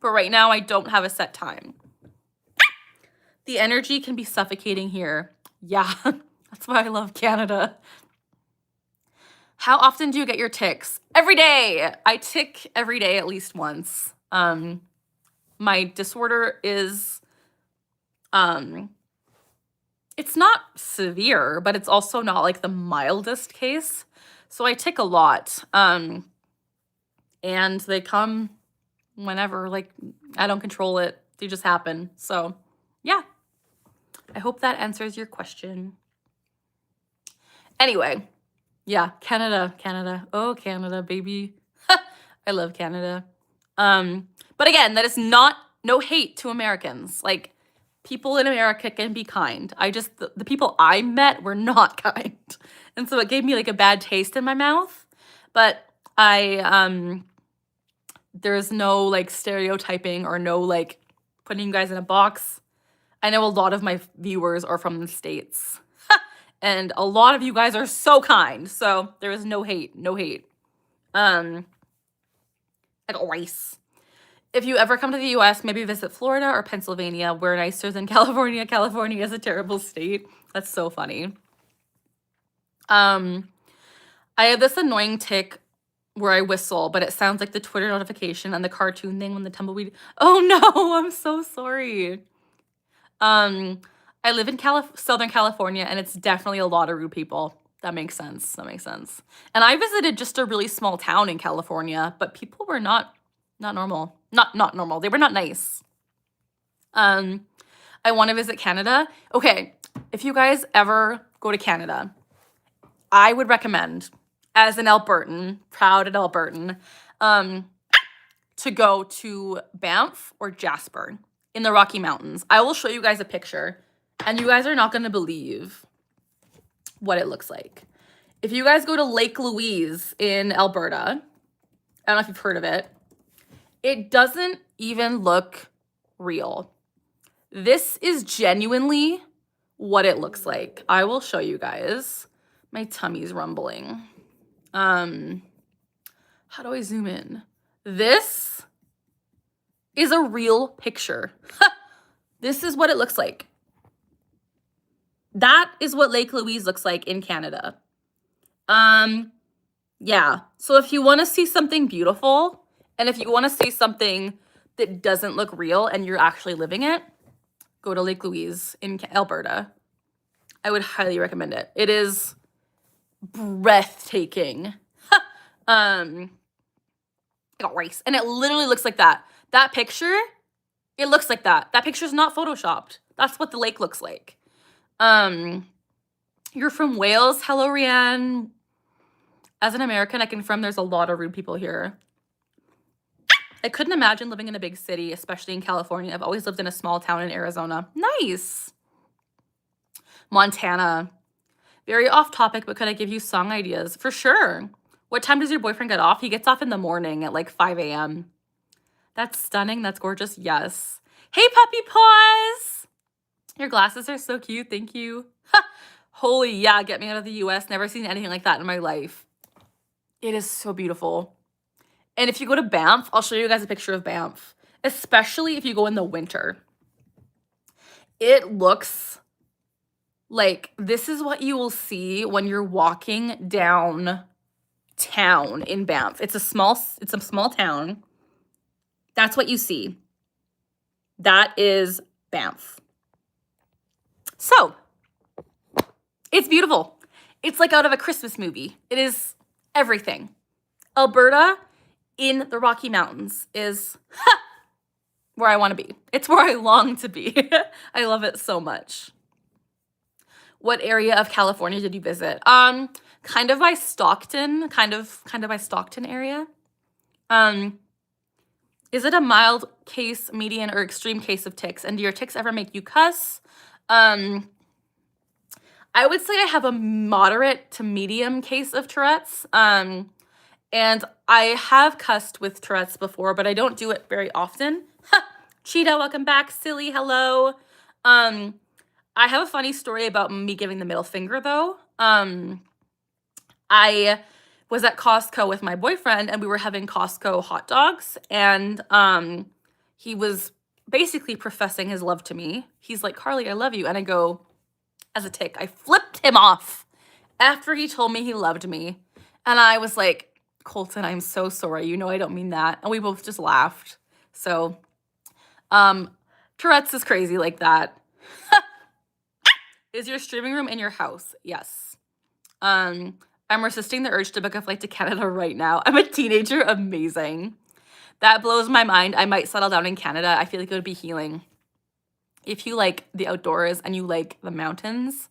But right now I don't have a set time. The energy can be suffocating here. Yeah, that's why I love Canada. How often do you get your tics? Every day. I tick every day at least once. My disorder is, it's not severe, but it's also not like the mildest case. So I tick a lot. And they come whenever, like, I don't control it. They just happen. So yeah, I hope that answers your question. Anyway, yeah, Canada. Oh, Canada, baby. I love Canada. But again, that is no hate to Americans. Like, people in America can be kind. The people I met were not kind. And so it gave me like a bad taste in my mouth. But there's no like stereotyping or no like putting you guys in a box. I know a lot of my viewers are from the States. And a lot of you guys are so kind. So there is no hate. I got rice. If you ever come to the US, maybe visit Florida or Pennsylvania. We're nicer than California. California is a terrible state. That's so funny. I have this annoying tick where I whistle, but it sounds like the Twitter notification and the cartoon thing when the tumbleweed. Oh no, I'm so sorry. I live in Southern California, and it's definitely a lot of rude people. That makes sense. And I visited just a really small town in California, but people were not normal. Not normal. They were not nice. I want to visit Canada. Okay, if you guys ever go to Canada, I would recommend, as an Albertan, proud Albertan, to go to Banff or Jasper in the Rocky Mountains. I will show you guys a picture, and you guys are not going to believe what it looks like. If you guys go to Lake Louise in Alberta, I don't know if you've heard of it, it doesn't even look real. This is genuinely what it looks like. I will show you guys. My tummy's rumbling. How do I zoom in? This is a real picture. This is what it looks like. That is what Lake Louise looks like in Canada. Yeah. So if you want to see something beautiful, and if you want to see something that doesn't look real and you're actually living it, go to Lake Louise in Alberta. I would highly recommend it. It is breathtaking. I got rice. And it literally looks like that. That picture, it looks like that. That picture's not photoshopped. That's what the lake looks like. You're from Wales. Hello, Rianne. As an American, I confirm there's a lot of rude people here. I couldn't imagine living in a big city, especially in California. I've always lived in a small town in Arizona. Nice. Montana. Very off topic, but could I give you song ideas? For sure. What time does your boyfriend get off? He gets off in the morning at like 5 a.m. That's stunning. That's gorgeous. Yes. Hey, puppy paws. Your glasses are so cute. Thank you. Holy, yeah, get me out of the US. Never seen anything like that in my life. It is so beautiful. And if you go to Banff, I'll show you guys a picture of Banff, especially if you go in the winter. It looks like this is what you will see when you're walking down town in Banff. It's a small town. That's what you see. That is Banff. So, it's beautiful. It's like out of a Christmas movie. It is everything. Alberta in the Rocky Mountains is where I want to be. It's where I long to be. I love it so much. What area of California did you visit? Kind of by Stockton, kind of by Stockton area. Is it a mild case, median, or extreme case of tics? And do your tics ever make you cuss? I would say I have a moderate to medium case of Tourette's. And I have cussed with Tourette's before, but I don't do it very often. Cheetah, welcome back. Silly, hello. I have a funny story about me giving the middle finger, though. I was at Costco with my boyfriend, and we were having Costco hot dogs, and he was basically professing his love to me. He's like, Carly, I love you. And I go, as a tic, I flipped him off after he told me he loved me. And I was like, Colton, I'm so sorry. You know I don't mean that. And we both just laughed. So, Tourette's is crazy like that. Is your streaming room in your house? Yes. I'm resisting the urge to book a flight to Canada right now. I'm a teenager. Amazing. That blows my mind. I might settle down in Canada. I feel like it would be healing. If you like the outdoors and you like the mountains,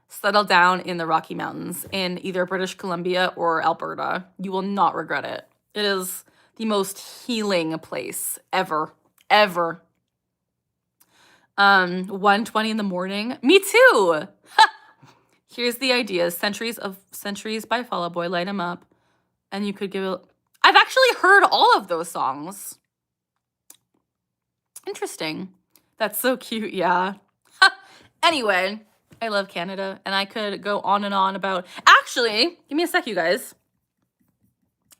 settle down in the Rocky Mountains in either British Columbia or Alberta. You will not regret it. It is the most healing place ever. 1:20 in the morning. Me too. Here's the ideas. Centuries by Fall Out Boy. Light 'em up. And you could give it... I've actually heard all of those songs. Interesting. That's so cute, yeah. Anyway, I love Canada, and I could go on and on about... Actually, give me a sec, you guys.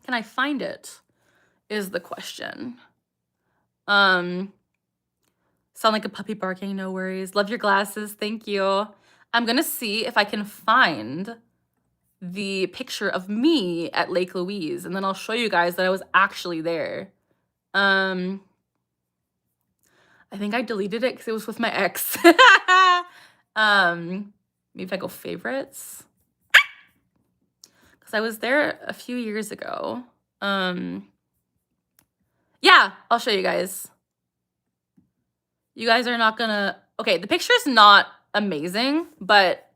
Can I find it? Is the question. Sound like a puppy barking, no worries. Love your glasses, thank you. I'm gonna see if I can find the picture of me at Lake Louise, and then I'll show you guys that I was actually there. I think I deleted it because it was with my ex. Maybe if I go favorites. Because I was there a few years ago. Yeah, I'll show you guys. You guys are not gonna... Okay, the picture's not amazing, but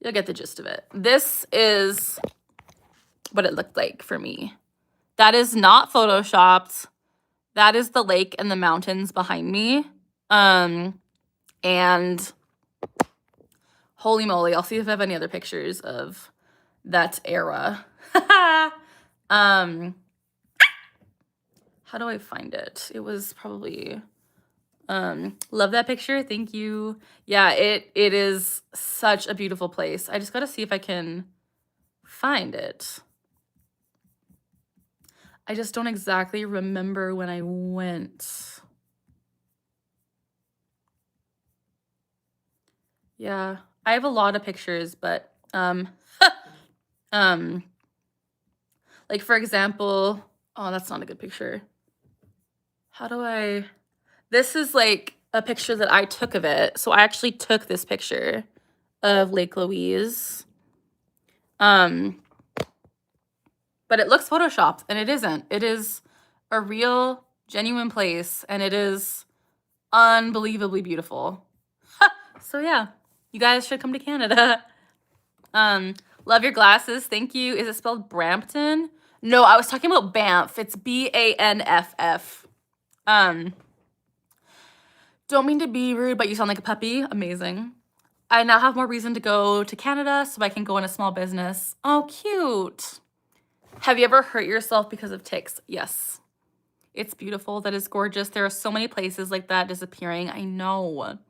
you'll get the gist of it. This is what it looked like for me. That is not photoshopped. That is the lake and the mountains behind me. And holy moly, I'll see if I have any other pictures of that era. How do I find it? It was probably... love that picture. Thank you. Yeah, it is such a beautiful place. I just got to see if I can find it. I just don't exactly remember when I went. Yeah, I have a lot of pictures, but like for example, oh, that's not a good picture. How do I... This is like a picture that I took of it. So I actually took this picture of Lake Louise. But it looks photoshopped, and it isn't. It is a real, genuine place, and it is unbelievably beautiful. So yeah, you guys should come to Canada. Love your glasses. Thank you. Is it spelled Brampton? No, I was talking about Banff. It's B-A-N-F-F. Don't mean to be rude, but you sound like a puppy. Amazing. I now have more reason to go to Canada so I can go in a small business. Oh, cute. Have you ever hurt yourself because of ticks? Yes. It's beautiful. That is gorgeous. There are so many places like that disappearing. I know.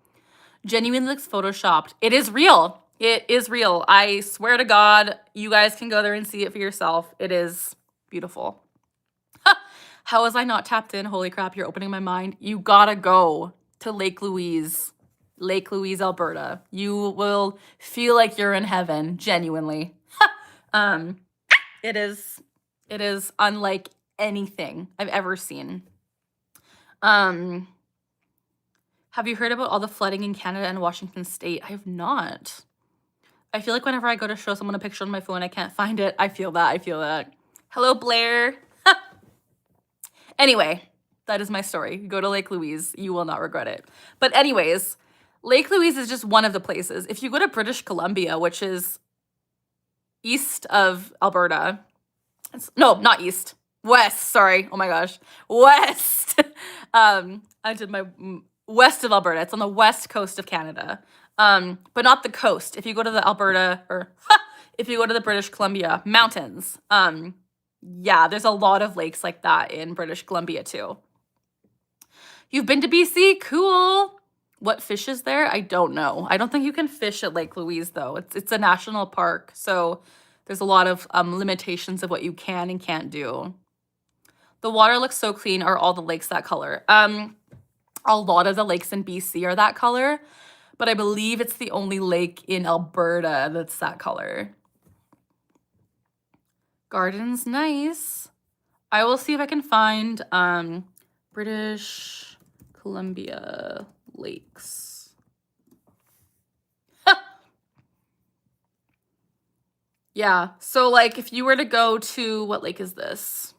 Genuinely looks photoshopped. It is real. It is real. I swear to God, you guys can go there and see it for yourself. It is beautiful. How was I not tapped in? Holy crap, you're opening my mind. You gotta go to Lake Louise, Alberta. You will feel like you're in heaven, genuinely. It is unlike anything I've ever seen. Have you heard about all the flooding in Canada and Washington State? I have not. I feel like whenever I go to show someone a picture on my phone, I can't find it. I feel that. Hello, Blair. Anyway, that is my story. Go to Lake Louise. You will not regret it. But anyways, Lake Louise is just one of the places. If you go to British Columbia, which is east of Alberta, no, not east, west, sorry. Oh my gosh. West. I did my west of Alberta. It's on the west coast of Canada. But not the coast. If you go to the Alberta or if you go to the British Columbia mountains, yeah, there's a lot of lakes like that in British Columbia too. You've been to BC? Cool. What fish is there? I don't know. I don't think you can fish at Lake Louise though. It's a national park, so there's a lot of limitations of what you can and can't do. The water looks so clean. Are all the lakes that color? A lot of the lakes in BC are that color, but I believe it's the only lake in Alberta that's that color. Garden's nice. I will see if I can find British Columbia lakes. Yeah, so like if you were to go to, what lake is this?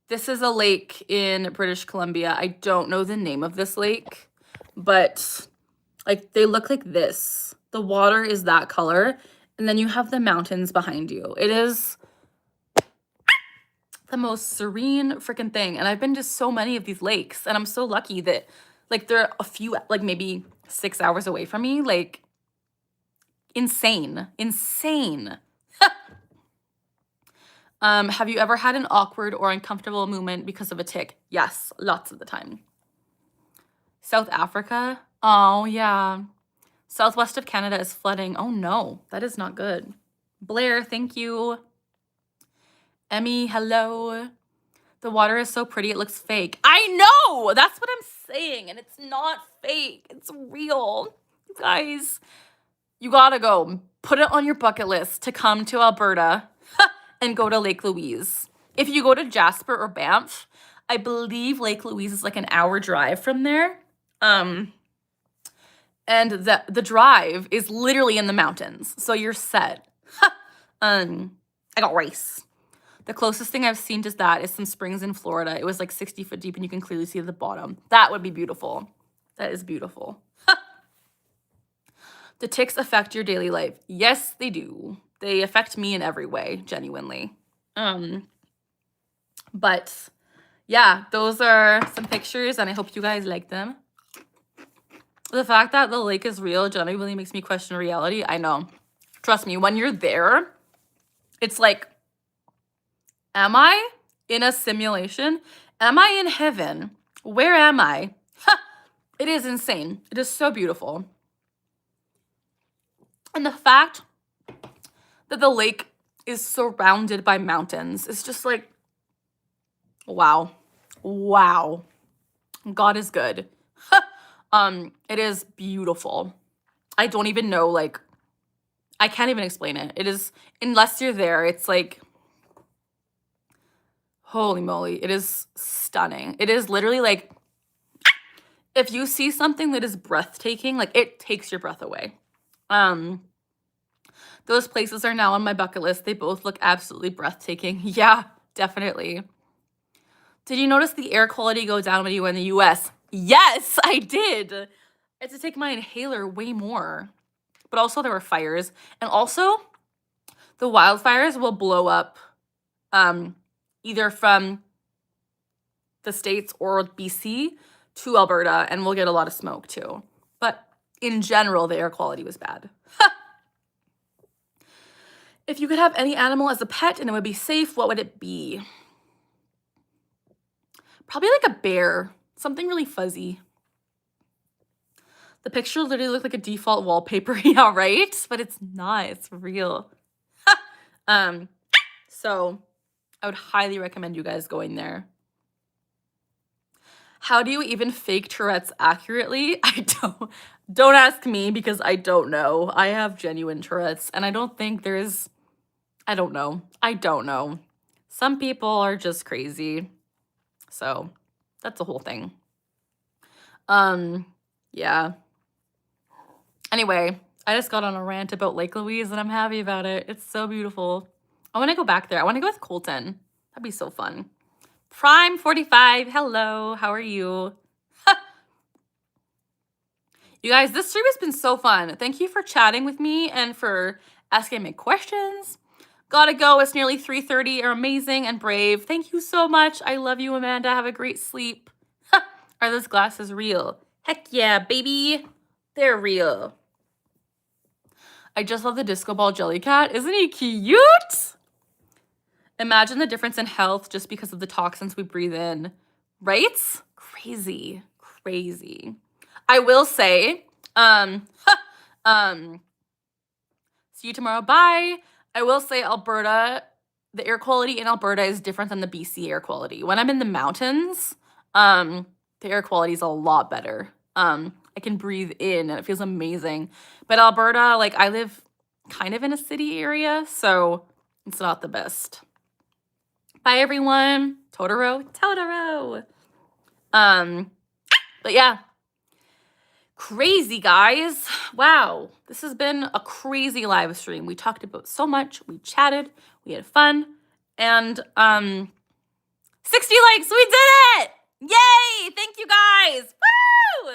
This is a lake in British Columbia. I don't know the name of this lake, but like they look like this. The water is that color, and then you have the mountains behind you. It is the most serene freaking thing. And I've been to so many of these lakes, and I'm so lucky that like they're a few, like maybe 6 hours away from me. Like insane. Have you ever had an awkward or uncomfortable moment because of a tick? Yes, lots of the time. South Africa? Oh, yeah. Southwest of Canada is flooding. Oh, no, that is not good. Blair, thank you. Emmy, hello. The water is so pretty, it looks fake. I know! That's what I'm saying, and it's not fake. It's real. Guys, you gotta go. Put it on your bucket list to come to Alberta and go to Lake Louise. If you go to Jasper or Banff, I believe Lake Louise is like an hour drive from there. And the drive is literally in the mountains, so you're set. I got rice. The closest thing I've seen to that is some springs in Florida. It was like 60 foot deep, and you can clearly see the bottom. That would be beautiful. That is beautiful. The ticks affect your daily life. Yes, they do. They affect me in every way, genuinely. But yeah, those are some pictures, and I hope you guys like them. The fact that the lake is real genuinely makes me question reality. I know. Trust me, when you're there, it's like, am I in a simulation? Am I in heaven? Where am I? It is insane. It is so beautiful. And the fact that the lake is surrounded by mountains is just like, wow. Wow. God is good. It is beautiful. I don't even know, like, I can't even explain it. It is, unless you're there, it's like, holy moly, it is stunning. It is literally like, if you see something that is breathtaking, like it takes your breath away. Those places are now on my bucket list. They both look absolutely breathtaking. Yeah, definitely. Did you notice the air quality go down when you were in the US? Yes, I did. I had to take my inhaler way more. But also there were fires. And also the wildfires will blow up either from the States or BC to Alberta, and we'll get a lot of smoke too. But in general, the air quality was bad. If you could have any animal as a pet and it would be safe, what would it be? Probably like a bear. Something really fuzzy. The picture literally looked like a default wallpaper. Yeah, right? But it's not. It's real. So I would highly recommend you guys going there. How do you even fake Tourette's accurately? I don't ask me because I don't know. I have genuine Tourette's and I don't think there's, I don't know. Some people are just crazy. So that's the whole thing. Yeah. Anyway, I just got on a rant about Lake Louise and I'm happy about it. It's so beautiful. I want to go back there. I want to go with Colton. That'd be so fun. Prime 45. Hello. How are you? You guys, this stream has been so fun. Thank you for chatting with me and for asking me questions. Gotta go. It's nearly 3:30. You're amazing and brave. Thank you so much. I love you, Amanda. Have a great sleep. Are those glasses real? Heck yeah, baby. They're real. I just love the disco ball jelly cat. Isn't he cute? Imagine the difference in health just because of the toxins we breathe in. Right? Crazy. Crazy. I will say, see you tomorrow. Bye. I will say Alberta, the air quality in Alberta is different than the BC air quality. When I'm in the mountains, the air quality is a lot better. I can breathe in and it feels amazing. But Alberta, like I live kind of in a city area, so it's not the best. Bye everyone. Totoro. But yeah. Crazy, guys. Wow. This has been a crazy live stream. We talked about so much. We chatted. We had fun. And 60 likes. We did it. Yay. Thank you guys. Woo!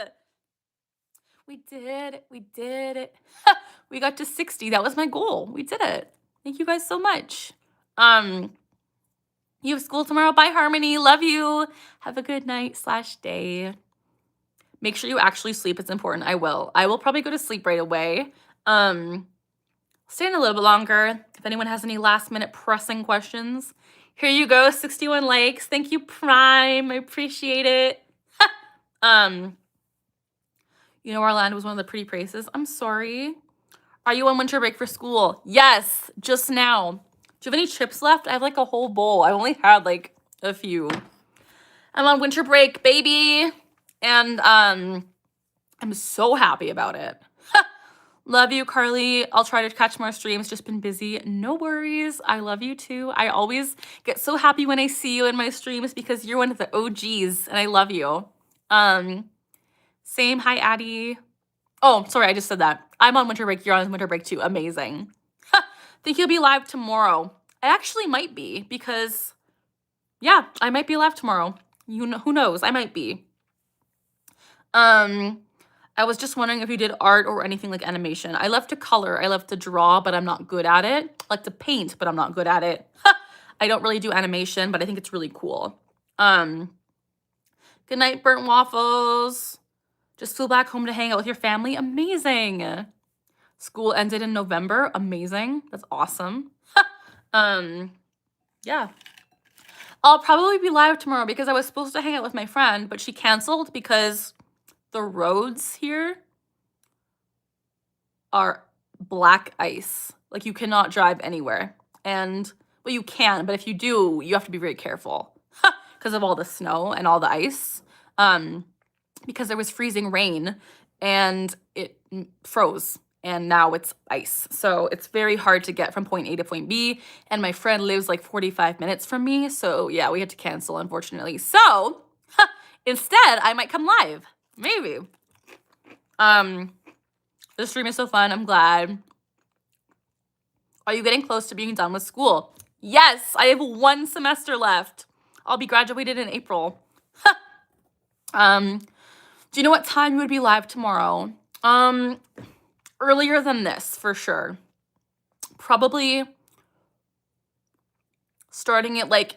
We did it. We got to 60. That was my goal. We did it. Thank you guys so much. You have school tomorrow. Bye, Harmony. Love you. Have a good night/day. Make sure you actually sleep. It's important. I will. I will probably go to sleep right away. Stay in a little bit longer. If anyone has any last-minute pressing questions, here you go. 61 likes. Thank you, Prime. I appreciate it. You know, Orlando was one of the pretty places. I'm sorry. Are you on winter break for school? Yes, just now. Do you have any chips left? I have like a whole bowl. I only had like a few. I'm on winter break, baby. And I'm so happy about it. Love you, Carly. I'll try to catch more streams. Just been busy. No worries. I love you too. I always get so happy when I see you in my streams because you're one of the OGs and I love you. Same. Hi, Addie. Oh, sorry. I just said that. I'm on winter break. You're on winter break too. Amazing. Think you'll be live tomorrow. I actually might be because, yeah, I might be live tomorrow. You know, who knows? I might be. I was just wondering if you did art or anything like animation. I love to color. I love to draw, but I'm not good at it. I like to paint, but I'm not good at it. I don't really do animation, but I think it's really cool. Good night, burnt waffles. Just flew back home to hang out with your family. Amazing. School ended in November. Amazing. That's awesome. Yeah. I'll probably be live tomorrow because I was supposed to hang out with my friend, but she canceled because the roads here are black ice. Like you cannot drive anywhere. And, well, you can, but if you do, you have to be very careful because of all the snow and all the ice. Because there was freezing rain and it froze and now it's ice. So it's very hard to get from point A to point B. And my friend lives like 45 minutes from me. So yeah, we had to cancel, unfortunately. So instead, I might come live. Maybe. This stream is so fun. I'm glad. Are you getting close to being done with school? Yes, I have 1 semester left. I'll be graduated in April. Do you know what time you would be live tomorrow? Earlier than this, for sure. Probably starting at like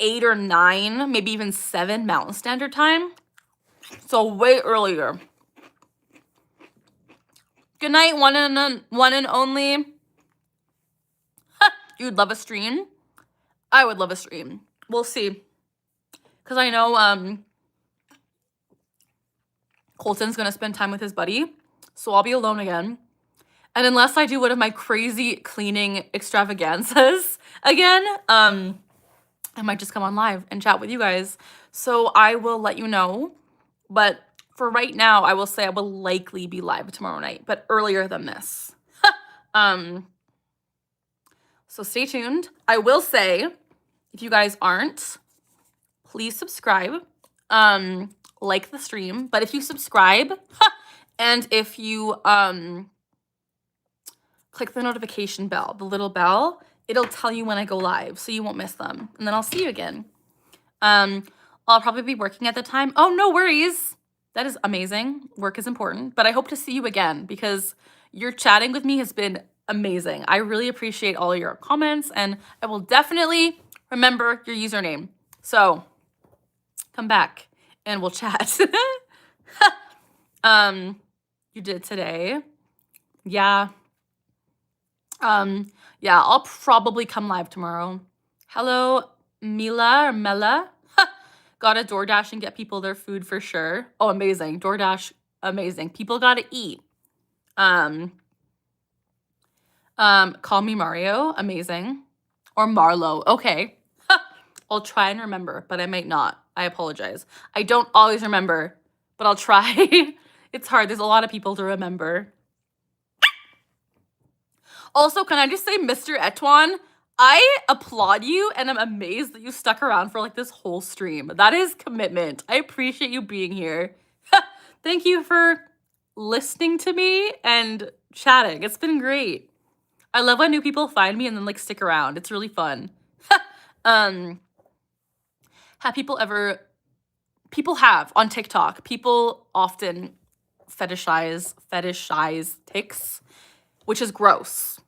8 or 9, maybe even 7 Mountain Standard Time. So way earlier. Good night, one and only. You'd love a stream? I would love a stream. We'll see. Because I know Colton's going to spend time with his buddy. So I'll be alone again. And unless I do one of my crazy cleaning extravaganzas again, I might just come on live and chat with you guys. So I will let you know. But for right now, I will say I will likely be live tomorrow night, but earlier than this. So stay tuned. I will say, if you guys aren't, please subscribe. Like the stream. But if you subscribe, and if you click the notification bell, the little bell, it'll tell you when I go live, so you won't miss them. And then I'll see you again. I'll probably be working at the time. Oh, no worries. That is amazing. Work is important. But I hope to see you again because your chatting with me has been amazing. I really appreciate all your comments, and I will definitely remember your username. So come back and we'll chat. You did today. Yeah. Yeah, I'll probably come live tomorrow. Hello, Mila or Mela. Gotta DoorDash and get people their food for sure. Oh, amazing. DoorDash, amazing. People gotta eat. Call me Mario, amazing. Or Marlo, okay. I'll try and remember, but I might not. I apologize. I don't always remember, but I'll try. It's hard. There's a lot of people to remember. Also, can I just say, Mr. Etwan, I applaud you and I'm amazed that you stuck around for like this whole stream. That is commitment. I appreciate you being here. Thank you for listening to me and chatting. It's been great. I love when new people find me and then like stick around. It's really fun. Have people ever, people have on TikTok, people often fetishize ticks, which is gross.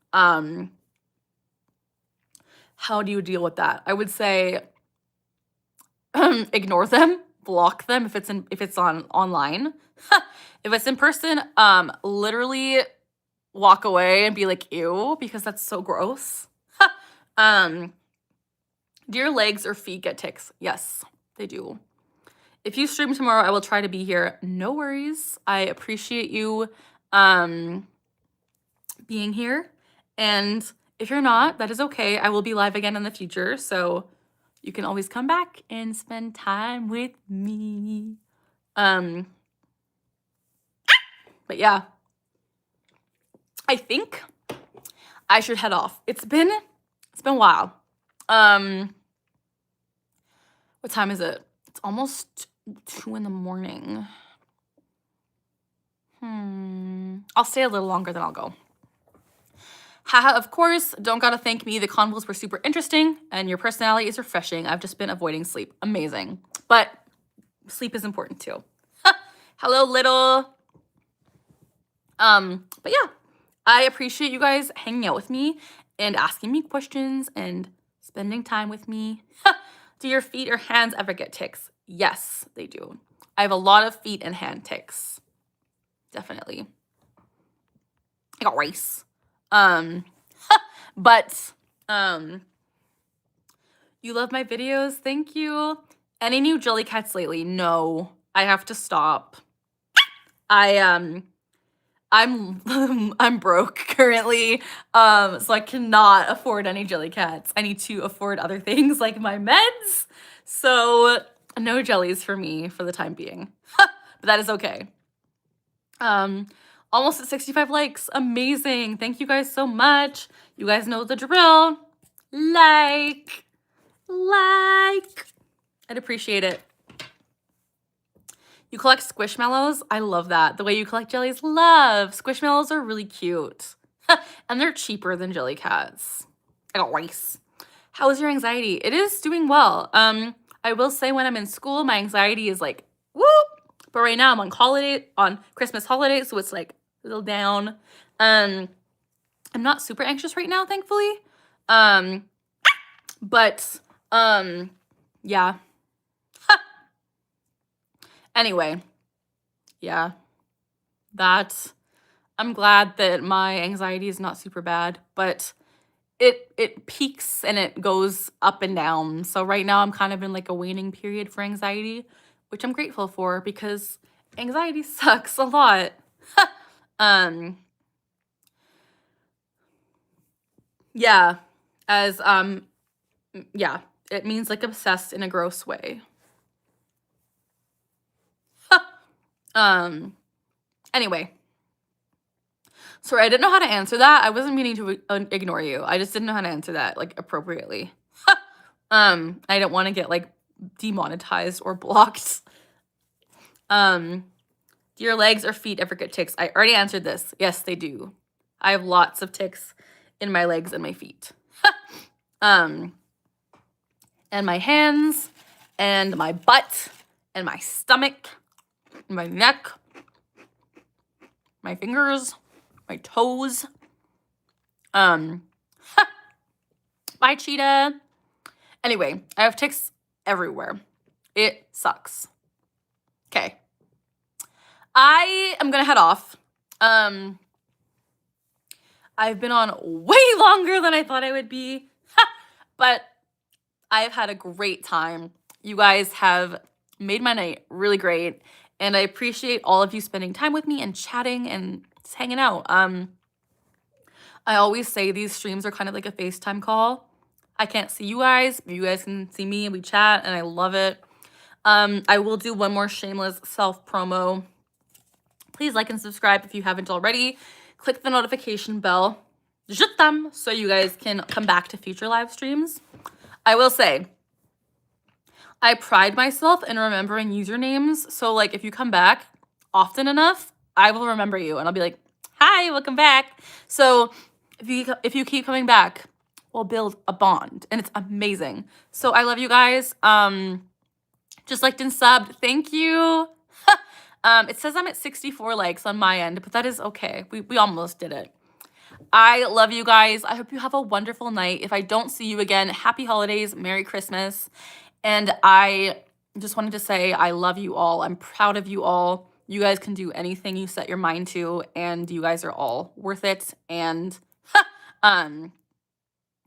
How do you deal with that? I would say ignore them, block them if it's online. If it's in person, literally walk away and be like, ew, because that's so gross. Do your legs or feet get ticks? Yes, they do. If you stream tomorrow, I will try to be here. No worries. I appreciate you being here. And if you're not, that is okay. I will be live again in the future. So you can always come back and spend time with me. But yeah, I think I should head off. It's been a while. What time is it? It's almost 2 in the morning. I'll stay a little longer, then I'll go. Haha, of course, don't gotta thank me. The convos were super interesting and your personality is refreshing. I've just been avoiding sleep. Amazing. But sleep is important too. Hello, little. But yeah, I appreciate you guys hanging out with me and asking me questions and spending time with me. Do your feet or hands ever get ticks? Yes, they do. I have a lot of feet and hand ticks. Definitely. I got rice. But you love my videos. Thank you. Any new jellycats lately? No, I have to stop. I'm broke currently. So I cannot afford any jellycats. I need to afford other things like my meds. So no jellies for me for the time being. But that is okay. Almost at 65 likes. Amazing. Thank you guys so much. You guys know the drill. Like. I'd appreciate it. You collect squishmallows? I love that. The way you collect jellies, love. Squishmallows are really cute. And they're cheaper than Jellycats. I got rice. How is your anxiety? It is doing well. I will say when I'm in school, my anxiety is like, whoop. But right now I'm on Christmas holiday, so it's like a little down. I'm not super anxious right now, thankfully. But yeah. Anyway, yeah. That I'm glad that my anxiety is not super bad, but it peaks and it goes up and down. So right now I'm kind of in like a waning period for anxiety, which I'm grateful for because anxiety sucks a lot. um yeah, as yeah, it means like obsessed in a gross way. Anyway, sorry, I didn't know how to answer that. I wasn't meaning to ignore you. I just didn't know how to answer that like appropriately. I don't want to get like demonetized or blocked. Do your legs or feet ever get ticks? I already answered this. Yes, they do. I have lots of ticks in my legs and my feet. And my hands and my butt and my stomach, my neck, my fingers, my toes. My cheetah. Anyway, I have ticks everywhere. It sucks. Okay. I am gonna head off. I've been on way longer than I thought I would be, but I've had a great time. You guys have made my night really great, and I appreciate all of you spending time with me and chatting and just hanging out. I always say these streams are kind of like a FaceTime call. I can't see you guys, but you guys can see me and we chat, and I love it. I will do one more shameless self promo. Please like and subscribe if you haven't already. Click the notification bell, so you guys can come back to future live streams. I will say, I pride myself in remembering usernames. So like if you come back often enough, I will remember you and I'll be like, hi, welcome back. So if you keep coming back, we'll build a bond and it's amazing. So I love you guys. Just liked and subbed. Thank you. It says I'm at 64 likes on my end, but that is okay. We almost did it. I love you guys. I hope you have a wonderful night. If I don't see you again, happy holidays, Merry Christmas. And I just wanted to say I love you all. I'm proud of you all. You guys can do anything you set your mind to, and you guys are all worth it and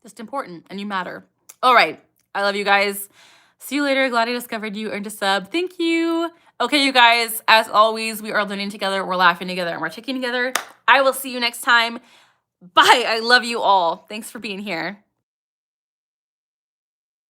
just important, and you matter. All right. I love you guys. See you later. Glad I discovered you. Earned a sub. Thank you. Okay, you guys, as always, we are learning together, we're laughing together, and we're ticking together. I will see you next time. Bye. I love you all. Thanks for being here.